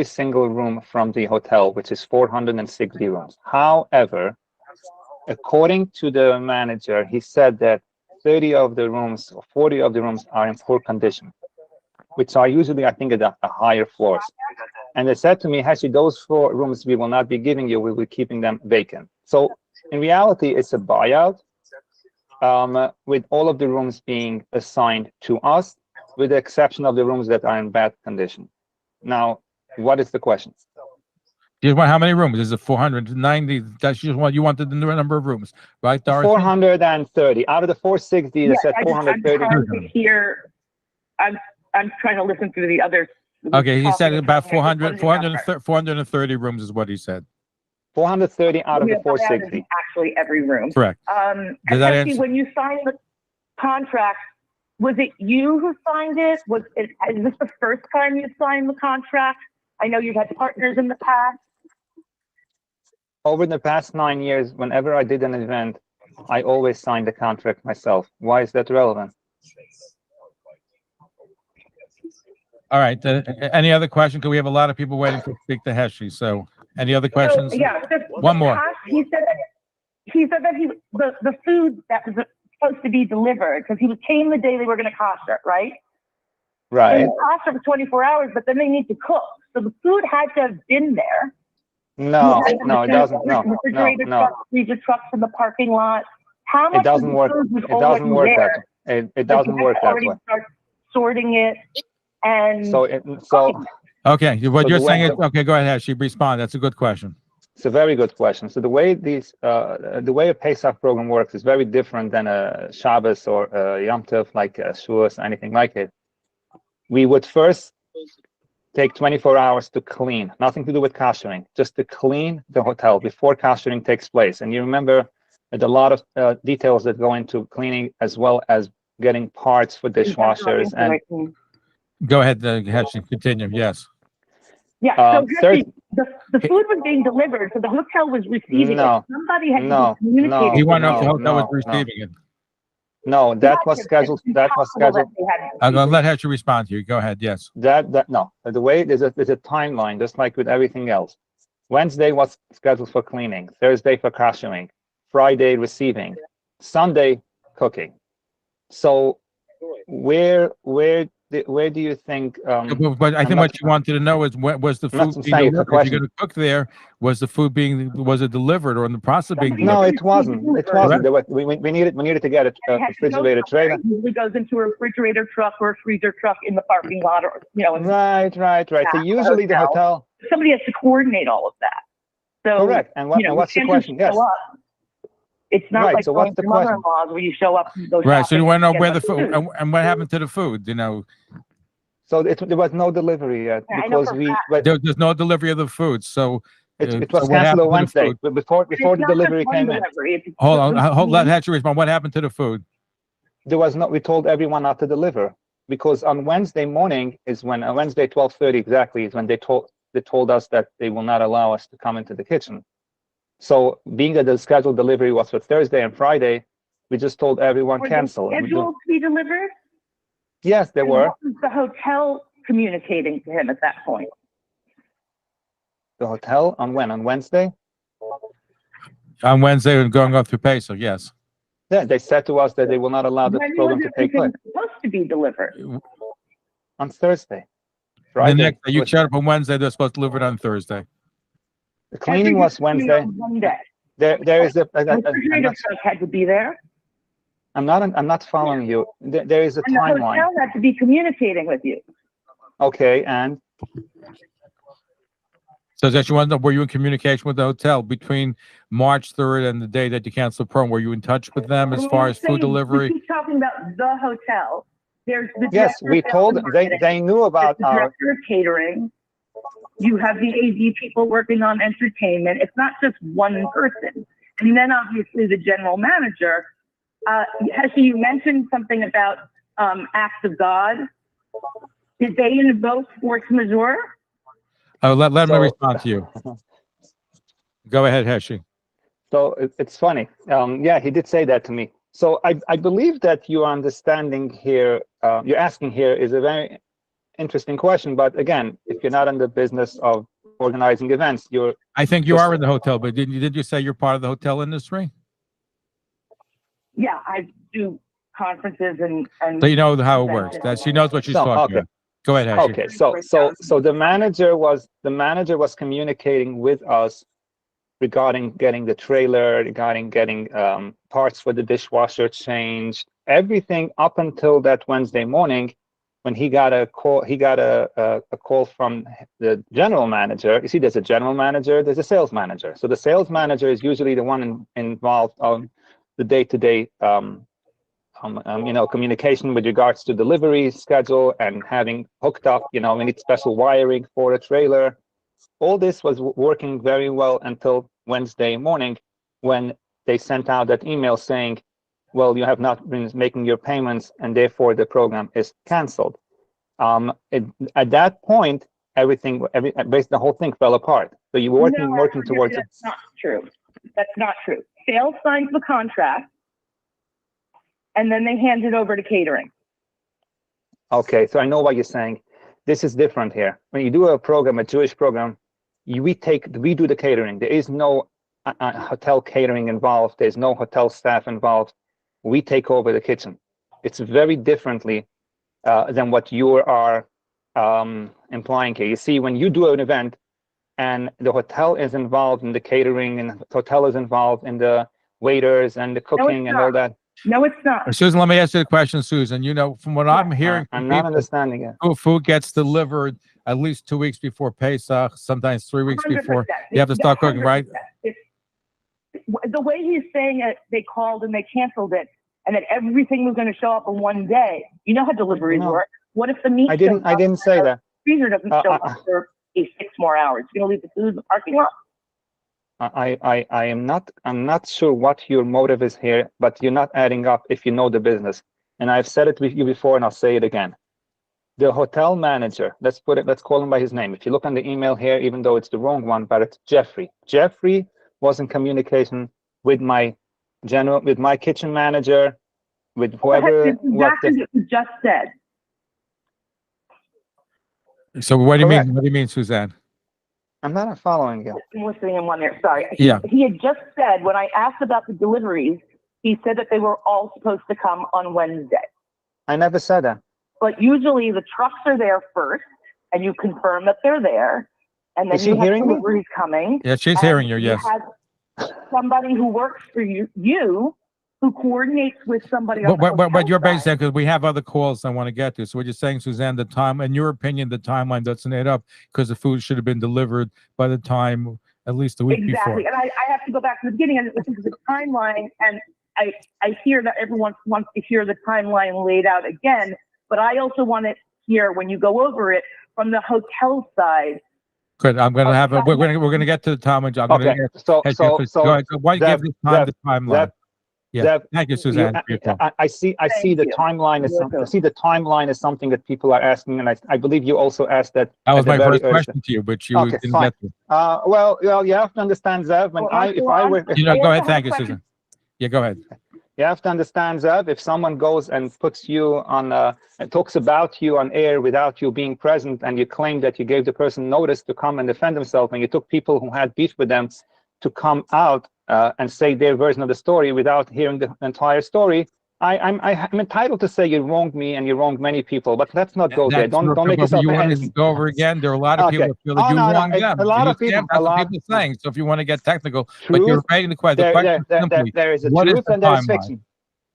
single room from the hotel, which is 460 rooms. However, according to the manager, he said that 30 of the rooms or 40 of the rooms are in poor condition, which are usually, I think, at the higher floors. And they said to me, Heshy, those 4 rooms we will not be giving you, we will be keeping them vacant. So in reality, it's a buyout with all of the rooms being assigned to us, with the exception of the rooms that are in bad condition. Now, what is the question? You want how many rooms? Is it 490? That's just what you wanted the number of rooms, right, Dorothy? 430 out of the 460. They said 430. I'm trying to hear. I'm trying to listen to the other. Okay, he said about 430 rooms is what he said. 430 out of the 460. Actually, every room. Correct. And Does that actually, answer? when you signed the contract, was it you who signed it? Is this the first time you signed the contract? I know you've had partners in the past. Over the past 9 years, whenever I did an event, I always signed the contract myself. Why is that relevant? All right. Any other question? Because we have a lot of people waiting to speak to Heshy. So, any other questions? So, yeah. One more. He said that the food that was supposed to be delivered, because he was paying the day they were going to kosher, right? Right. And kosher for 24 hours, but then they need to cook. So the food had to have been there. No, it doesn't. No. Trucks, freezer trucks in the parking lot. How much it doesn't work. It doesn't work that way. It doesn't work that way. Start sorting it and Okay, what you're saying is okay. Go ahead, Heshy. Respond. That's a good question. It's a very good question. So the way the way a Pesach program works is very different than a Shabbos or a Yom Tov, like a Shavuos, anything like it. We would first take 24 hours to clean, nothing to do with koshering, just to clean the hotel before koshering takes place. And you remember there's a lot of details that go into cleaning, as well as getting parts for dishwashers. And go ahead, Heshy. Continue. Yes. Yeah, so the food was being delivered, so the hotel was receiving it. Somebody had to be communicating. He wanted the hotel was receiving it. No, that was scheduled. That was scheduled. I'm gonna let Heshy respond to you. Go ahead. Yes. No. The way there's a timeline, just like with everything else. Wednesday was scheduled for cleaning. Thursday for koshering. Friday receiving. Sunday cooking. So where do you think? But I think what you wanted to know is was the food being delivered? If you're going to cook there, was it delivered or in the process of being delivered? No, it wasn't. It wasn't. We needed to get a refrigerator trailer. It usually goes into a refrigerator truck or a freezer truck in the parking lot, or Right. So usually the hotel. Somebody has to coordinate all of that. So correct. And what's the question? Yes. It's not right, like so what's the mother-in-law's where you show up and go right. So you want to know shopping where the food and what happened to the food? You know. So there was no delivery yet because there's no delivery of the food. So it was canceled on Wednesday, but before the delivery came in. Hold on. Let Heshy respond. What happened to the food? There was no. We told everyone not to deliver because on Wednesday morning is when Wednesday 12:30 exactly is when they told us that they will not allow us to come into the kitchen. So being that the scheduled delivery was for Thursday and Friday, we just told everyone cancel. Scheduled to be delivered? Yes, there were. What was the hotel communicating to him at that point? The hotel on when? On Wednesday? On Wednesday and going through Pesach, yes. Yeah, they said to us that they will not allow the program to take place. Supposed to be delivered on Thursday. Friday. The next day, you showed up on Wednesday. They're supposed to deliver it on Thursday. The cleaning was Wednesday. There is a refrigerator truck had to be there. I'm not following you. There is a timeline. The hotel had to be communicating with you. Okay, and So that you want to know, were you in communication with the hotel between March 3rd and the day that you canceled the program? Were you in touch with them as far as food delivery? We keep talking about the hotel. There's the Yes, we told them. They knew about the our. director of catering. You have the AV people working on entertainment. It's not just one person. And then obviously the general manager. Heshy, you mentioned something about acts of God. Did they invoke force majeure? Oh, let me respond to you. Go ahead, Heshy. So it's funny. Yeah, he did say that to me. So I believe that your understanding here, you're asking here, is a very interesting question. But again, if you're not in the business of organizing events, you're. I think you are in the hotel, but did you say you're part of the hotel industry? Yeah, I do conferences and So you know how it works. She knows what she's talking about. Go ahead, Heshy. Okay, so the manager was communicating with us regarding getting the trailer, regarding getting parts for the dishwasher changed, everything up until that Wednesday morning, when he got a call. He got a call from the general manager. You see, there's a general manager, there's a sales manager. So the sales manager is usually the one involved on the day-to-day communication with regards to delivery schedule and having hooked up, we need special wiring for a trailer. All this was working very well until Wednesday morning, when they sent out that email saying, well, you have not been making your payments and therefore the program is canceled. At that point, basically the whole thing fell apart. So you were working towards it. That's not true. That's not true. Sales signs the contract, and then they hand it over to catering. Okay, so I know what you're saying. This is different here. When you do a program, a Jewish program, we do the catering. There is no hotel catering involved. There's no hotel staff involved. We take over the kitchen. It's very differently than what you are implying here. You see, when you do an event and the hotel is involved in the catering and the hotel is involved in the waiters and the cooking and all that. No, it's not. Susan, let me ask you a question, Susan. From what I'm hearing, I'm not understanding it. Food gets delivered at least 2 weeks before Pesach, sometimes 3 weeks 100%. before. You have to start cooking, right? The way he's saying it, they called and they canceled it, and that everything was going to show up in one day. You know how deliveries work. What if the meat? I didn't say that. Freezer doesn't show up for 6 more hours. You're going to leave the food in the parking lot. I'm not sure what your motive is here, but you're not adding up if you know the business. And I've said it with you before, and I'll say it again. The hotel manager, let's call him by his name. If you look on the email here, even though it's the wrong one, but it's Jeffrey. Jeffrey was in communication with my kitchen manager, with whoever. Exactly what you just said. So what do you mean? What do you mean, Suzanne? I'm not following you. I'm listening in one there. Sorry. Yeah. He had just said, when I asked about the deliveries, he said that they were all supposed to come on Wednesday. I never said that. But usually the trucks are there first, and you confirm that they're there, and then you have deliveries coming. Yeah, she's hearing you. Yes. You have somebody who works for you who coordinates with somebody else. But you're basically, because we have other calls I want to get to. So what you're saying, Suzanne, the time, in your opinion, the timeline doesn't add up because the food should have been delivered by the time at least a week before. Exactly. And I have to go back to the beginning and listen to the timeline. And I hear that everyone wants to hear the timeline laid out again. But I also want to hear, when you go over it, from the hotel side. Good. I'm going to have we're going to get to the timeline. Okay. Why give this time the timeline? Yeah. Zev, thank you, Suzanne. I see the timeline is I see the timeline is something that people are asking, and I believe you also asked that. That was my first question to you, but you didn't get to. Well, you have to understand, Zev. When if I were, go ahead. Thank you, Susan. Yeah, go ahead. You have to understand, Zev, if someone goes and puts you on and talks about you on air without you being present, and you claim that you gave the person notice to come and defend themselves, and you took people who had beef with them to come out and say their version of the story without hearing the entire story, I'm entitled to say you wronged me and you wronged many people, but let's not go there. Don't make yourself. You want to go over again? There are a lot of people that feel that you wronged them. A lot of people. That's what people are saying. So if you want to get technical, but you're raising the question. The question is simply, there is a what truth is the and there is timeline? fiction.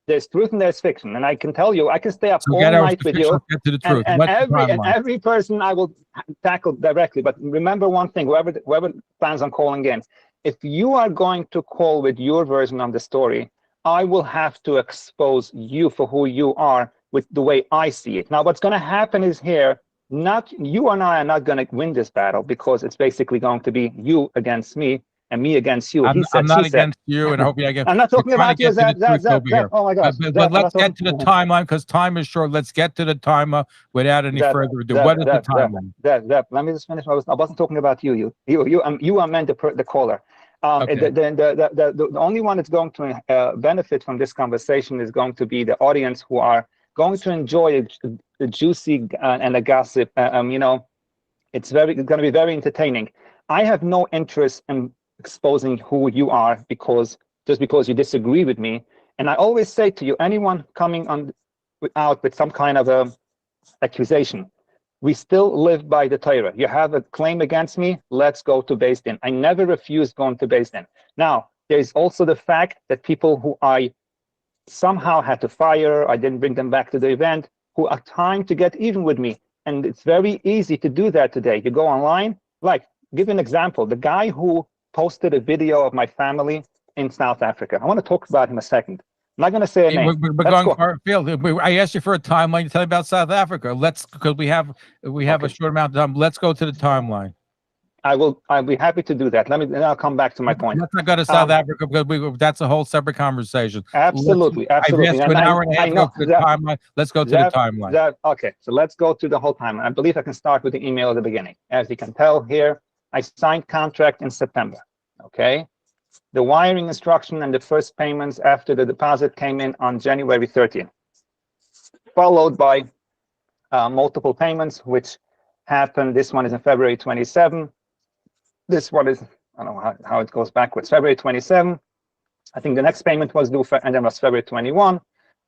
There's truth and there's fiction, and I can tell you, I can stay up So all get night with you, get to the and, truth. and What's the every and timeline? every person I will tackle directly. But remember one thing: whoever plans on calling in, if you are going to call with your version of the story, I will have to expose you for who you are with the way I see it. Now, what's going to happen is here. Not you and I are not going to win this battle because it's basically going to be you against me and me against you. I'm not against you, and I hope you against. I'm not talking about you, Zev. Oh my gosh. But let's get to the timeline because time is short. Let's get to the timer without any further ado. What is the timeline? Zev, let me just finish. I wasn't talking about you. You are meant the caller. Okay. The only one that's going to benefit from this conversation is going to be the audience who are going to enjoy the juicy and the gossip. It's going to be very entertaining. I have no interest in exposing who you are just because you disagree with me. And I always say to you, anyone coming out with some kind of a accusation, we still live by the Torah. You have a claim against me, let's go to Beis Din. I never refused going to Beis Din. Now, there is also the fact that people who I somehow had to fire, I didn't bring them back to the event, who are trying to get even with me. And it's very easy to do that today. You go online, give an example. The guy who posted a video of my family in South Africa. I want to talk about him a second. I'm not going to say a name. We're going far afield. I asked you for a timeline. You tell me about South Africa. Because we have a short amount of time. Let's go to the timeline. I'll be happy to do that. Then I'll come back to my point. Let's not go to South Africa because that's a whole separate conversation. Absolutely. I've asked you an hour and a half to go to the timeline. Let's go to the timeline. Okay, so let's go to the whole timeline. I believe I can start with the email at the beginning. As you can tell here, I signed contract in September. Okay. The wiring instruction and the first payments after the deposit came in on January 30th, followed by multiple payments, which happened. This one is in February 27. This one is, I don't know how it goes backwards, February 27. I think the next payment was due, and then was February 21.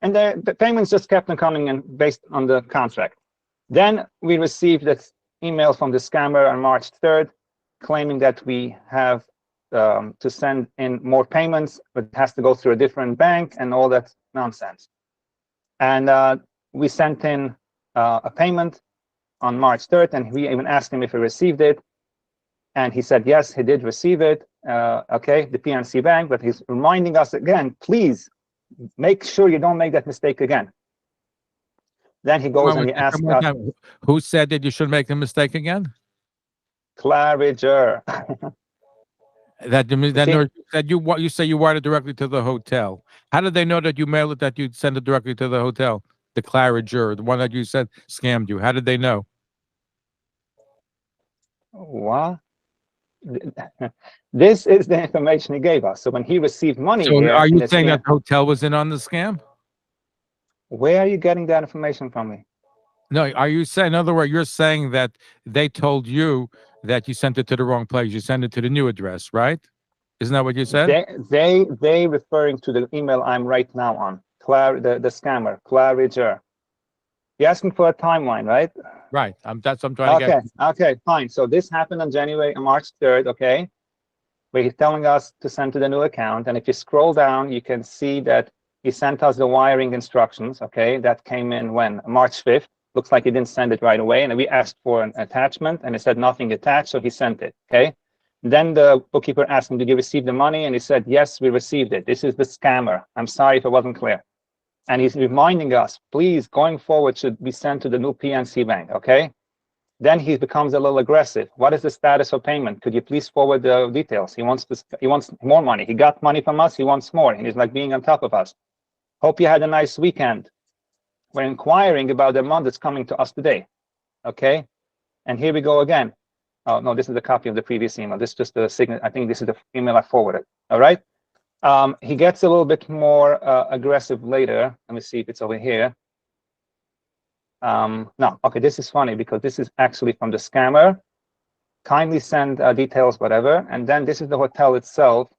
And the payments just kept on coming in based on the contract. Then we received that email from the scammer on March 3rd, claiming that we have to send in more payments, but it has to go through a different bank and all that nonsense. And we sent in a payment on March 3rd, and we even asked him if he received it. And he said, yes, he did receive it. Okay, the PNC Bank, but he's reminding us again, please make sure you don't make that mistake again. Then he goes and he asks us, who said that you should make the mistake again? Claridger. You say you wired it directly to the hotel. How did they know that you mailed it, that you'd send it directly to the hotel? The Claridger, the one that you said scammed you. How did they know? What? This is the information he gave us. So when he received money, so are you saying that the hotel was in on the scam? Where are you getting that information from me? No, are you saying, in other words, you're saying that they told you that you sent it to the wrong place? You sent it to the new address, right? Isn't that what you said? They referring to the email I'm right now on. The scammer, Claridger. You're asking for a timeline, right? Right. That's what I'm trying to get. Okay, fine. So this happened on March 3rd, okay? Where he's telling us to send to the new account. And if you scroll down, you can see that he sent us the wiring instructions, okay? That came in when? March 5th. Looks like he didn't send it right away. And we asked for an attachment, and it said nothing attached, so he sent it, okay? Then the bookkeeper asked him, did you receive the money? And he said, yes, we received it. This is the scammer. I'm sorry if it wasn't clear. And he's reminding us, please, going forward, should be sent to the new PNC Bank, okay? Then he becomes a little aggressive. What is the status of payment? Could you please forward the details? He wants more money. He got money from us. He wants more. And he's like being on top of us. Hope you had a nice weekend. We're inquiring about the amount that's coming to us today, okay? And here we go again. Oh, no, this is a copy of the previous email. This is just the signature. I think this is the email I forwarded, all right? He gets a little bit more aggressive later. Let me see if it's over here. No, okay, this is funny because this is actually from the scammer. Kindly send details, whatever. And then this is the hotel itself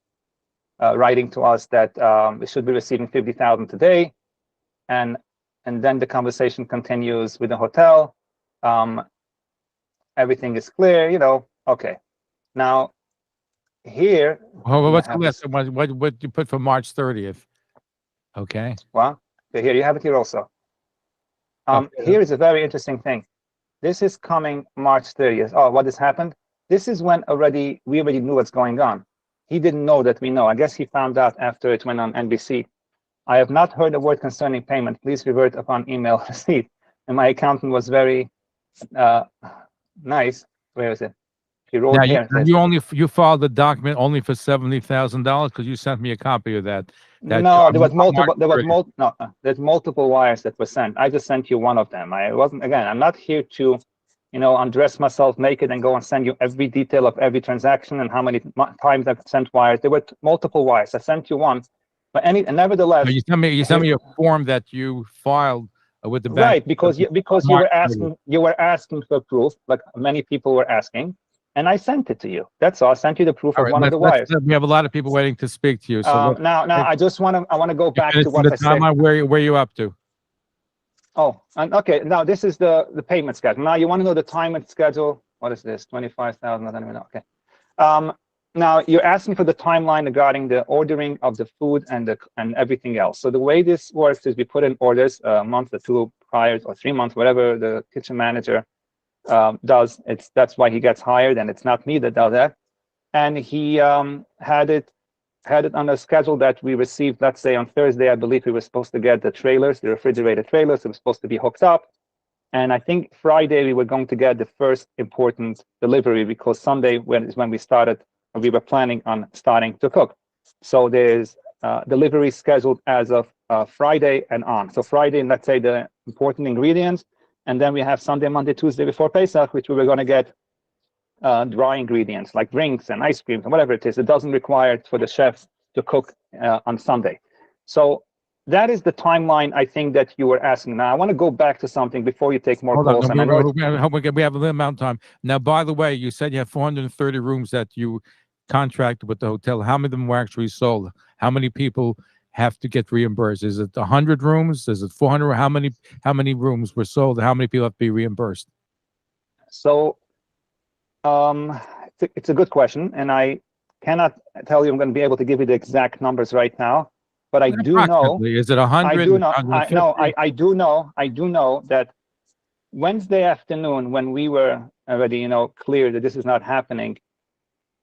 writing to us that we should be receiving $50,000 today. And then the conversation continues with the hotel. Everything is clear, okay. Now, here. What's the list? What you put for March 30th? Okay. Well, so here you have it here also. Here is a very interesting thing. This is coming March 30th. Oh, what has happened? This is when we already knew what's going on. He didn't know that we know. I guess he found out after it went on NBC. I have not heard a word concerning payment. Please revert upon email receipt. And my accountant was very nice. Where is it? He wrote Now here. you filed the document only for $70,000 because you sent me a copy of that. No, there was multiple. There's multiple wires that were sent. I just sent you one of them. I'm not here to, undress myself naked and go and send you every detail of every transaction and how many times I've sent wires. There were multiple wires. I sent you one, but nevertheless. You sent me a form that you filed with the bank. Right, because you were asking for proof, like many people were asking. And I sent it to you. That's all. I sent you the proof of one of the wires. We have a lot of people waiting to speak to you. So now, I just want to go back to what I said. Where you up to? Oh, and okay. Now this is the payment schedule. Now you want to know the time and schedule. What is this? 25,000. I don't even know. Okay. Now you're asking for the timeline regarding the ordering of the food and everything else. So the way this works is we put in orders a month or two prior or 3 months, whatever the kitchen manager does. That's why he gets hired, and it's not me that does that. And he had it on a schedule that we received. Let's say on Thursday, I believe we were supposed to get the refrigerated trailers. It was supposed to be hooked up. And I think Friday we were going to get the first important delivery, because Sunday is when we started. We were planning on starting to cook. So there's delivery scheduled as of Friday and on. So Friday, let's say the important ingredients. And then we have Sunday, Monday, Tuesday before Pesach, which we were going to get dry ingredients like drinks and ice creams and whatever it is. It doesn't require for the chefs to cook on Sunday. So that is the timeline, I think, that you were asking. Now, I want to go back to something before you take more calls. We have a little amount of time. Now, by the way, you said you have 430 rooms that you contracted with the hotel. How many of them were actually sold? How many people have to get reimbursed? Is it 100 rooms? Is it 400? How many rooms were sold? How many people have to be reimbursed? So it's a good question, and I cannot tell you I'm going to be able to give you the exact numbers right now, but I do know. Is it 100? I do know. I do know that Wednesday afternoon, when we were already, clear that this is not happening,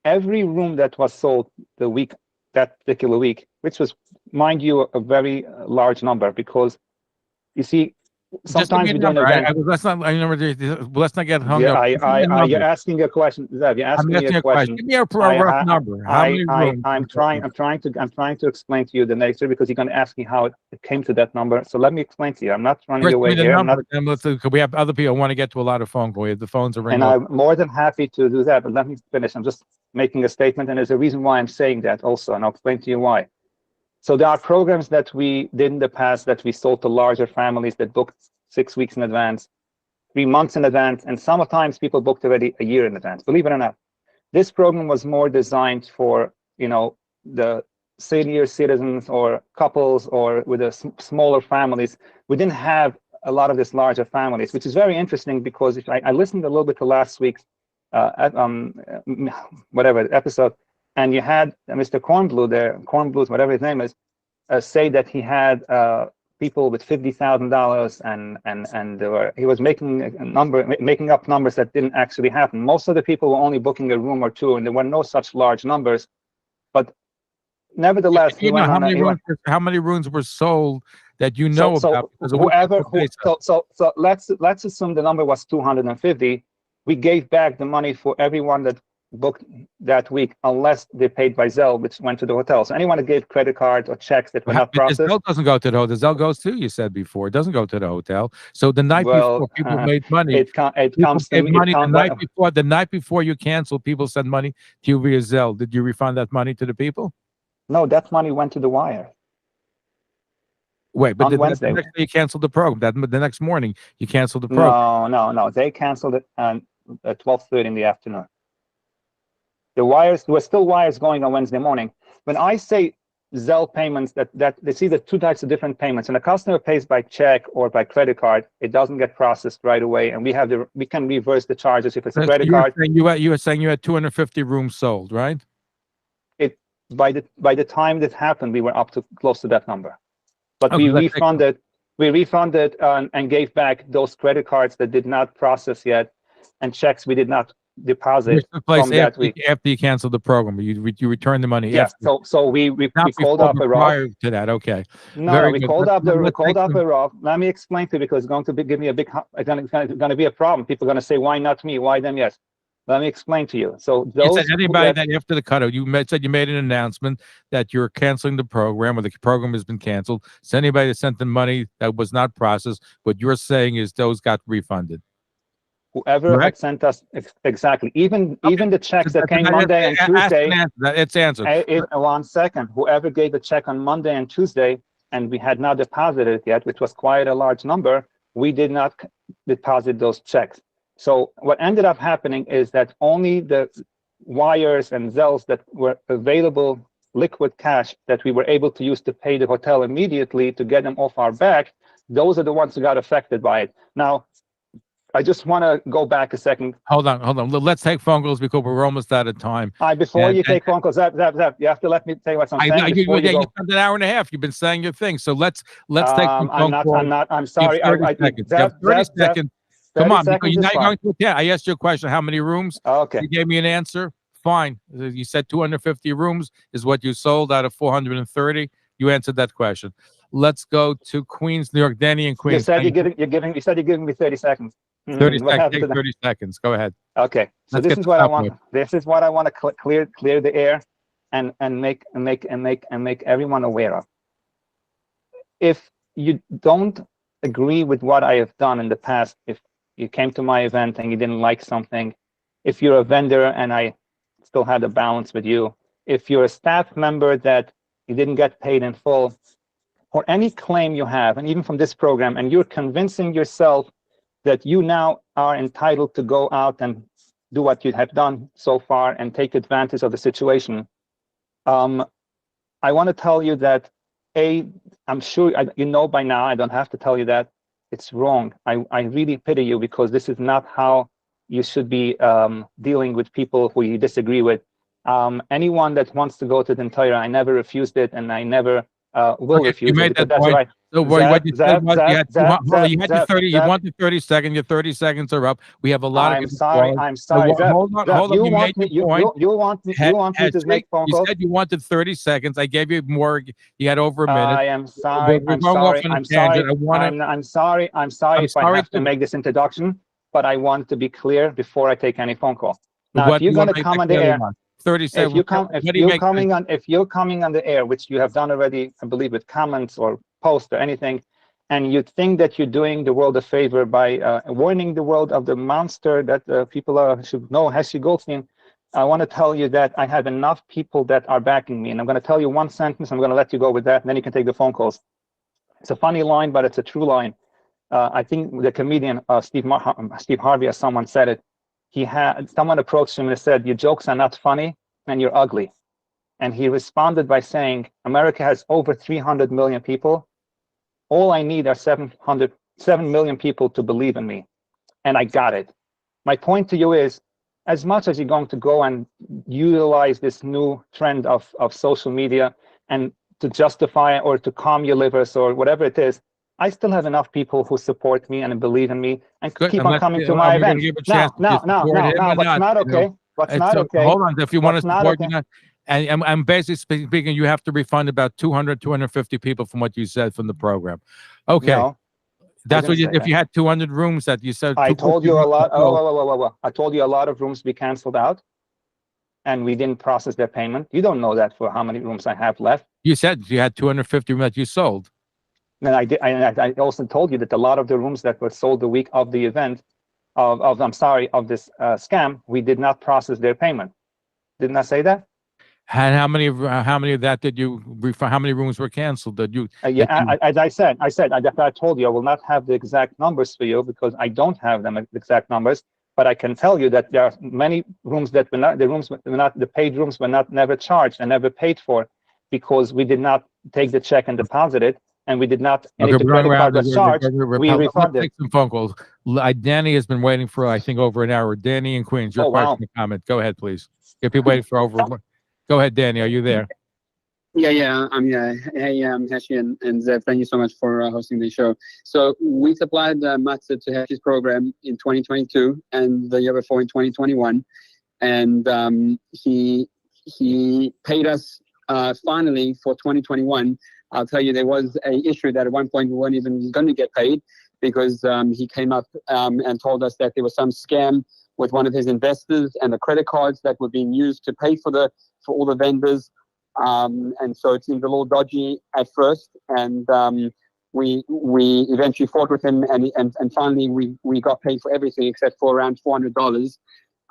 every room that was sold that particular week, which was, mind you, a very large number, because you see, sometimes we don't. Let's not get hung up. You're asking a question, Zev. You're asking me a question. Give me a rough number. How many rooms? I'm trying to explain to you the nature, because you're going to ask me how it came to that number. So let me explain to you. I'm not running away here. We have other people who want to get to a lot of phone calls. The phones are ringing. And I'm more than happy to do that. But let me finish. I'm just making a statement, and there's a reason why I'm saying that also, and I'll explain to you why. So there are programs that we did in the past that we sold to larger families that booked 6 weeks in advance, 3 months in advance, and sometimes people booked already a year in advance. Believe it or not, this program was more designed for the senior citizens or couples or with the smaller families. We didn't have a lot of this larger families, which is very interesting, because if I listened a little bit to last week's episode, and you had Mr. Kornbluth, whatever his name is, say that he had people with $50,000, and he was making up numbers that didn't actually happen. Most of the people were only booking a room or two, and there were no such large numbers. But nevertheless, how many rooms were sold that you know about? So let's assume the number was 250. We gave back the money for everyone that booked that week, unless they paid by Zelle, which went to the hotel. So anyone that gave credit cards or checks that were not processed. Zelle doesn't go to the hotel. Zelle goes to, you said before, it doesn't go to the hotel. So the night before people made money, the night before you canceled, people sent money to you via Zelle. Did you refund that money to the people? No, that money went to the wire. Wait, but the Wednesday next day you canceled the program. The next morning you canceled the program. No. They canceled it at 12:30 in the afternoon. There were still wires going on Wednesday morning. When I say Zelle payments, that they see the two types of different payments. When a customer pays by check or by credit card, it doesn't get processed right away, and we can reverse the charges if it's a credit card. You were saying you had 250 rooms sold, right? By the time that happened, we were up to close to that number. But we refunded and gave back those credit cards that did not process yet, and checks we did not deposit from that week. After you canceled the program, you returned the money. Yes. After. So we called before, up but a Roth. prior to that. Okay. No, we called up a Roth. Let me explain to you, because it's going to give me a big. It's going to be a problem. People are going to say, "Why not me? Why them?" Yes. Let me explain to you. So those you said anybody that after the cutout, said you made an announcement that you're canceling the program, or the program has been canceled. So anybody that sent the money that was not processed, what you're saying is those got refunded. Whoever had sent us exactly, even the checks that came Monday and Tuesday. It's answered. 1 second. Whoever gave a check on Monday and Tuesday, and we had not deposited it yet, which was quite a large number, we did not deposit those checks. So what ended up happening is that only the wires and Zelles that were available, liquid cash that we were able to use to pay the hotel immediately to get them off our back, those are the ones who got affected by it. Now, I just want to go back a second. Hold on. Let's take phone calls because we're almost out of time. Before you take phone calls, Zev, you have to let me say what I'm saying. You spent an hour and a half. You've been saying your thing. So let's take some phone calls. I'm sorry. 30 seconds. Zev, 30 seconds. Come on, because you're not going to. Yeah, I asked you a question. How many rooms? Okay. You gave me an answer. Fine. You said 250 rooms is what you sold out of 430. You answered that question. Let's go to Queens, New York. Danny in Queens. You said you're giving me 30 seconds. 30 seconds. Take 30 seconds. Go ahead. Okay. So this is what I want. This is what I want to clear the air, and make everyone aware of. If you don't agree with what I have done in the past, if you came to my event and you didn't like something, if you're a vendor and I still had a balance with you, if you're a staff member that you didn't get paid in full, or any claim you have, and even from this program, and you're convincing yourself that you now are entitled to go out and do what you have done so far and take advantage of the situation, I want to tell you that, I'm sure you know by now, I don't have to tell you that, it's wrong. I really pity you, because this is not how you should be dealing with people who you disagree with. Anyone that wants to go to the entire, I never refused it, and I never will refuse you made it. That point. Right. So what you said was you had your 30. You wanted 30 seconds. Your 30 seconds are up. We have a lot of. I'm sorry. Hold on. You You want made your point. You want me to make phone calls. You said you wanted 30 seconds. I gave you more. You had over a minute. I am sorry. I'm sorry if I have to make this introduction, but I want to be clear before I take any phone call. Now, if you're going to come on the air, 30 seconds. If you're coming on the air, which you have done already, I believe, with comments or posts or anything, and you think that you're doing the world a favor by warning the world of the monster that people should know, Heshy Goldstein, I want to tell you that I have enough people that are backing me. And I'm going to tell you one sentence. I'm going to let you go with that, and then you can take the phone calls. It's a funny line, but it's a true line. I think the comedian Steve Harvey, as someone said it, someone approached him and said, "Your jokes are not funny and you're ugly." And he responded by saying, "America has over 300 million people. All I need are 7 million people to believe in me." And I got it. My point to you is, as much as you're going to go and utilize this new trend of social media and to justify or to calm your livers or whatever it is, I still have enough people who support me and believe in me and keep on coming to my event. Now, what's not okay? What's not okay? Hold on, if you want to support me, and I'm basically speaking, you have to refund about 250 people from what you said from the program. Okay. No, that's what if you had 200 rooms that you said. I told you a lot. I told you a lot of rooms we canceled out, and we didn't process their payment. You don't know that for how many rooms I have left. You said you had 250 rooms that you sold. And I did. I also told you that a lot of the rooms that were sold the week of the event, of this scam, we did not process their payment. Didn't I say that? And how many of that did you refund? How many rooms were canceled? As I said, I told you I will not have the exact numbers for you because I don't have them exact numbers. But I can tell you that there are many rooms that were not the paid rooms were never charged and never paid for because we did not take the check and deposit it. And we did not. And if the credit card was charged, we refunded. Take some phone calls. Danny has been waiting for, I think, over an hour. Danny in Queens, your question or comment. Go ahead, please. If you're waiting for over. Go ahead, Danny. Are you there? Yeah. Hey, Heshy and Zev, thank you so much for hosting the show. So we supplied matzah to Heshy's program in 2022 and the year before in 2021, and he paid us finally for 2021. I'll tell you, there was a issue that at one point we weren't even going to get paid because he came up and told us that there was some scam with one of his investors and the credit cards that were being used to pay for all the vendors. And so it seemed a little dodgy at first, and we eventually fought with him, and finally we got paid for everything except for around $400.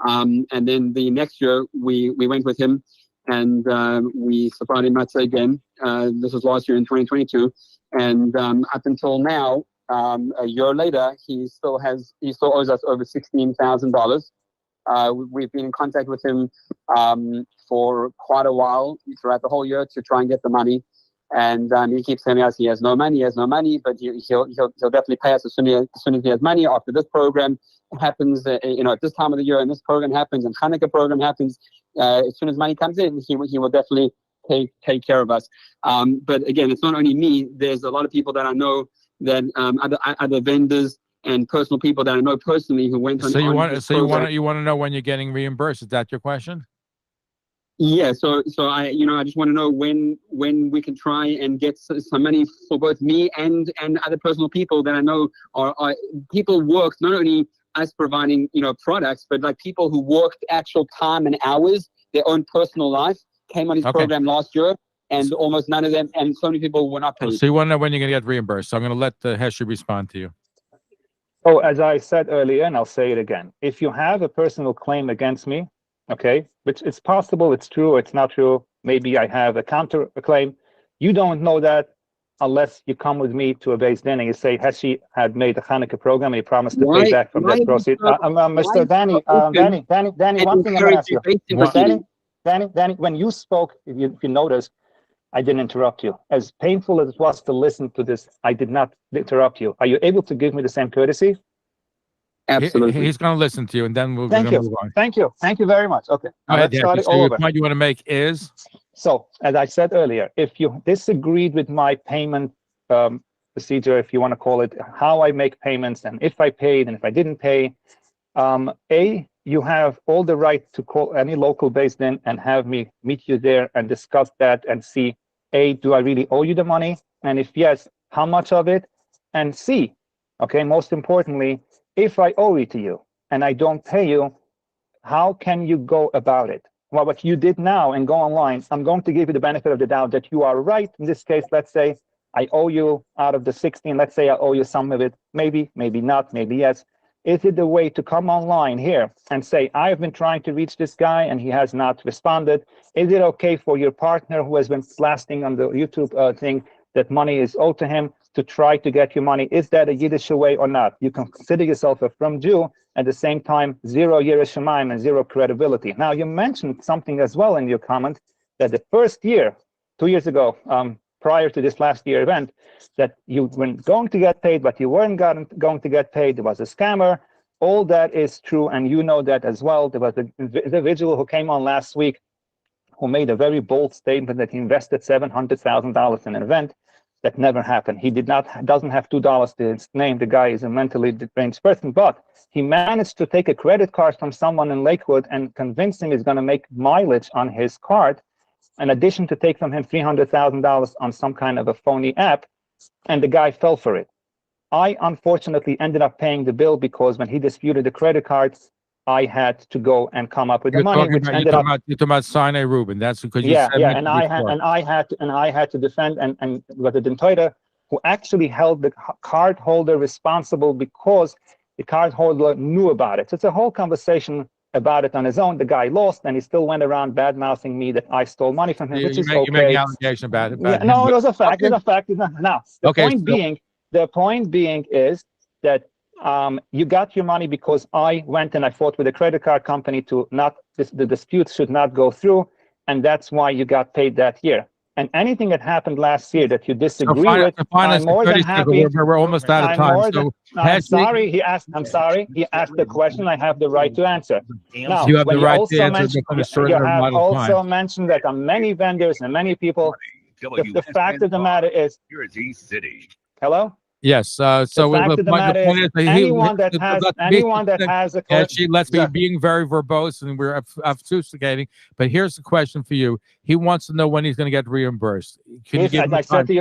And then the next year we went with him, and we supplied him matzah again. This was last year in 2022, and up until now, a year later, he still owes us over $16,000. We've been in contact with him for quite a while throughout the whole year to try and get the money, and he keeps telling us he has no money, but he'll definitely pay us as soon as he has money. After this program happens, at this time of the year, and this program happens, and Hanukkah program happens, as soon as money comes in, he will definitely take care of us. But again, it's not only me. There's a lot of people that I know that other vendors and personal people that I know personally who went on. You want to know when you're getting reimbursed? Is that your question? Yeah. So I just want to know when we can try and get some money for both me and other personal people that I know are people worked, not only us providing products, but like people who worked actual time and hours, their own personal life, came on his program last year, and almost none of them, and so many people were not paid. So you want to know when you're going to get reimbursed? So I'm going to let Heshy respond to you. Oh, as I said earlier, and I'll say it again, if you have a personal claim against me, okay, which it's possible, it's true, it's not true, maybe I have a counter claim, you don't know that unless you come with me to a base din and you say Heshy had made a Hanukkah program and he promised to pay back from that proceed. Mr. Danny, one thing I'm going to ask you. Danny, when you spoke, if you noticed, I didn't interrupt you. As painful as it was to listen to this, I did not interrupt you. Are you able to give me the same courtesy? Absolutely. He's going to listen to you, and then we'll move on. Thank you very much. Okay, now let's start it all over. The point you want to make is? So, as I said earlier, if you disagreed with my payment procedure, if you want to call it, how I make payments, and if I paid and if I didn't pay, you have all the right to call any local base din and have me meet you there and discuss that and see, A, do I really owe you the money? And if yes, how much of it? And C, okay, most importantly, if I owe it to you and I don't pay you, how can you go about it? Well, what you did now and go online, I'm going to give you the benefit of the doubt that you are right. In this case, let's say I owe you out of the 16, let's say I owe you some of it, maybe not, maybe yes. Is it the way to come online here and say, I've been trying to reach this guy and he has not responded? Is it okay for your partner who has been blasting on the YouTube thing that money is owed to him to try to get your money? Is that a Yiddish way or not? You can consider yourself a from Jew, at the same time, 0 Yiras Shamayim and 0 credibility. Now, you mentioned something as well in your comment that the first year, 2 years ago, prior to this last year event, that you were going to get paid, but you weren't going to get paid. There was a scammer. All that is true, and you know that as well. There was an individual who came on last week who made a very bold statement that he invested $700,000 in an event that never happened. He doesn't have $2 to his name. The guy is a mentally deranged person, but he managed to take a credit card from someone in Lakewood and convince him he's going to make mileage on his card, in addition to take from him $300,000 on some kind of a phony app, and the guy fell for it. I unfortunately ended up paying the bill because when he disputed the credit cards, I had to go and come up with the money, which ended up. You're talking about Sinai Rubin. That's because you said and I had to defend and with the Dentoida, who actually held the card holder responsible because the card holder knew about it. So it's a whole conversation about it on his own. The guy lost, and he still went around bad mouthing me that I stole money from him, which is okay. You make an allegation about it. No, it was a fact. It's a fact. Now, the point being is that you got your money because I went and I fought with the credit card company to not the dispute should not go through, and that's why you got paid that year. And anything that happened last year that you disagree fine, with, I'm more than 30 seconds. happy. We're almost out of time. I'm sorry. I'm sorry. He asked the question. I have the right to answer. Now, you have the right to answer. You have also mentioned that many vendors and many people. The fact of the matter is, Jersey City. Hello. Yes. So the fact of the matter is, anyone that has a question. Let's be being very verbose and we're obfuscating. But here's the question for you. He wants to know when he's going to get reimbursed. As I said to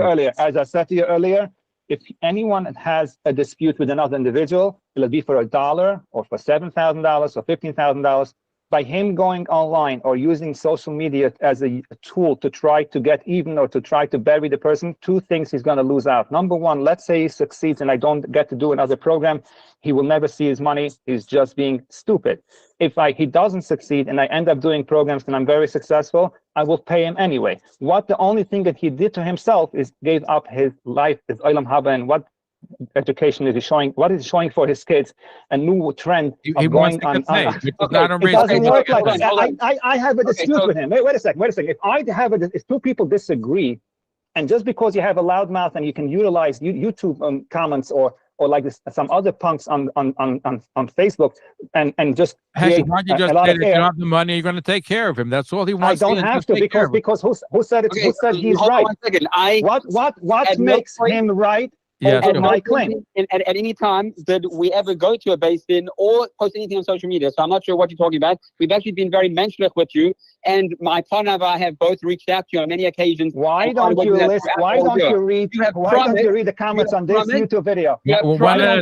you earlier, if anyone has a dispute with another individual, it'll be for $1 or for $7,000 or $15,000. By him going online or using social media as a tool to try to get even or to try to bury the person, two things he's going to lose out. Number one, let's say he succeeds and I don't get to do another program, he will never see his money. He's just being stupid. If he doesn't succeed and I end up doing programs and I'm very successful, I will pay him anyway. The only thing that he did to himself is gave up his life, his olam haba, and what education is he showing? What is he showing for his kids? A new trend of going on. It doesn't work like that. I have a dispute with him. Wait a second. If two people disagree, and just because you have a loud mouth and you can utilize YouTube comments or like some other punks on Facebook and just Heshy, why don't you just say that you don't have the money, you're going to take care of him? That's all he wants. I don't have to because who said it? Who said he's right? What makes him right? Yes, at my claim. At any time did we ever go to a basin or post anything on social media? So I'm not sure what you're talking about. We've actually been very menschlich with you, and my partner and I have both reached out to you on many occasions. Why don't you read the comments on this YouTube video? Why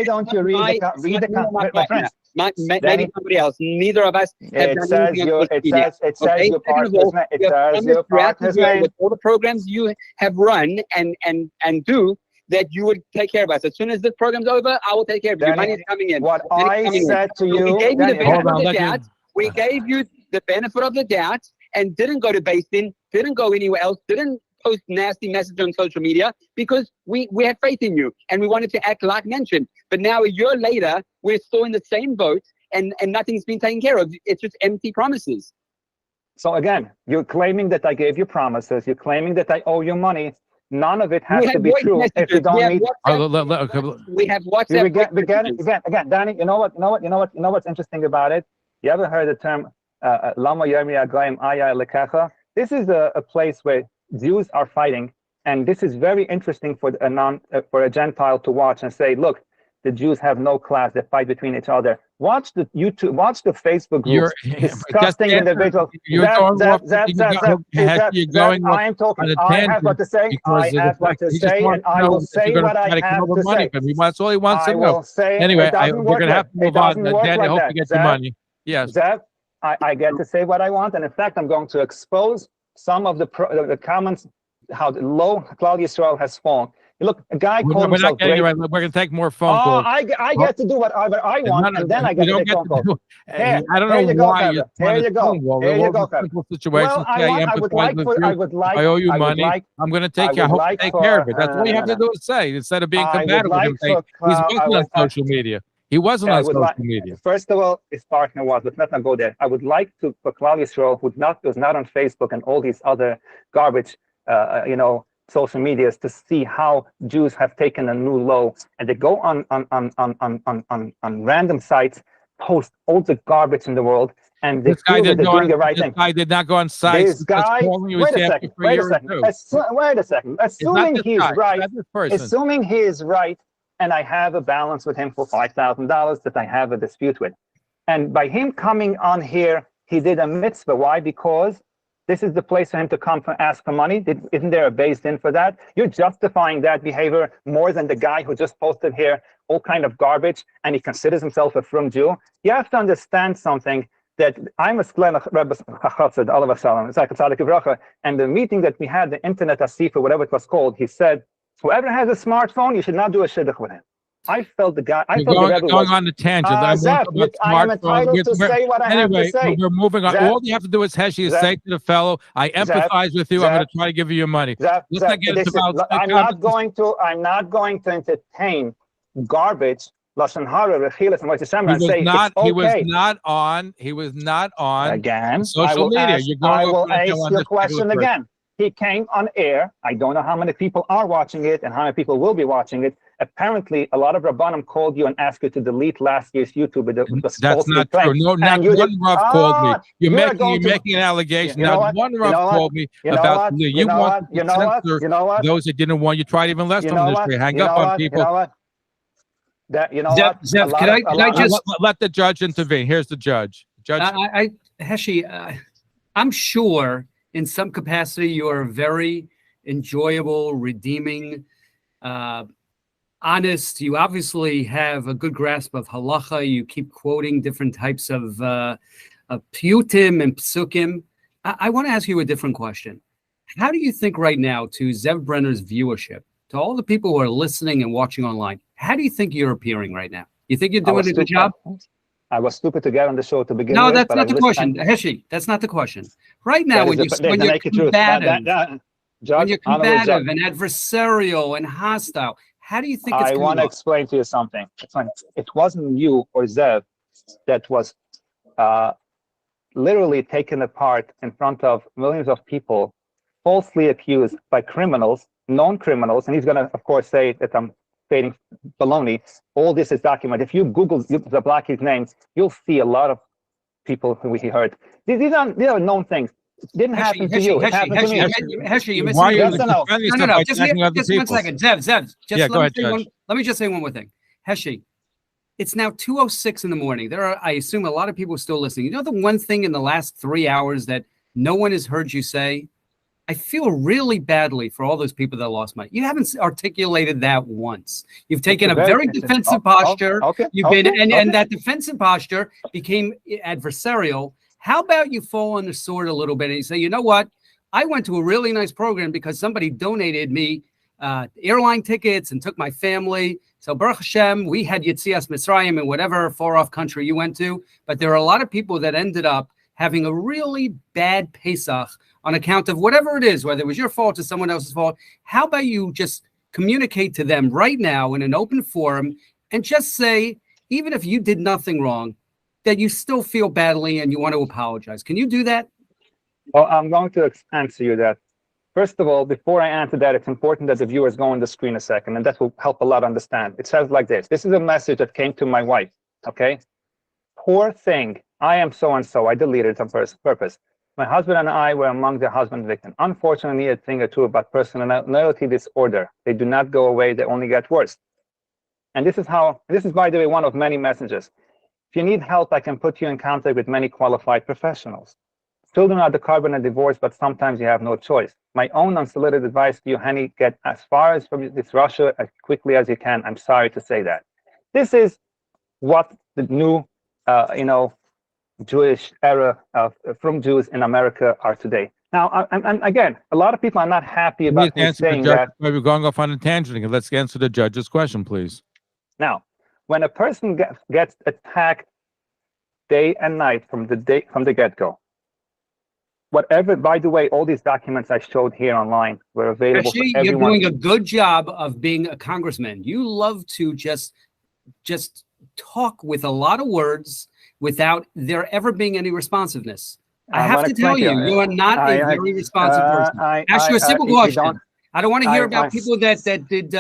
don't you read the comments, my friends? Maybe somebody else. Neither of us have done anything on social media. It says your partner's name. With all the programs you have run and do, that you would take care of us. As soon as this program's over, I will take care of you. Your money is coming in. What I said to you, we gave you the benefit of the doubt and didn't go to Basin, didn't go anywhere else, didn't post nasty messages on social media because we had faith in you and we wanted to act like mentioned. But now a year later, we're still in the same boat and nothing's been taken care of. It's just empty promises. So again, you're claiming that I gave you promises. You're claiming that I owe you money. None of it has to be true if you don't need. We have WhatsApp. Again, Danny. You know what's interesting about it? You ever heard the term "Lama Yermi Agayim Aya Lekecha"? This is a place where Jews are fighting, and this is very interesting for a Gentile to watch and say, "Look, the Jews have no class; they fight between each other." Watch the Facebook groups, disgusting individuals. I am talking. I have what to say. And I will say what I have to say. That's all he wants to know. Anyway, we're going to have to move on. Danny, I hope you get your money. Yes. Zev, I get to say what I want, and in fact, I'm going to expose some of the comments how low Klal Yisrael has fallen. Look, a guy called himself great. We're going to take more phone calls. I get to do whatever I want, and then I get to take phone calls. I don't know why you're Here you go. Well, I owe you money. I'm going to take care. I hope you take care of it. That's all you have to do is say, instead of being combative with him. He wasn't on social media. He wasn't on social media. First of all, his partner was, but let's not go there. I would like to, for Klal Yisrael, who was not on Facebook and all these other garbage, social medias, to see how Jews have taken a new low, and they go on random sites, post all the garbage in the world, and they feel that they're doing the right thing. This guy did not go on sites. This guy, wait a second. Assuming he is right, and I have a balance with him for $5,000 that I have a dispute with, and by him coming on here, he did a mitzvah. Why? Because this is the place for him to come and ask for money. Isn't there a base-in for that? You're justifying that behavior more than the guy who just posted here all kind of garbage, and he considers himself a frum Jew. You have to understand something, that I'm a Sklenach Rebbe Chatzad, Olav Shalom, and the meeting that we had, the Internet Asif, or whatever it was called, he said, whoever has a smartphone, you should not do a shidduch with him. I felt the guy. Going on the tangent. I'm entitled to say what I have to say. We're moving on. All you have to do is Heshy is say to the fellow, I empathize with you. I'm going to try to give you your money. I'm not going to entertain garbage. He was not on again. Social media. I will ask your question again. he came on air. I don't know how many people are watching it and how many people will be watching it. Apparently, a lot of Rabbanim called you and asked you to delete last year's YouTube with the That's not true. No, not one Rav called me. You're making an allegation. You know Not what? one Rav called me about you want to censor those that didn't want. You tried even less on this way. Hang up on people. You know what? Zev, can I just let the judge intervene? Here's the judge. Judge, Heshy, I'm sure in some capacity you are very enjoyable, redeeming, honest. You obviously have a good grasp of halacha. You keep quoting different types of piyutim and psukim. I want to ask you a different question. How do you think right now, to Zev Brenner's viewership, to all the people who are listening and watching online, how do you think you're appearing right now? You think you're doing a good job? I was stupid to get on the show to begin with. No, that's not the question. Heshy, that's not the question. Right now, when you're combative, and adversarial and hostile, how do you think it's I want to explain to you something. It wasn't you or Zev that was literally taken apart in front of millions of people, falsely accused by criminals, known criminals, and he's going to, of course, say that I'm stating baloney. All this is documented. If you Google Zablaki's names, you'll see a lot of people who he hurt. These are known things. It didn't happen to you. It happened to me. Heshy, you missed why are you no. Just 1 second. Zev, let me just say one more thing. Heshy, it's now 2:06 in the morning. There are, I assume, a lot of people still listening. You know the one thing in the last 3 hours that no one has heard you say? I feel really badly for all those people that lost money. You haven't articulated that once. You've taken a very defensive posture. And that defensive posture became adversarial. How about you fall on the sword a little bit and you say, you know what? I went to a really nice program because somebody donated me airline tickets and took my family. So Baruch Hashem, we had Yetzias Mitzrayim in whatever far-off country you went to. But there are a lot of people that ended up having a really bad Pesach on account of whatever it is, whether it was your fault or someone else's fault. How about you just communicate to them right now in an open forum and just say, even if you did nothing wrong, that you still feel badly and you want to apologize. Can you do that? Well, I'm going to answer you that. First of all, before I answer that, it's important that the viewers go on the screen a second, and that will help a lot understand. It says like this. This is a message that came to my wife, okay? Poor thing. I am so-and-so. I deleted it on purpose. My husband and I were among the husband victims. Unfortunately, a thing or two about personality disorder. They do not go away. They only get worse. And this is, by the way, one of many messages. If you need help, I can put you in contact with many qualified professionals. Children are the carbon of divorce, but sometimes you have no choice. My own unsolicited advice to you, honey, get as far as from this Russia as quickly as you can. I'm sorry to say that. This is what the new, Jewish era from Jews in America are today. Now, and again, a lot of people are not happy about me saying that. We're going off on a tangent. Let's answer the judge's question, please. Now, when a person gets attacked day and night from the get-go, whatever, by the way, all these documents I showed here online were available for everyone. You're doing a good job of being a congressman. You love to just talk with a lot of words without there ever being any responsiveness. I have to tell you, you are not a very responsive person. Ask you a simple question. I don't want to hear about people that did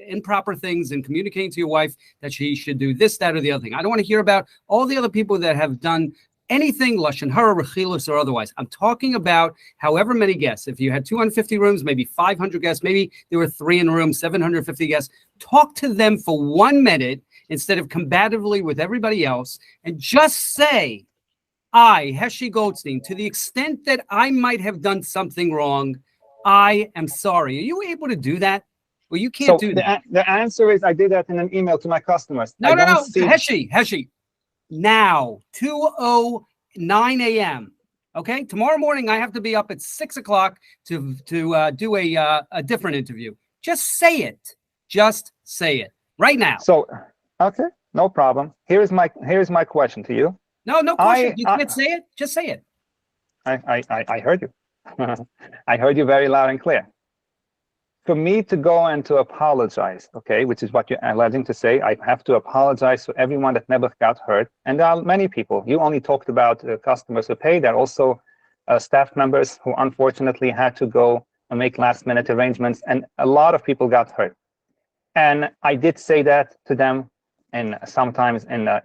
improper things and communicating to your wife that she should do this, that, or the other thing. I don't want to hear about all the other people that have done anything, Lashon Hara, Rechilus, or otherwise. I'm talking about however many guests. If you had 250 rooms, maybe 500 guests, maybe there were 3 in a room, 750 guests. Talk to them for 1 minute instead of combatively with everybody else, and just say, I, Heshy Goldstein, to the extent that I might have done something wrong, I am sorry. Are you able to do that? Well, you can't do that. The answer is I did that in an email to my customers. No. Heshy. Now, 2:09 a.m. Okay, tomorrow morning I have to be up at 6 o'clock to do a different interview. Just say it. Just say it right now. So, okay, no problem. Here's my question to you. No question. You can't say it. Just say it. I heard you. I heard you very loud and clear. For me to go and to apologize, okay, which is what you're alleging to say, I have to apologize to everyone that never got hurt. And there are many people. You only talked about customers who pay. There are also staff members who unfortunately had to go and make last-minute arrangements, and a lot of people got hurt. And I did say that to them, and sometimes in a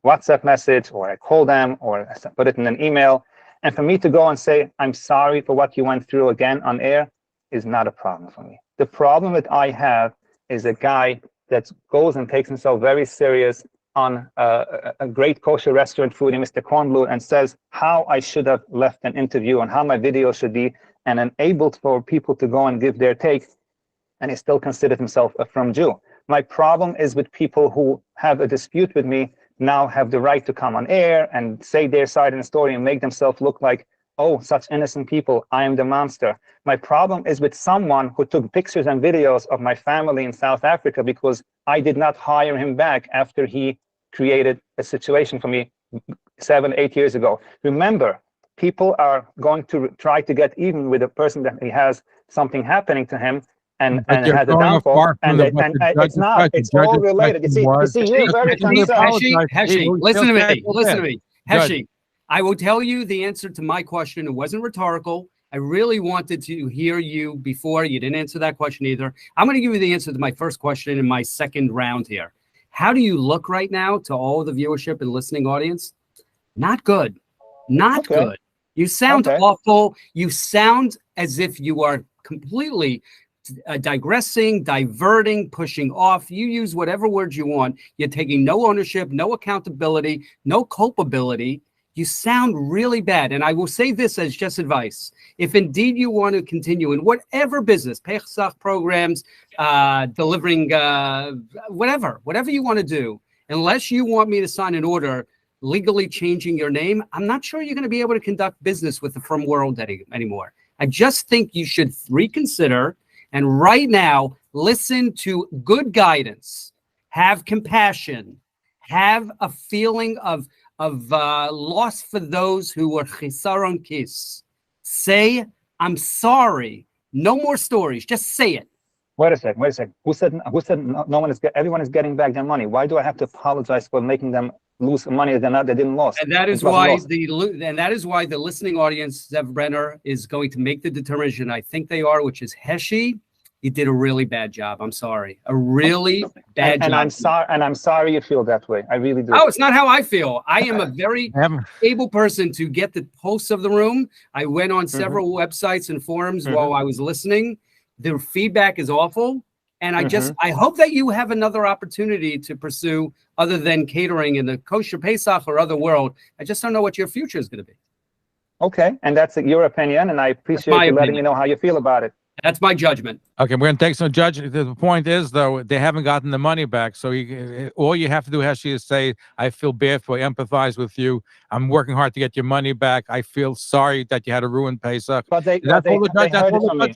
WhatsApp message, or I call them, or I put it in an email. And for me to go and say, I'm sorry for what you went through again on air is not a problem for me. The problem that I have is a guy that goes and takes himself very serious on a great kosher restaurant food in Mr. Kornblue and says how I should have left an interview and how my video should be, and enabled for people to go and give their take, and he still considered himself a frum Jew. My problem is with people who have a dispute with me now have the right to come on air and say their side in the story and make themselves look like, oh, such innocent people, I am the monster. My problem is with someone who took pictures and videos of my family in South Africa because I did not hire him back after he created a situation for me 7, 8 years ago. Remember, people are going to try to get even with a person that he has something happening to him and has a downfall, and it's not. It's all related. You see, you're very concerned. Heshy, listen to me. Heshy, I will tell you the answer to my question. It wasn't rhetorical. I really wanted to hear you before. You didn't answer that question either. I'm going to give you the answer to my first question in my second round here. How do you look right now to all the viewership and listening audience? Not good. Not good. You sound awful. You sound as if you are completely digressing, diverting, pushing off. You use whatever words you want. You're taking no ownership, no accountability, no culpability. You sound really bad. And I will say this as just advice. If indeed you want to continue in whatever business, Pesach programs, delivering whatever you want to do, unless you want me to sign an order legally changing your name, I'm not sure you're going to be able to conduct business with the frum world anymore. I just think you should reconsider. And right now, listen to good guidance, have compassion, have a feeling of loss for those who were chisaron kis. Say, I'm sorry. No more stories. Just say it. Wait a second. Who said no one is? Everyone is getting back their money. Why do I have to apologize for making them lose money they didn't lose? And that is why the listening audience, Zev Brenner, is going to make the determination. I think they are, which is Heshy. You did a really bad job. I'm sorry. A really bad job. I'm sorry you feel that way. I really do. Oh, it's not how I feel. I am a very able person to get the pulse of the room. I went on several websites and forums while I was listening. The feedback is awful. And I hope that you have another opportunity to pursue other than catering in the kosher Pesach or other world. I just don't know what your future is going to be. Okay. And that's your opinion. And I appreciate you letting me know how you feel about it. That's my judgment. Okay, we're going to take some judgment. The point is, though, they haven't gotten the money back. So all you have to do, Heshy, is say, I feel bad for you, empathize with you. I'm working hard to get your money back. I feel sorry that you had to ruin Pesach. But they heard it from me.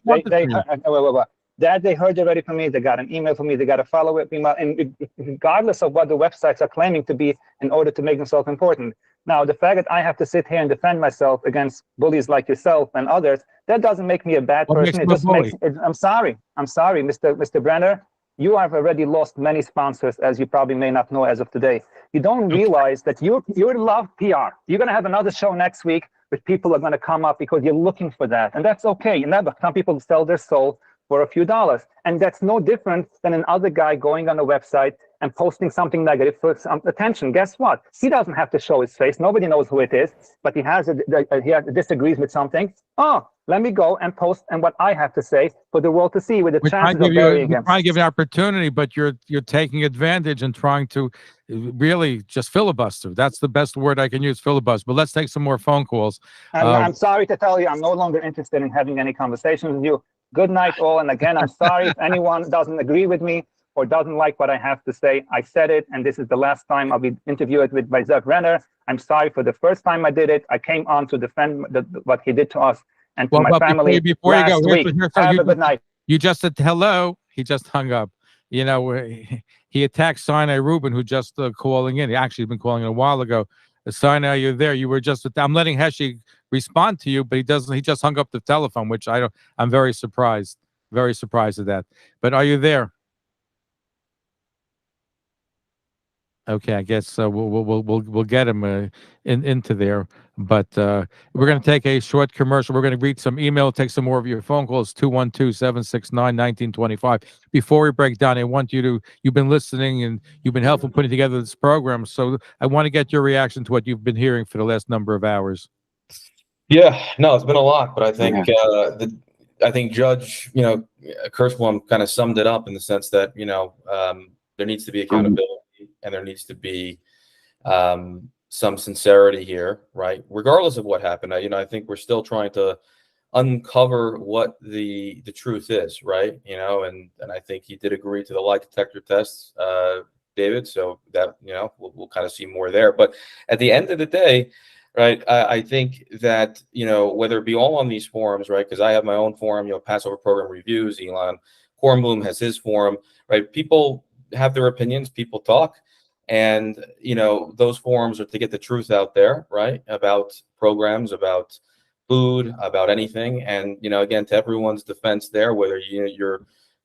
That they heard already from me. They got an email from me. They got a follow-up email. And regardless of what the websites are claiming to be in order to make themselves important. Now, the fact that I have to sit here and defend myself against bullies like yourself and others, that doesn't make me a bad person. It just makes it, I'm sorry, Mr. Brenner. You have already lost many sponsors, as you probably may not know as of today. You don't realize that you love PR. You're going to have another show next week with people are going to come up because you're looking for that. And that's okay. Some people sell their soul for a few dollars. And that's no different than another guy going on a website and posting something negative for some attention. Guess what? He doesn't have to show his face. Nobody knows who it is, but he disagrees with something. Oh, let me go and post and what I have to say for the world to see with the chances of varying against. We're trying to give you an opportunity, but you're taking advantage and trying to really just filibuster. That's the best word I can use, filibuster. But let's take some more phone calls. I'm sorry to tell you, I'm no longer interested in having any conversations with you. Good night, all. And again, I'm sorry if anyone doesn't agree with me or doesn't like what I have to say. I said it, and this is the last time I'll be interviewed by Zev Brenner. I'm sorry for the first time I did it. I came on to defend what he did to us and to my family before you go, Have a good night. You just said hello. He just hung up. You know, he attacked Sinai Rubin, who just calling in. He actually had been calling in a while ago. Sinai, you're there. You were just. I'm letting Heshy respond to you, but he doesn't. He just hung up the telephone, which I'm very surprised. Very surprised at that. But are you there? Okay, I guess we'll get him into there. But we're going to take a short commercial. We're going to read some email, take some more of your phone calls, 212-769-1925. Before we break down, I want you've been listening and you've been helpful putting together this program. So I want to get your reaction to what you've been hearing for the last number of hours. Yeah, no, it's been a lot, but I think I think Judge, Kirshblum kind of summed it up in the sense that, there needs to be accountability and there needs to be some sincerity here, right? Regardless of what happened. I think we're still trying to uncover what the truth is, right? And I think he did agree to the lie detector tests, David. So that, we'll kind of see more there. But at the end of the day, right, I think that, whether it be all on these forums, right, because I have my own forum, Passover program reviews, Elon Kornblum has his forum, right? People have their opinions, people talk. And, those forums are to get the truth out there, right, about programs, about food, about anything. And, again, to everyone's defense there, whether you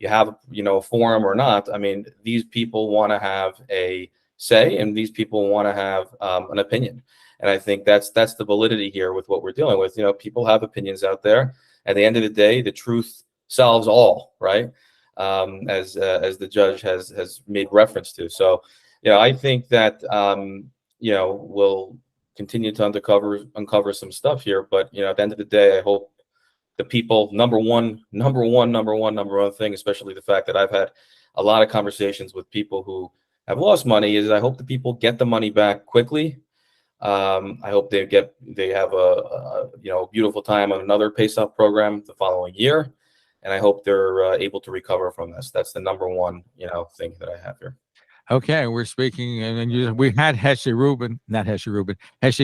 have, a forum or not, I mean, these people want to have a say and these people want to have an opinion. And I think that's the validity here with what we're dealing with. People have opinions out there. At the end of the day, the truth solves all, right? As the judge has made reference to. So, I think that we'll continue to uncover some stuff here. But at the end of the day, I hope the people, number one thing, especially the fact that I've had a lot of conversations with people who have lost money, is I hope the people get the money back quickly. I hope they have a beautiful time on another Pesach program the following year, and I hope they're able to recover from this. That's the number one thing that I have here. Okay, we're speaking, and we had Heshy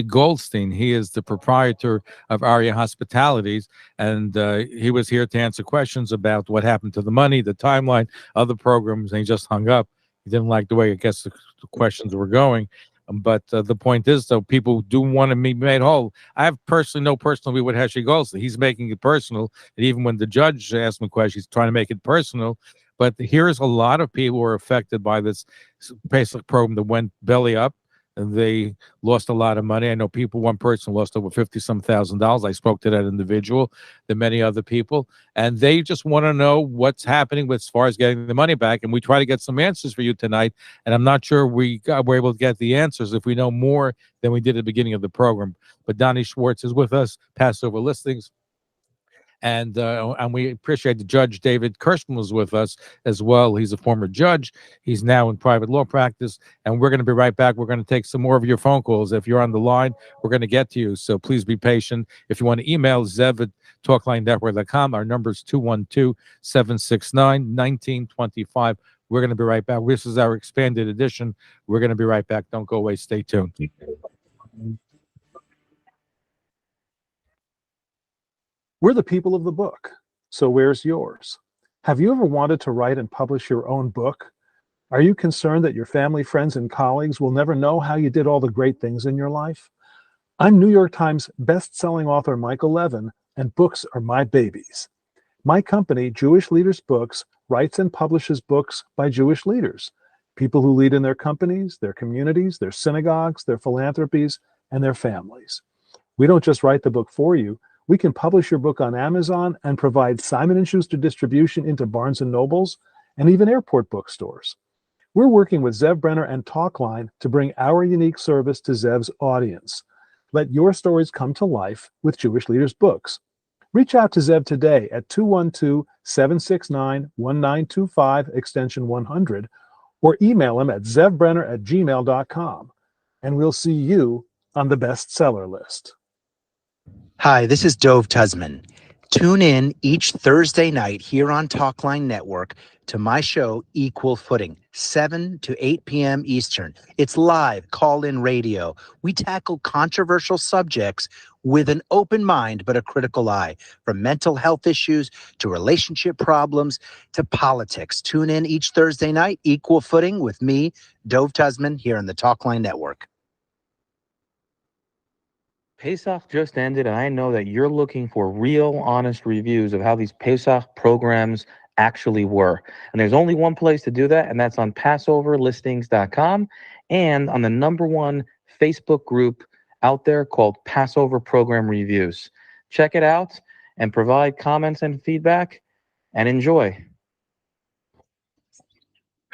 Goldstein. He is the proprietor of Aria Hospitalities, and he was here to answer questions about what happened to the money, the timeline, other programs, and he just hung up. He didn't like the way, I guess, the questions were going. But the point is, though, people do want to be made whole. I have know personally with Heshy Goldstein. He's making it personal. And even when the judge asked him questions, he's trying to make it personal. But here's a lot of people who are affected by this Pesach program that went belly up, and they lost a lot of money. I know one person lost over $50-some thousand. I spoke to that individual, and many other people, and they just want to know what's happening as far as getting the money back. And we try to get some answers for you tonight. And I'm not sure we're able to get the answers if we know more than we did at the beginning of the program. But Doni Schwartz is with us, Passover Listings. And we appreciate the judge. David Kirshblum was with us as well. He's a former judge. He's now in private law practice. And we're going to be right back. We're going to take some more of your phone calls. If you're on the line, we're going to get to you. So please be patient. If you want to email zev@talklinenetwork.com, our number is 212-769-1925. We're going to be right back. This is our expanded edition. We're going to be right back. Don't go away. Stay tuned. We're the people of the book, so where's yours? Have you ever wanted to write and publish your own book? Are you concerned that your family, friends, and colleagues will never know how you did all the great things in your life? I'm New York Times best-selling author Michael Levin, and books are my babies. My company, Jewish Leaders Books, writes and publishes books by Jewish leaders, people who lead in their companies, their communities, their synagogues, their philanthropies, and their families. We don't just write the book for you. We can publish your book on Amazon and provide Simon & Schuster distribution into Barnes & Nobles and even airport bookstores. We're working with Zev Brenner and Talkline to bring our unique service to Zev's audience. Let your stories come to life with Jewish Leaders Books. Reach out to Zev today at 212-769-1925, extension 100, or email him at zevbrenner@gmail.com, and we'll see you on the bestseller list. Hi, this is Dov Tuzman. Tune in each Thursday night here on Talkline Network to my show, Equal Footing, 7 to 8 p.m. Eastern. It's live call-in radio. We tackle controversial subjects with an open mind but a critical eye, from mental health issues to relationship problems to politics. Tune in each Thursday night, Equal Footing, with me, Dov Tuzman, here on the Talkline Network. Pesach just ended, and I know that you're looking for real, honest reviews of how these Pesach programs actually were. And there's only one place to do that, and that's on PassoverListings.com. and on the #1 Facebook group out there called Passover Program Reviews. Check it out and provide comments and feedback, and enjoy.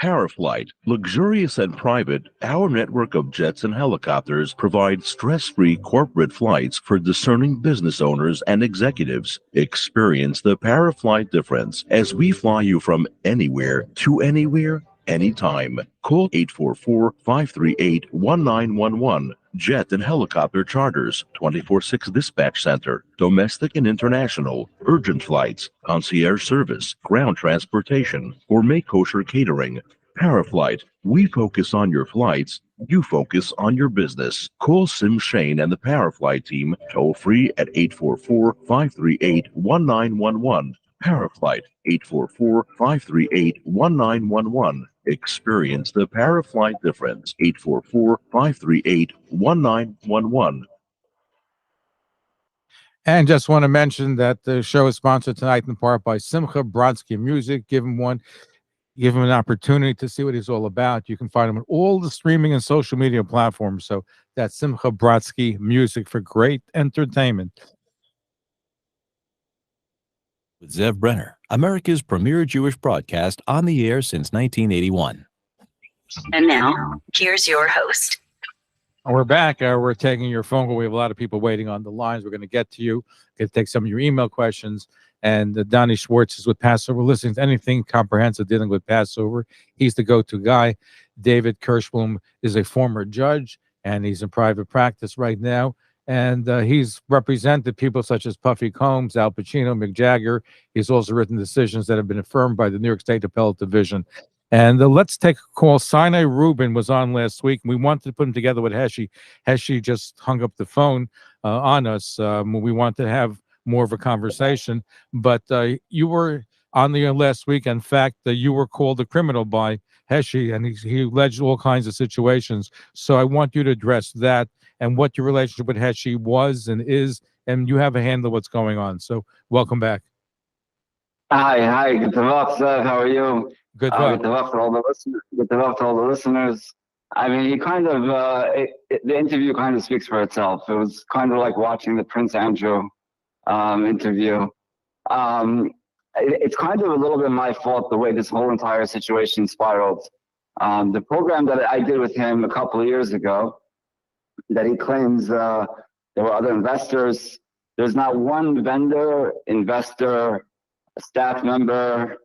Paraflight, luxurious and private, our network of jets and helicopters provide stress-free corporate flights for discerning business owners and executives. Experience the Paraflight difference as we fly you from anywhere to anywhere, anytime. Call 844-538-1911. Jet and helicopter charters, 24/6 dispatch center, domestic and international, urgent flights, concierge service, ground transportation, gourmet kosher catering. Paraflight, we focus on your flights, you focus on your business. Call Sim Shane and the Paraflight team toll free at 844-538-1911. Paraflight, 844-538-1911. Experience the Paraflight difference. 844-538-1911. And just want to mention that the show is sponsored tonight in part by Simcha Brodsky Music. Give him an opportunity to see what he's all about. You can find him on all the streaming and social media platforms. So that's Simcha Brodsky Music for great entertainment. With Zev Brenner, America's premier Jewish broadcast on the air since 1981. And now, here's your host. We're back. We're taking your phone call. We have a lot of people waiting on the lines. We're going to get to you. Going to take some of your email questions. And Doni Schwartz is with Passover Listening to anything comprehensive dealing with Passover. He's the go-to guy. David Kirshblum is a former judge, and he's in private practice right now. And he's represented people such as Puffy Combs, Al Pacino, Mick Jagger. He's also written decisions that have been affirmed by the New York State Appellate Division. And let's take a call. Sinai Rubin was on last week. We wanted to put him together with Heshy. Heshy just hung up the phone on us. We wanted to have more of a conversation. But you were on the last week. In fact, you were called a criminal by Heshy, and he alleged all kinds of situations. So I want you to address that and what your relationship with Heshy was and is, and you have a handle of what's going on. So welcome back. Hi. Good to luck, Zev. How are you? Good to luck to all the listeners. Good to luck to all the listeners. I mean, he kind of the interview kind of speaks for itself. It was kind of like watching the Prince Andrew interview. It's kind of a little bit my fault the way this whole entire situation spiraled. The program that I did with him a couple of years ago, that he claims there were other investors. There's not one vendor, investor, staff member,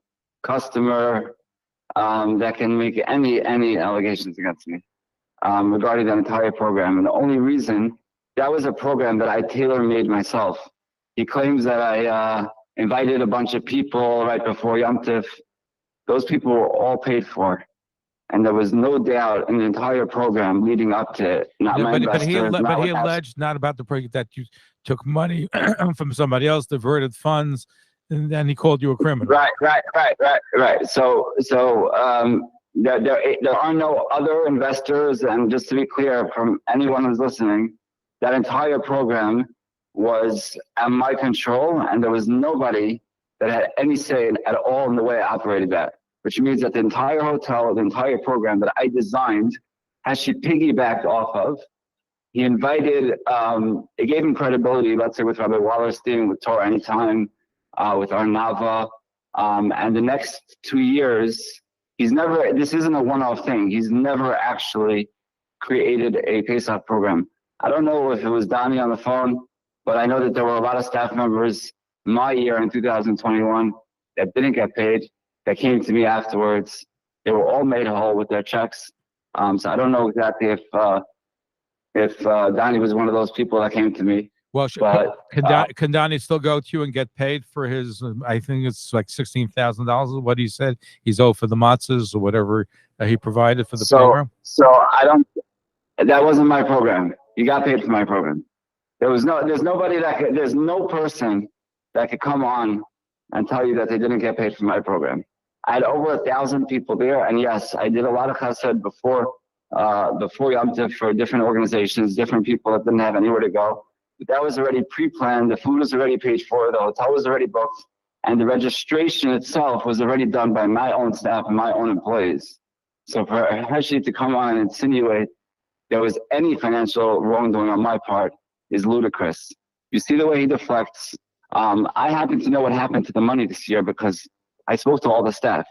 customer that can make any allegations against me regarding the entire program. And the only reason, that was a program that I tailor-made myself. He claims that I invited a bunch of people right before Yom Tov. Those people were all paid for. And there was no doubt in the entire program leading up to it. But he alleged not about the program, that you took money from somebody else, diverted funds, and then he called you a criminal. Right. So there are no other investors, and just to be clear from anyone who's listening, that entire program was at my control, and there was nobody that had any say at all in the way I operated that. Which means that the entire hotel, the entire program that I designed, Heshy piggybacked off of. He invited, it gave him credibility, let's say with Rabbi Wallerstein, with Torah Anytime, with Arnava, and the next 2 years, this isn't a one-off thing. He's never actually created a Pesach program. I don't know if it was Doni on the phone, but I know that there were a lot of staff members my year in 2021 that didn't get paid, that came to me afterwards. They were all made whole with their checks. So I don't know exactly if Doni was one of those people that came to me. Well, can Doni still go to you and get paid for his, I think it's like $16,000, what he said he's owed for the matzahs or whatever he provided for the program? So that wasn't my program. You got paid for my program. There's no person that could come on and tell you that they didn't get paid for my program. I had over 1,000 people there, and yes, I did a lot of chesed before Yom Tov for different organizations, different people that didn't have anywhere to go. But that was already pre-planned. The food was already paid for. The hotel was already booked, and the registration itself was already done by my own staff and my own employees. So for Heshy to come on and insinuate there was any financial wrongdoing on my part is ludicrous. You see the way he deflects. I happen to know what happened to the money this year because I spoke to all the staff.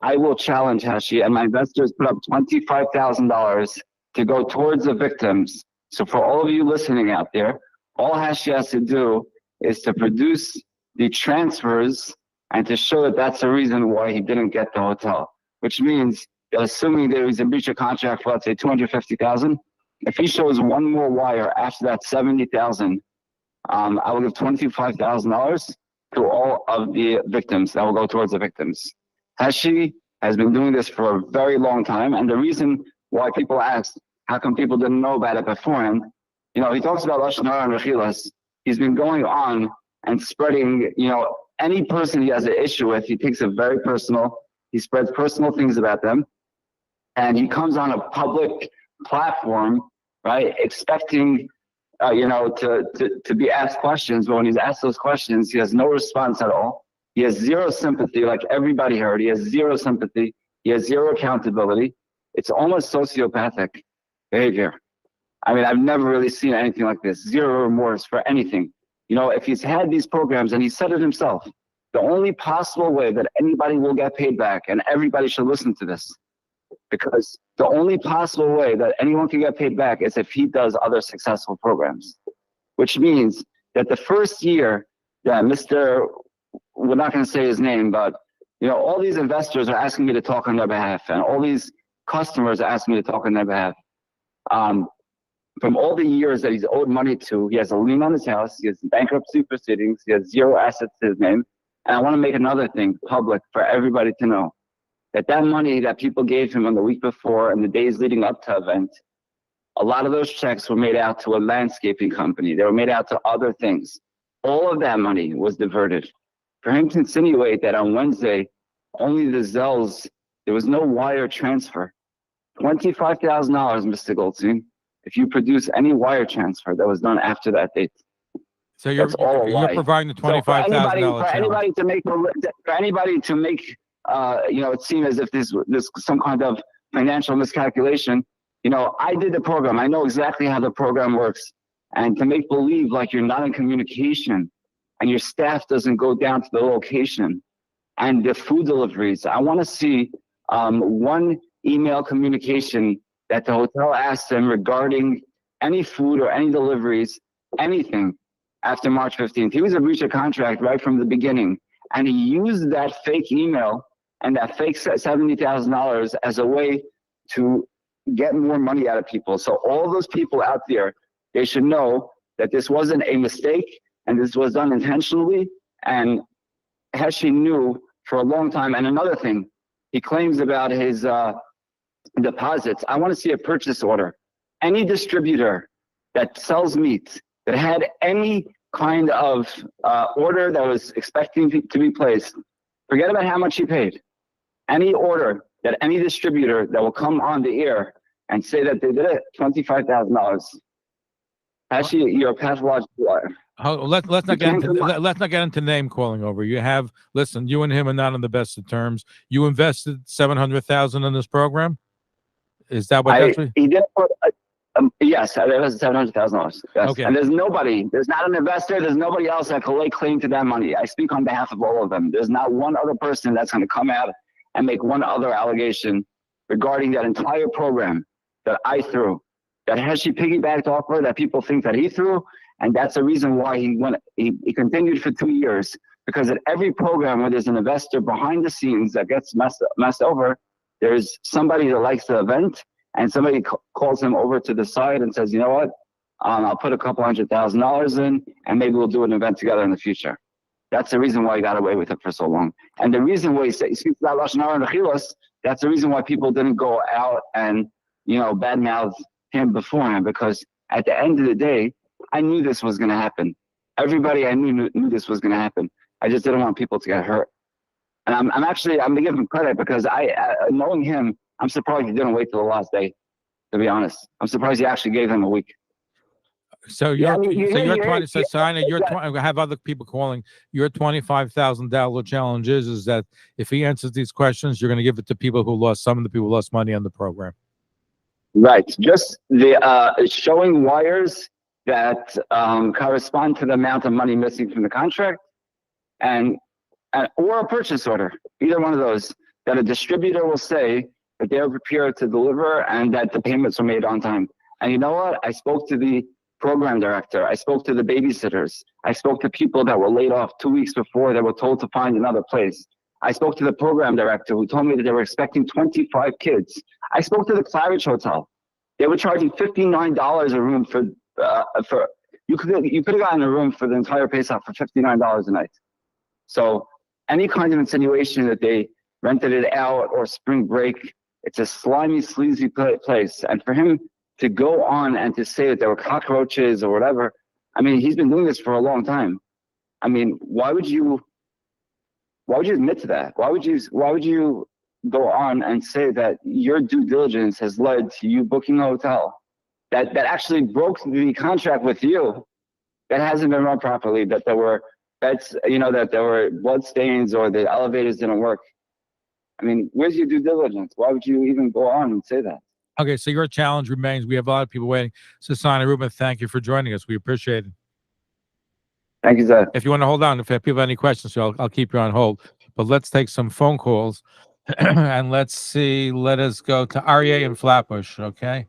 I will challenge Heshy, and my investors put up $25,000 to go towards the victims. So for all of you listening out there, all Heshy has to do is to produce the transfers and to show that that's the reason why he didn't get the hotel, which means assuming there was a breach of contract for, let's say, $250,000, if he shows one more wire after that $70,000, I will give $25,000 to all of the victims. That will go towards the victims. Heshy has been doing this for a very long time, and the reason why people ask, how come people didn't know about it beforehand? You know, he talks about Lashon Hara and Rechilas. He's been going on and spreading, you know, any person he has an issue with, he takes it very personal. He spreads personal things about them. And he comes on a public platform, right, expecting, you know, to be asked questions. But when he's asked those questions, he has no response at all. He has zero sympathy, like everybody heard. He has zero sympathy. He has zero accountability. It's almost sociopathic behavior. I mean, I've never really seen anything like this. Zero remorse for anything. You know, if he's had these programs, and he said it himself, the only possible way that anybody will get paid back, and everybody should listen to this, because the only possible way that anyone can get paid back is if he does other successful programs, which means that the first year that we're not going to say his name, but, you know, all these investors are asking me to talk on their behalf, and all these customers are asking me to talk on their behalf. From all the years that he's owed money to, he has a lien on his house, he has bankruptcy proceedings, he has zero assets to his name. And I want to make another thing public for everybody to know, that money that people gave him on the week before and the days leading up to the event, a lot of those checks were made out to a landscaping company. They were made out to other things. All of that money was diverted. For him to insinuate that on Wednesday, only the Zells, there was no wire transfer. $25,000, Mr. Goldstein, if you produce any wire transfer that was done after that date. So you're providing the $25,000 for anybody to make you know, it seemed as if this some kind of financial miscalculation. You know, I did the program. I know exactly how the program works. And to make believe like you're not in communication and your staff doesn't go down to the location and the food deliveries, I want to see one email communication that the hotel asked them regarding any food or any deliveries, anything after March 15th. He was a breach of contract right from the beginning. And he used that fake email and that fake $70,000 as a way to get more money out of people. So all those people out there, they should know that this wasn't a mistake and this was done intentionally. And Heshy knew for a long time. And another thing, he claims about his deposits. I want to see a purchase order. Any distributor that sells meat that had any kind of order that was expecting to be placed, forget about how much he paid. Any order that any distributor that will come on the air and say that they did it, $25,000. Actually, you're a pathological liar. Let's not get into name calling over. Listen, you and him are not on the best of terms. You invested $700,000 in this program. Is that what he did? Yes, that was $700,000. Yes. Okay. And there's not an investor, there's nobody else that can lay claim to that money. I speak on behalf of all of them. There's not one other person that's going to come out and make one other allegation regarding that entire program that I threw, that Heshy piggybacked off of, that people think that he threw. And that's the reason why he continued for 2 years, because at every program where there's an investor behind the scenes that gets messed over, there's somebody that likes the event, and somebody calls him over to the side and says, you know what, I'll put a couple $100,000 in, and maybe we'll do an event together in the future. That's the reason why he got away with it for so long. And the reason why he speaks about Lashon Hara and Rechilas, that's the reason why people didn't go out and, you know, badmouth him beforehand, because at the end of the day, I knew this was going to happen. Everybody I knew this was going to happen. I just didn't want people to get hurt. And I'm going to give him credit, because knowing him, I'm surprised he didn't wait till the last day, to be honest. I'm surprised he actually gave him a week. So Yeah, you're I mean, so you're you're- 20. So yeah, Sina, you're yeah. 20. I have other people calling. Your $25,000 challenge is that if he answers these questions, you're going to give it to people who lost. Some of the people who lost money on the program. Right. Just the showing wires that correspond to the amount of money missing from the contract, and or a purchase order. Either one of those that a distributor will say that they're prepared to deliver and that the payments are made on time. And you know what? I spoke to the program director. I spoke to the babysitters. I spoke to people that were laid off 2 weeks before that were told to find another place. I spoke to the program director who told me that they were expecting 25 kids. I spoke to the Claridge Hotel. They were charging $59 a room for you could have gotten a room for the entire Pesach for $59 a night. So any kind of insinuation that they rented it out or spring break, it's a slimy, sleazy place. And for him to go on and to say that there were cockroaches or whatever, I mean, he's been doing this for a long time. I mean, why would you admit to that? Why would you go on and say that your due diligence has led to you booking a hotel that actually broke the contract with you, that hasn't been run properly, that there were beds, that there were blood stains or the elevators didn't work? I mean, where's your due diligence? Why would you even go on and say that? Okay, so your challenge remains. We have a lot of people waiting. So, Sana Ruben, thank you for joining us. We appreciate it. Thank you, Zev. If you want to hold on, if people have any questions, so I'll keep you on hold. But let's take some phone calls, and let's see. Let us go to Aryeh in Flatbush, okay?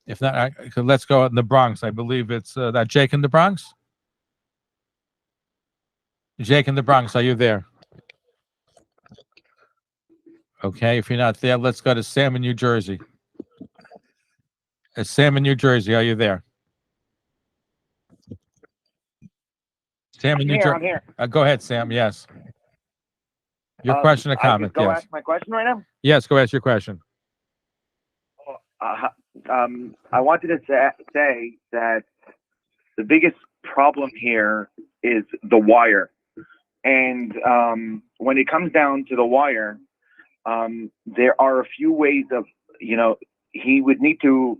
If not, let's go in the Bronx. I believe it's that Jake in the Bronx. Jake in the Bronx, are you there? Okay, if you're not there, let's go to Sam in New Jersey. Sam in New Jersey, are you there? Sam in New Jersey. I'm here. Go ahead, Sam. Yes. Your question or comment? I can go Yes. ask my question right now. Yes, go ask your question. I wanted to say that the biggest problem here is the wire, and when it comes down to the wire, there are a few ways of, he would need to.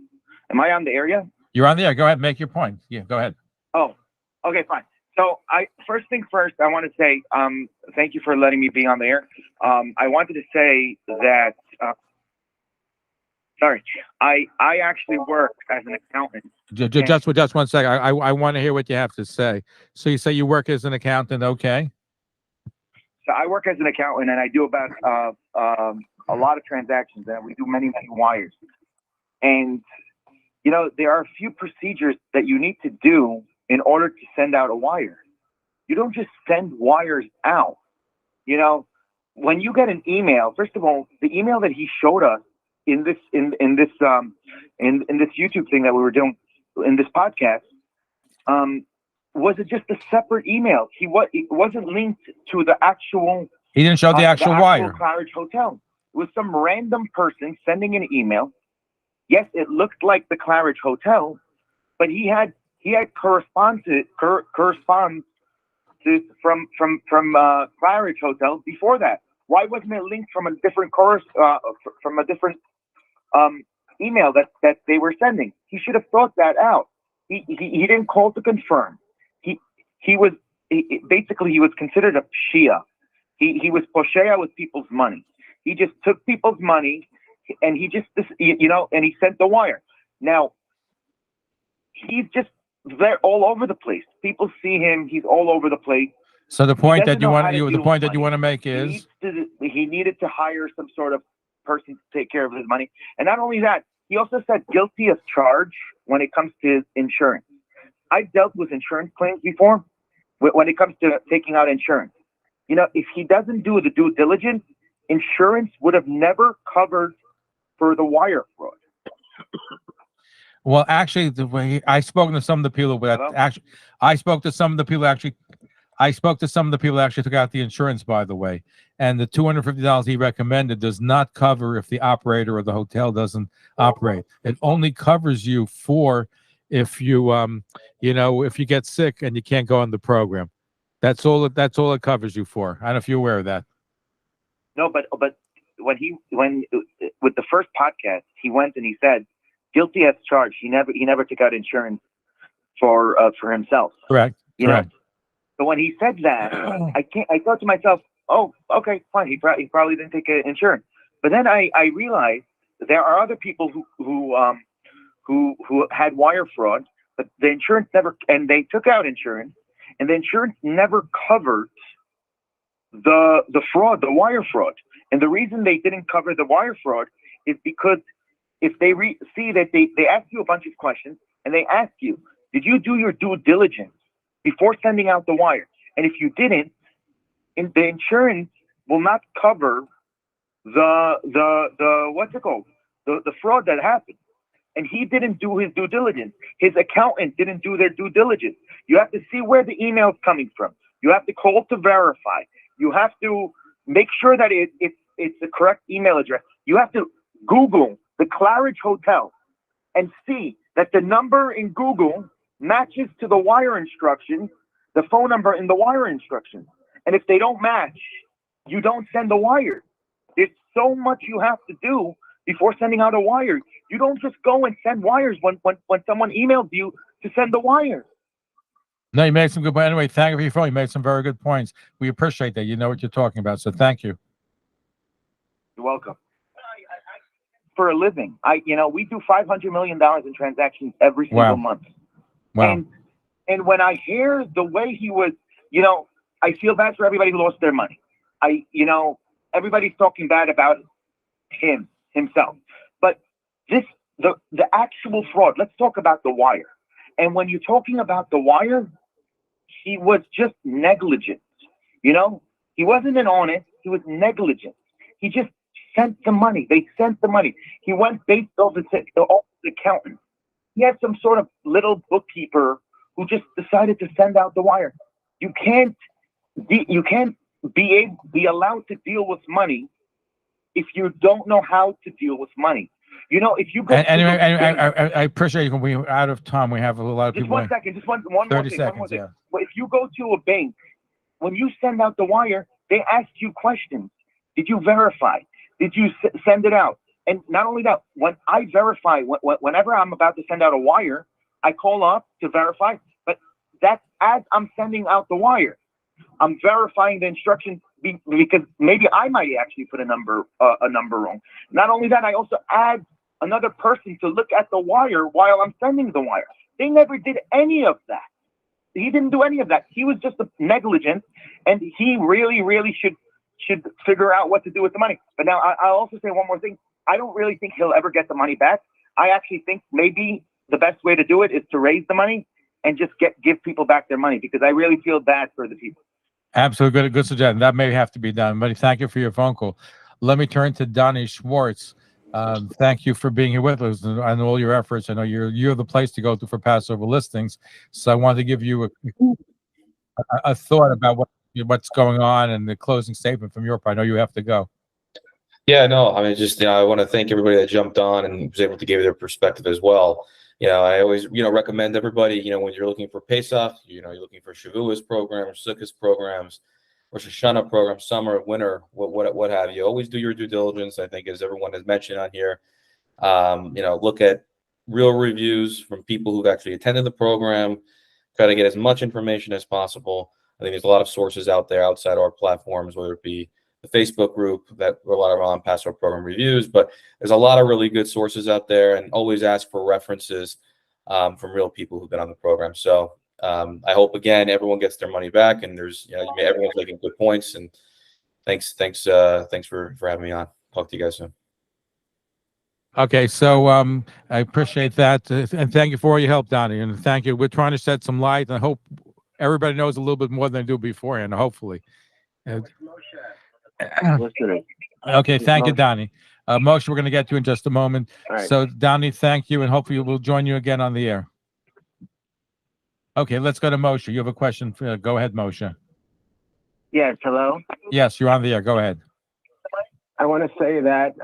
Am I on the air yet? You're on the air. Go ahead, make your point. Yeah, go ahead. Oh, okay, fine. So first thing first, I want to say thank you for letting me be on the air. I wanted to say that. Sorry, I actually work as an accountant. Just 1 second. I want to hear what you have to say. So you say you work as an accountant, okay? So I work as an accountant, and I do about a lot of transactions, and we do many wires. And there are a few procedures that you need to do in order to send out a wire. You don't just send wires out. When you get an email, first of all, the email that he showed us in this YouTube thing that we were doing in this podcast, was it just a separate email? It wasn't linked to the actual. He didn't show the actual wire. Claridge Hotel. It was some random person sending an email. Yes, it looked like the Claridge Hotel, but he had correspondence from Claridge Hotel before that. Why wasn't it linked from a different email that they were sending? He should have thought that out. He didn't call to confirm. He was considered a Shia. He was poshea with people's money. He just took people's money, and he sent the wire. Now he's just there all over the place. People see him. He's all over the place. So the point that you want to make is he needed to hire some sort of person to take care of his money. And not only that, he also said guilty as charged when it comes to insurance. I've dealt with insurance claims before when it comes to taking out insurance. If he doesn't do the due diligence, insurance would have never covered for the wire fraud. Well, actually, the way I spoke to some of the people I spoke to some of the people who actually took out the insurance, by the way, and the $250 he recommended does not cover if the operator or the hotel doesn't operate. It only covers you for if you if you get sick and you can't go on the program. That's all it covers you for. I don't know if you're aware of that. No, but when with the first podcast, he went and he said guilty as charged. He never took out insurance for himself. Correct. You Correct. know. So when he said that, I thought to myself, oh, okay, fine. He probably didn't take insurance. But then I realized there are other people who had wire fraud, but the insurance never, and they took out insurance, and the insurance never covered the fraud, the wire fraud. And the reason they didn't cover the wire fraud is because if they see that they ask you a bunch of questions, and they ask you, did you do your due diligence before sending out the wire? And if you didn't, the insurance will not cover the what's it called? The fraud that happened. And he didn't do his due diligence. His accountant didn't do their due diligence. You have to see where the email is coming from. You have to call to verify. You have to make sure that it's the correct email address. You have to Google the Claridge Hotel and see that the number in Google matches to the wire instructions, the phone number in the wire instructions. And if they don't match, you don't send the wire. There's so much you have to do before sending out a wire. You don't just go and send wires when someone emails you to send the wire. No, you made some good points. Anyway, thank you for your phone. You made some very good points. We appreciate that. You know what you're talking about. So thank you. You're welcome. For a living, we do $500 million in transactions every single month. Wow. And when I hear the way he was, I feel bad for everybody who lost their money. Everybody's talking bad about himself. But the actual fraud, let's talk about the wire. And when you're talking about the wire, he was just negligent. He wasn't an honest, he was negligent. He just sent the money. They sent the money. He went based off his accountant. He had some sort of little bookkeeper who just decided to send out the wire. You can't be allowed to deal with money if you don't know how to deal with money. If you go I appreciate you. We're out of time. We have a lot of just people. 1 second, just one 30 more thing. seconds, One more thing. yeah. Well, if you go to a bank, when you send out the wire, they ask you questions. Did you verify? Did you send it out? And not only that, when I verify, whenever I'm about to send out a wire, I call up to verify. But that's as I'm sending out the wire. I'm verifying the instructions because maybe I might actually put a number wrong. Not only that, I also add another person to look at the wire while I'm sending the wire. They never did any of that. He didn't do any of that. He was just negligent, and he really, really should figure out what to do with the money. But now I'll also say one more thing. I don't really think he'll ever get the money back. I actually think maybe the best way to do it is to raise the money and just give people back their money, because I really feel bad for the people. Absolutely good suggestion. That may have to be done, but thank you for your phone call. Let me turn to Doni Schwartz. Thank you for being here with us and all your efforts. I know you're the place to go to for Passover listings. So I wanted to give you a thought about what's going on and the closing statement from your part. I know you have to go. Yeah, no, I mean, just, I want to thank everybody that jumped on and was able to give their perspective as well. I always, recommend everybody, when you're looking for Pesach, you're looking for Shavuos programs, Sukkot programs, Rosh Hashanah programs, summer, winter, what have you. Always do your due diligence. I think, as everyone has mentioned on here, look at real reviews from people who've actually attended the program. Try to get as much information as possible. I think there's a lot of sources out there outside our platforms, whether it be the Facebook group that a lot of on Passover program reviews, but there's a lot of really good sources out there, and always ask for references from real people who've been on the program. So I hope, again, everyone gets their money back, and there's, everyone's making good points, and thanks for having me on. Talk to you guys soon. Okay, so I appreciate that, and thank you for all your help, Doni, and thank you. We're trying to shed some light, and I hope everybody knows a little bit more than they do beforehand, hopefully. Okay, thank you, Doni. Moshe, we're going to get to in just a moment. Right. So, Doni, thank you, and hopefully we'll join you again on the air. Okay, let's go to Moshe. You have a question. Go ahead, Moshe. Yes, hello? Yes, you're on the air. Go ahead. I want to say that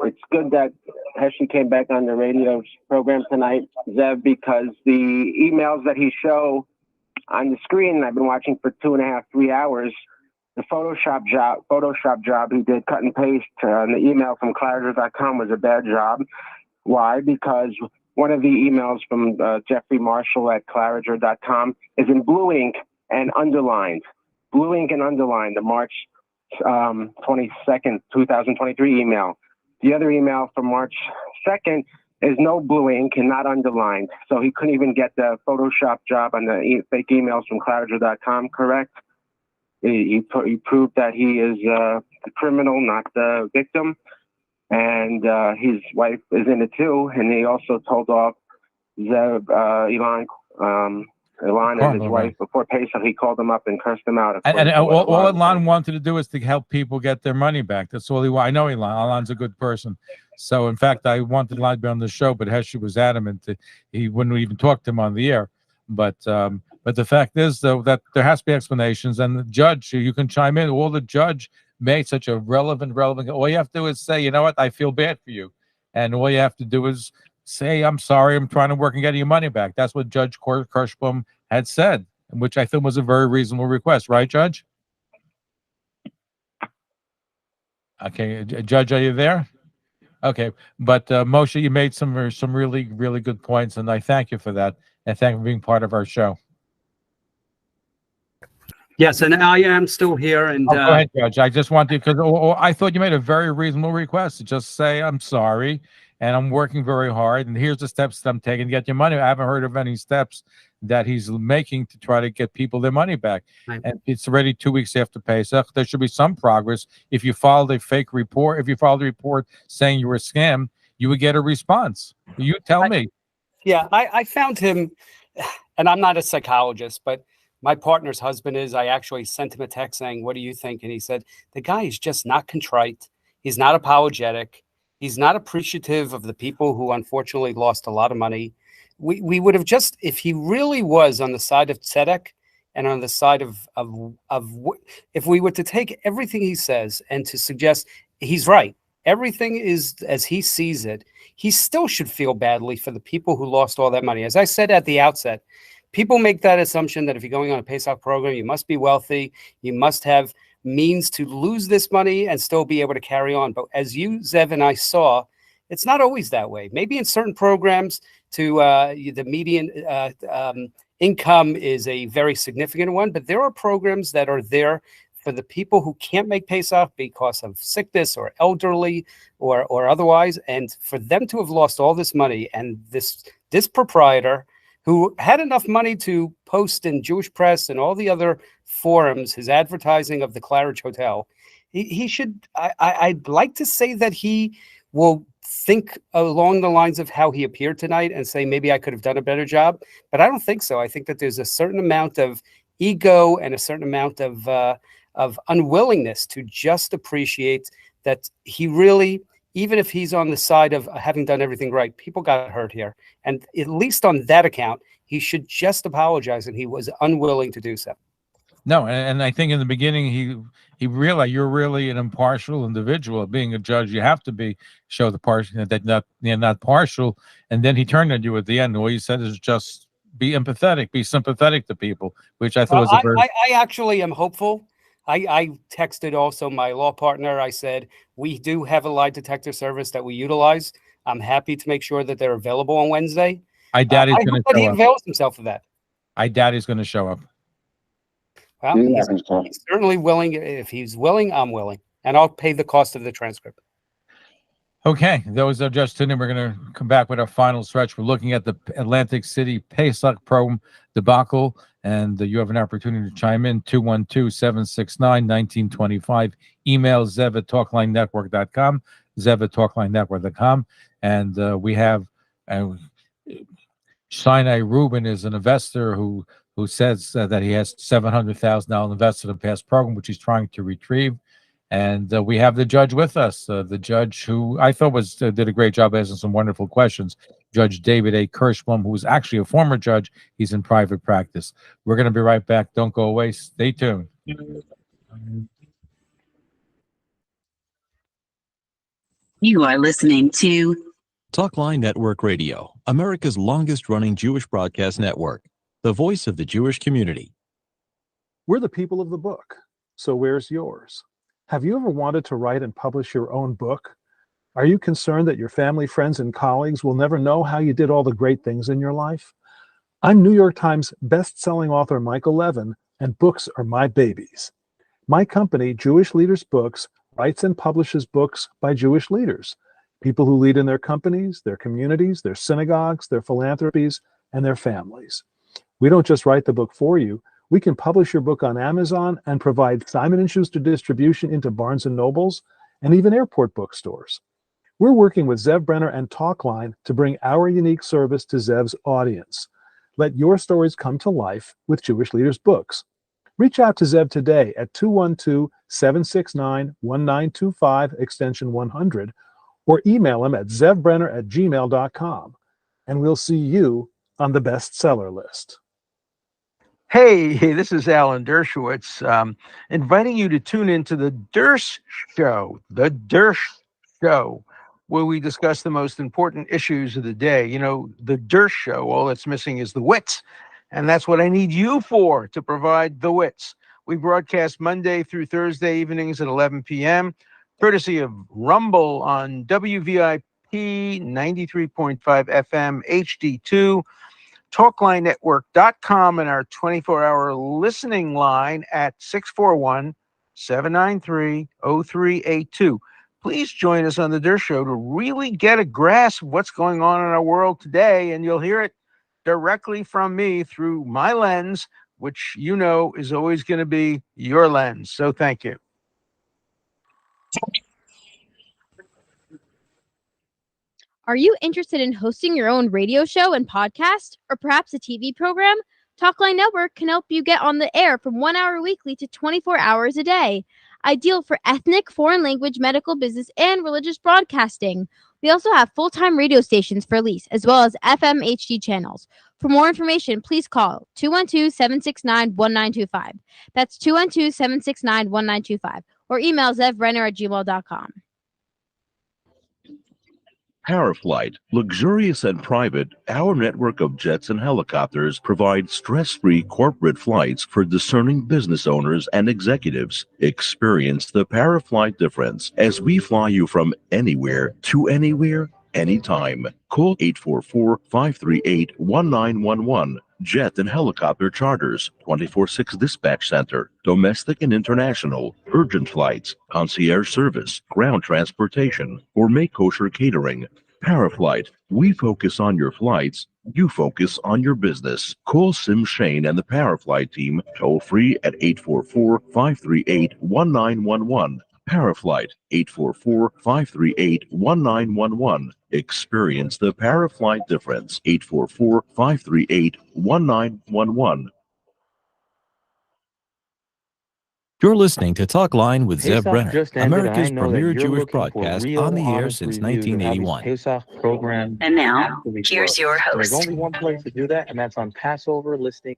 it's good that Heshy came back on the radio program tonight, Zev, because the emails that he showed on the screen, I've been watching for 2.5, 3 hours, the Photoshop job he did, cut and paste on the email from Clariter.com, was a bad job. Why? Because one of the emails from Jeffrey Marshall at clariger.com is in blue ink and underlined. Blue ink and underlined, the March 22nd, 2023 email. The other email from March 2nd is no blue ink and not underlined. So he couldn't even get the Photoshop job on the fake emails from clariger.com correct. He proved that he is the criminal, not the victim. And his wife is in it too. And he also told off Zev, Ilan and his wife before Pesach. He called them up and cursed them out. And all Ilan wanted to do is to help people get their money back. That's all he wanted. I know Ilan. Ilan's a good person. So, in fact, I wanted Ilan to be on the show, but Heshy was adamant that he wouldn't even talk to him on the air. But the fact is, though, that there has to be explanations. And the judge, you can chime in. All the judge made such a relevant. All you have to do is say, you know what, I feel bad for you. And all you have to do is say, I'm sorry, I'm trying to work and getting your money back. That's what Judge Kirshblum had said, which I think was a very reasonable request. Right, Judge? Okay, Judge, are you there? Okay, but Moshe, you made some really, really good points, and I thank you for that, and thank you for being part of our show. Yes, and I am still here. And go ahead, Judge. I just wanted, because I thought you made a very reasonable request to just say, I'm sorry, and I'm working very hard, and here's the steps that I'm taking to get your money. I haven't heard of any steps that he's making to try to get people their money back. Right. And it's already 2 weeks after Pesach. There should be some progress. If you filed a fake report, if you filed a report saying you were scammed, you would get a response. You tell me. Yeah, I found him, and I'm not a psychologist, but my partner's husband is. I actually sent him a text saying, what do you think? And he said, the guy is just not contrite. He's not apologetic. He's not appreciative of the people who unfortunately lost a lot of money. We would have just, if he really was on the side of tzedek and on the side of if we were to take everything he says and to suggest he's right, everything is as he sees it, he still should feel badly for the people who lost all that money. As I said at the outset, people make that assumption that if you're going on a Pesach program, you must be wealthy, you must have means to lose this money and still be able to carry on. But as you, Zev, and I saw, it's not always that way. Maybe in certain programs to the median income is a very significant one, but there are programs that are there for the people who can't make Pesach because of sickness or elderly or otherwise. And for them to have lost all this money, and this proprietor who had enough money to post in Jewish press and all the other forums, his advertising of the Claridge Hotel, he should, I'd like to say that he will think along the lines of how he appeared tonight and say, maybe I could have done a better job, but I don't think so. I think that there's a certain amount of ego and a certain amount of unwillingness to just appreciate that he really, even if he's on the side of having done everything right, people got hurt here. And at least on that account, he should just apologize, and he was unwilling to do so. No, and I think in the beginning he realized you're really an impartial individual. Being a judge, you have to show the partial, that you're not partial. And then he turned on you at the end. All you said is just be empathetic, be sympathetic to people, which I thought was a very. I actually am hopeful. I texted also my law partner. I said, we do have a lie detector service that we utilize. I'm happy to make sure that they're available on Wednesday. I doubt he's going to show up. He avails himself of that. I doubt he's going to show up. Well, he's certainly willing. If he's willing, I'm willing. And I'll pay the cost of the transcript. Okay, those are just tuning in. We're going to come back with our final stretch. We're looking at the Atlantic City Pesach program debacle, and you have an opportunity to chime in, 212-769-1925. Email zev@talklinenetwork.com, zev@talklinenetwork.com. And we have Sinai Rubin is an investor who says that he has $700,000 invested in the past program, which he's trying to retrieve. And we have the judge with us, the judge who I thought did a great job asking some wonderful questions, Judge David A. Kirshblum, who was actually a former judge. He's in private practice. We're going to be right back. Don't go away. Stay tuned. You are listening to Talkline Network Radio, America's longest-running Jewish broadcast network, the voice of the Jewish community. We're the people of the book, so where's yours? Have you ever wanted to write and publish your own book? Are you concerned that your family, friends, and colleagues will never know how you did all the great things in your life? I'm New York Times best-selling author Michael Levin, and books are my babies. My company, Jewish Leaders Books, writes and publishes books by Jewish leaders, people who lead in their companies, their communities, their synagogues, their philanthropies, and their families. We don't just write the book for you. We can publish your book on Amazon and provide Simon & Schuster distribution into Barnes & Nobles and even airport bookstores. We're working with Zev Brenner and Talkline to bring our unique service to Zev's audience. Let your stories come to life with Jewish Leaders Books. Reach out to Zev today at 212-769-1925, extension 100, or email him at zevbrenner@gmail.com, and we'll see you on the bestseller list. Hey, this is Alan Dershowitz, inviting you to tune into the Dersh Show, where we discuss the most important issues of the day. You know, the Dersh Show, all that's missing is the wits, and that's what I need you for, to provide the wits. We broadcast Monday through Thursday evenings at 11 p.m., courtesy of Rumble on WVIP 93.5 FM HD2, TalklineNetwork.com, and our 24-hour listening line at 641-793-0382. Please join us on the Dersh Show to really get a grasp of what's going on in our world today, and you'll hear it directly from me through my lens, which you know is always going to be your lens. So thank you. Are you interested in hosting your own radio show and podcast, or perhaps a TV program? Talkline Network can help you get on the air from 1 hour weekly to 24 hours a day. Ideal for ethnic, foreign language, medical, business, and religious broadcasting. We also have full-time radio stations for lease, as well as FM HD channels. For more information, please call 212-769-1925. That's 212-769-1925. Or email zevbrenner@gmail.com. Paraflight, luxurious and private, our network of jets and helicopters provides stress-free corporate flights for discerning business owners and executives. Experience the Paraflight difference as we fly you from anywhere to anywhere, anytime. Call 844-538-1911. Jet and helicopter charters, 24/6 dispatch center, domestic and international, urgent flights, concierge service, ground transportation, or make kosher catering. Paraflight, we focus on your flights, you focus on your business. Call Sim Shane and the Paraflight team toll free at 844-538-1911. Paraflight, 844-538-1911. Experience the Paraflight difference. 844-538-1911. You're listening to Talkline with Zev Pesach Brenner, just ended, and I America's know that premier you're Jewish looking for broadcast real, on the air honest since reviews of how these 1981. Pesach programs And now, actually here's work. your And there's host. only one place to do that, and that's on Passover listing.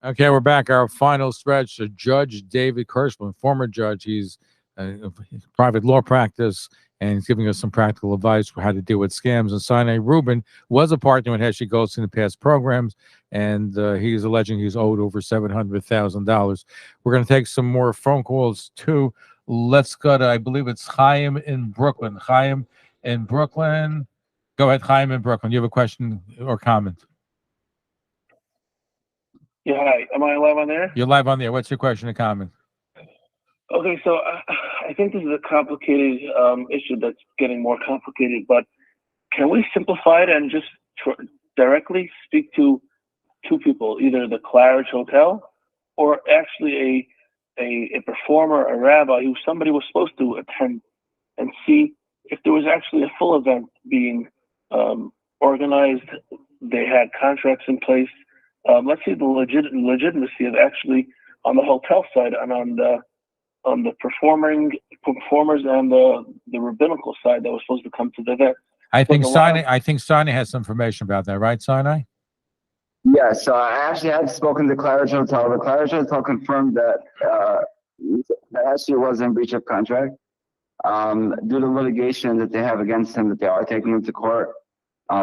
Okay, we're back. Our final stretch. Judge David Kirshblum, former judge. He's a private law practice, and he's giving us some practical advice for how to deal with scams. And Sinai Rubin was a partner with Heshy Goldstein in past programs, and he is alleging he's owed over $700,000. We're going to take some more phone calls, too. Let's go to, I believe it's Chaim in Brooklyn. Chaim in Brooklyn. Go ahead, Chaim in Brooklyn. You have a question or comment? Yeah, hi. Am I live on there? You're live on there. What's your question or comment? Okay, so I think this is a complicated issue that's getting more complicated, but can we simplify it and just directly speak to two people, either the Claridge Hotel or actually a performer, a rabbi who somebody was supposed to attend, and see if there was actually a full event being organized, they had contracts in place. Let's see the legitimacy of actually on the hotel side and on the performers and the rabbinical side that was supposed to come to the event. I think Sinai has some information about that, right, Sinai? Yeah, so I actually had spoken to Claridge Hotel. The Claridge Hotel confirmed that Heshy was in breach of contract. Due to litigation that they have against him, that they are taking him to court.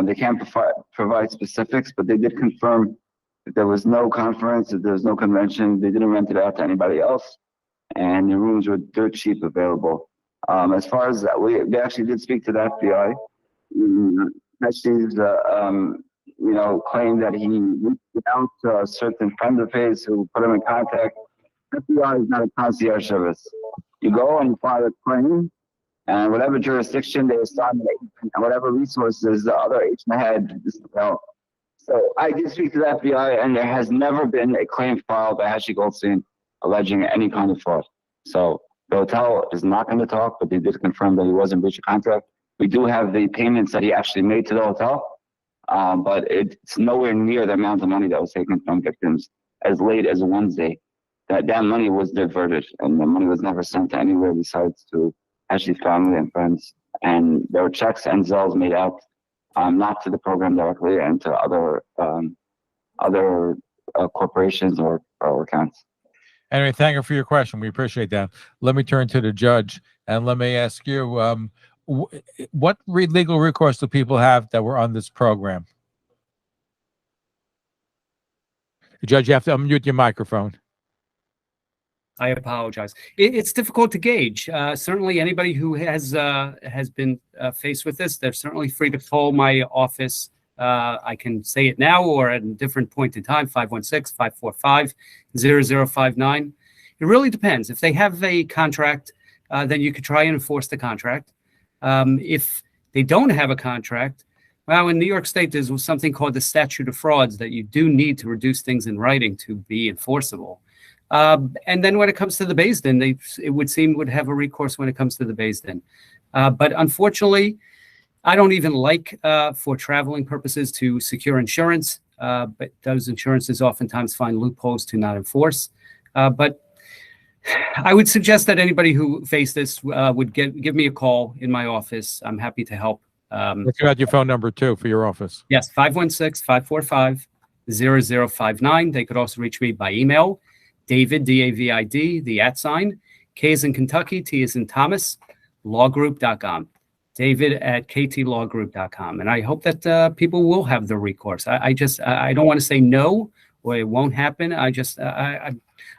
They can't provide specifics, but they did confirm that there was no conference, that there was no convention. They didn't rent it out to anybody else, and the rooms were dirt cheap available. As far as that, we actually did speak to the FBI. Heshy's, claimed that he reached out to a certain friend of his who put him in contact. FBI is not a concierge service. You go and you file a claim, and whatever jurisdiction they assign the agent and whatever resources the other agent had, So I did speak to the FBI, and there has never been a claim filed by Heshy Goldstein alleging any kind of fraud. So the hotel is not going to talk, but they did confirm that he was in breach of contract. We do have the payments that he actually made to the hotel, but it's nowhere near the amount of money that was taken from victims as late as Wednesday. That money was diverted, and the money was never sent to anywhere besides to Heshy's family and friends. And there were checks and Zells made out, not to the program directly, and to other corporations or accounts. Anyway, thank you for your question. We appreciate that. Let me turn to the judge, and let me ask you, what legal recourse do people have that were on this program? Judge, you have to unmute your microphone. I apologize. It's difficult to gauge. Certainly, anybody who has been faced with this, they're certainly free to call my office. I can say it now or at a different point in time, 516-545-0059. It really depends. If they have a contract, then you could try and enforce the contract. If they don't have a contract, well, in New York State, there's something called the statute of frauds that you do need to reduce things in writing to be enforceable. And then when it comes to the Beis Din, it would seem would have a recourse when it comes to the Beis Din. But unfortunately, I don't even like, for traveling purposes, to secure insurance. But those insurances oftentimes find loopholes to not enforce. But I would suggest that anybody who faced this would give me a call in my office. I'm happy to help. Let's got your phone number, too, for your office. Yes, 516-545-0059. They could also reach me by email. David, D-A-V-I-D, the @sign, K is in Kentucky, T is in Thomas, lawgroup.com. David at ktlawgroup.com. And I hope that people will have the recourse. I don't want to say no or it won't happen.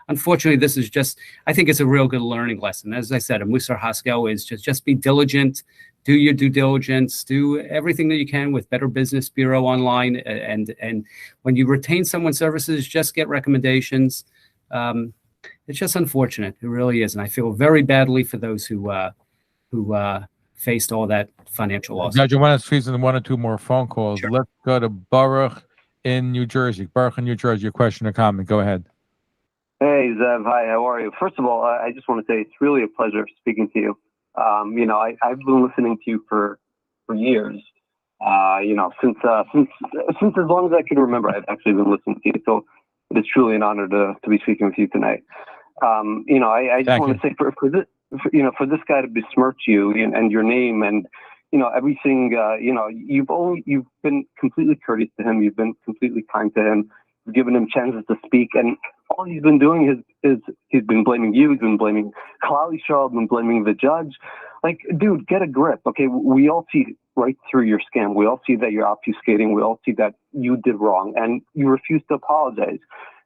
Unfortunately, this is just, I think it's a real good learning lesson. As I said, a Musar Haskell is just be diligent, do your due diligence, do everything that you can with Better Business Bureau online. And when you retain someone's services, just get recommendations. It's just unfortunate. It really is. And I feel very badly for those who faced all that financial loss. Judge, I want to squeeze in one or two more phone calls. Sure. Let's go to Baruch in New Jersey. Baruch in New Jersey, your question or comment. Go ahead. Hey, Zev. Hi, how are you? First of all, I just want to say it's really a pleasure speaking to you. I've been listening to you for years. Since as long as I can remember, I've actually been listening to you. So it is truly an honor to be speaking with you tonight. I just want to say for this guy to besmirch you and your name and everything, you've been completely courteous to him. You've been completely kind to him. You've given him chances to speak, and all he's been doing is he's been blaming you. He's been blaming Kalali Shaw, been blaming the judge. Like, dude, get a grip. Okay, we all see right through your scam. We all see that you're obfuscating. We all see that you did wrong, and you refuse to apologize.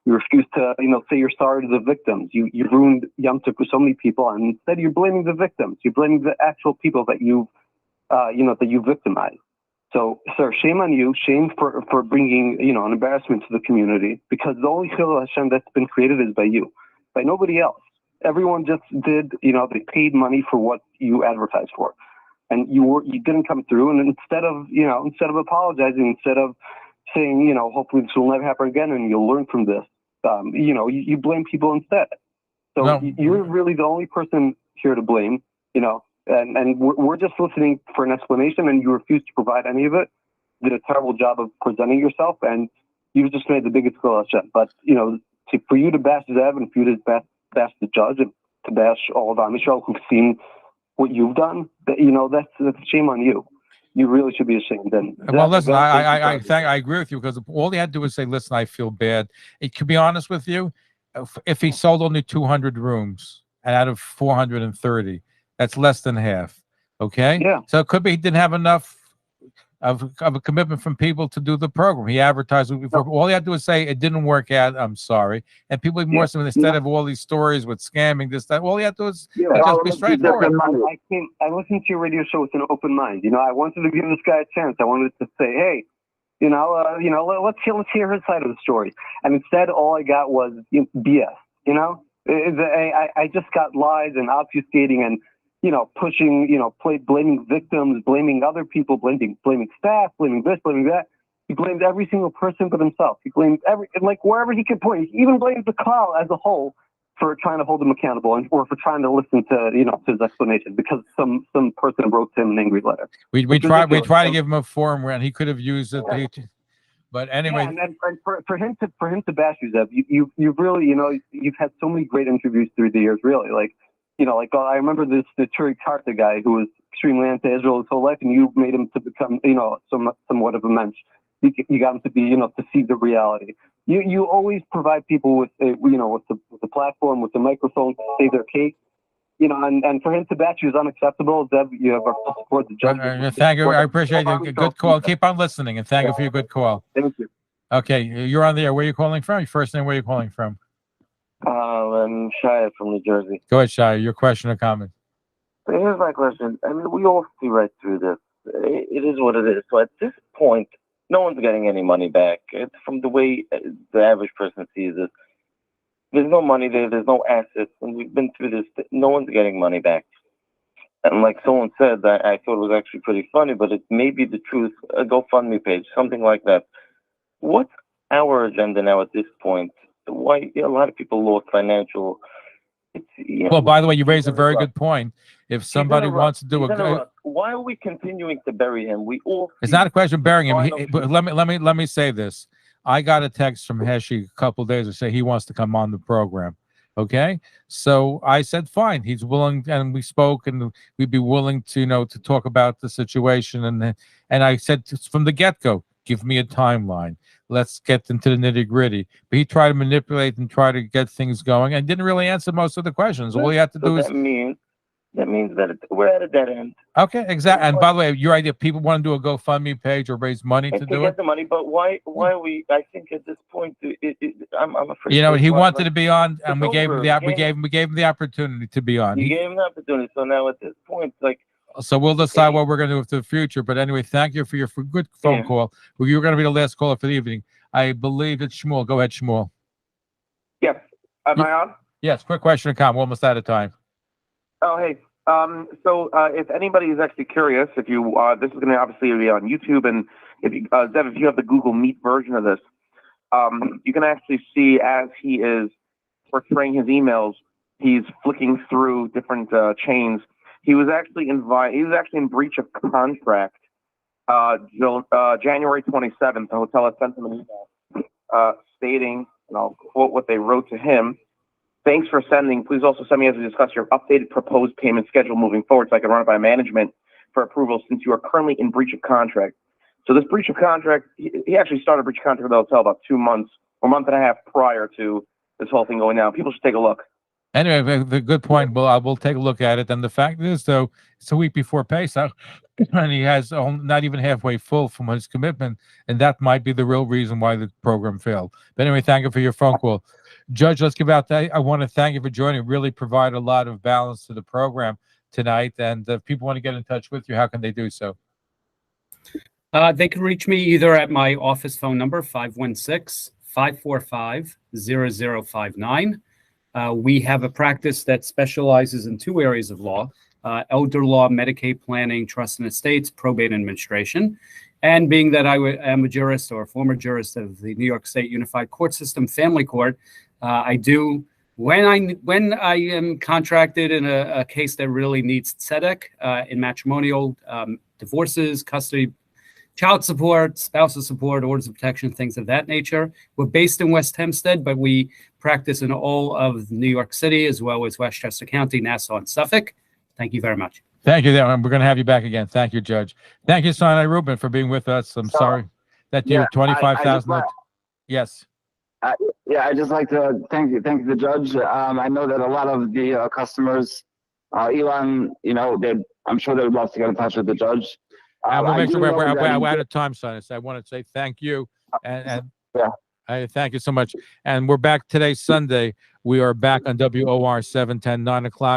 You refuse to, say you're sorry to the victims. You ruined Yom Tov for so many people, and instead you're blaming the victims. You're blaming the actual people that you victimized. So, sir, shame on you. Shame for bringing, an embarrassment to the community, because the only Chilul Hashem that's been created is by you, by nobody else. Everyone just did, they paid money for what you advertised for, and you didn't come through. And instead of apologizing, instead of saying, hopefully this will never happen again and you'll learn from this, you blame people instead. So you're really the only person here to blame, and we're just listening for an explanation, and you refuse to provide any of it. You did a terrible job of presenting yourself, and you've just made the biggest Chilul Hashem. But, for you to bash Zev and for you to bash the judge and to bash all of Am Yisrael who've seen what you've done, that's a shame on you. You really should be ashamed. And well, listen, I agree with you, because all he had to do was say, listen, I feel bad. To be honest with you, if he sold only 200 rooms out of 430, that's less than half. Okay? Yeah. So it could be he didn't have enough of a commitment from people to do the program. He advertised it before. All he had to do was say it didn't work out. I'm sorry. And people even more so instead of all these stories with scamming, this, that. All he had to do was just be straightforward. I listened to your radio show with an open mind. You know, I wanted to give this guy a chance. I wanted to say, hey, let's hear his side of the story. And instead, all I got was BS. You know, I just got lies and obfuscating and pushing, blaming victims, blaming other people, blaming staff, blaming this, blaming that. He blamed every single person but himself. He blamed wherever he could point. He even blamed the cloud as a whole for trying to hold him accountable or for trying to listen to to his explanation because some person wrote him an angry letter. We try to give him a forum where he could have used it. But anyway, and for him to bash you, Zev, you've really you've had so many great interviews through the years. Really, I remember the Turi Karta guy who was extremely anti-Israel his whole life, and you made him to become somewhat of a mensch. You got him to be to see the reality. You always provide people with with the platform, with the microphone to say their case. And for him to bash you is unacceptable. Zev, you have our full support. The judge. Thank you. I appreciate it. Good call. Keep on listening, and thank you for your good call. Thank you. Okay, you're on the air. Where are you calling from? Your first name. Where are you calling from? I'm Shia from New Jersey. Go ahead, Shia. Your question or comment? So here's my question. I mean, we all see right through this. It is what it is. So at this point, no one's getting any money back. It's from the way the average person sees it. There's no money there. There's no assets. And we've been through this. No one's getting money back. And like someone said, that I thought it was actually pretty funny, but it may be the truth. A GoFundMe page, something like that. What's our agenda now at this point? Why a lot of people lost financial. Well, by the way, you raised a very good point. If somebody wants to do why are we continuing to bury him? We all. It's not a question of burying him. But let me say this. I got a text from Heshy a couple of days ago say he wants to come on the program. Okay, so I said fine. He's willing, and we spoke, and we'd be willing to to talk about the situation. And I said from the get-go, give me a timeline. Let's get into the nitty-gritty. But he tried to manipulate and try to get things going, and didn't really answer most of the questions. All he had to do is. That means that we're at a dead end. Okay, exactly. And by the way, your idea, people want to do a GoFundMe page or raise money to do get it. the money, but why are we? I think at this point, I'm afraid. He wanted to be on, and we gave him the opportunity to be on. You gave him the opportunity. So now at this point, so we'll decide what we're going to do with the future. But anyway, thank you for your good phone call. Well, you're going to be the last caller for the evening. I believe it's Shmuel. Go ahead, Shmuel. Yes. Am I on? Yes. Quick question or comment. We're almost out of time. Oh, hey. So if anybody is actually curious, if you this is going to obviously be on YouTube, and if you, Zev, if you have the Google Meet version of this, you can actually see as he is portraying his emails, he's flicking through different chains. He was actually in breach of contract. January 27th, the hotel had sent him an email stating, and I'll quote what they wrote to him. Thanks for sending. Please also send me as we discuss your updated proposed payment schedule moving forward so I can run it by management for approval since you are currently in breach of contract. So this breach of contract, he actually started a breach of contract with the hotel about 2 months or month and a half prior to this whole thing going down. People should take a look. Anyway, the good point. Well, I will take a look at it. And the fact is, though, it's a week before Pesach, and he has not even halfway full from his commitment, and that might be the real reason why the program failed. But anyway, thank you for your phone call. Judge, let's give out that. I want to thank you for joining. Really provide a lot of balance to the program tonight. And if people want to get in touch with you, how can they do so? They can reach me either at my office phone number, 516-545-0059. We have a practice that specializes in 2 areas of law, elder law, Medicaid planning, trust and estates, probate administration. And being that I am a jurist or a former jurist of the New York State Unified Court System Family Court, I do, when I am contracted in a case that really needs tzedek, in matrimonial, divorces, custody, child support, spousal support, orders of protection, things of that nature. We're based in West Hempstead, but we practice in all of New York City, as well as Westchester County, Nassau, and Suffolk. Thank you very much. Thank you. We're going to have you back again. Thank you, Judge. Thank you, Sinai Rubin, for being with us. I'm sorry that you're 25,000. Yes. I just like to thank the judge. I know that a lot of the customers, Elon, I'm sure they would love to get in touch with the judge. And we'll I make do sure know we're that out of time, son. So I want to say thank you. And yeah. I thank you so much. And we're back today, Sunday. We are back on WOR 710, 9 o'clock.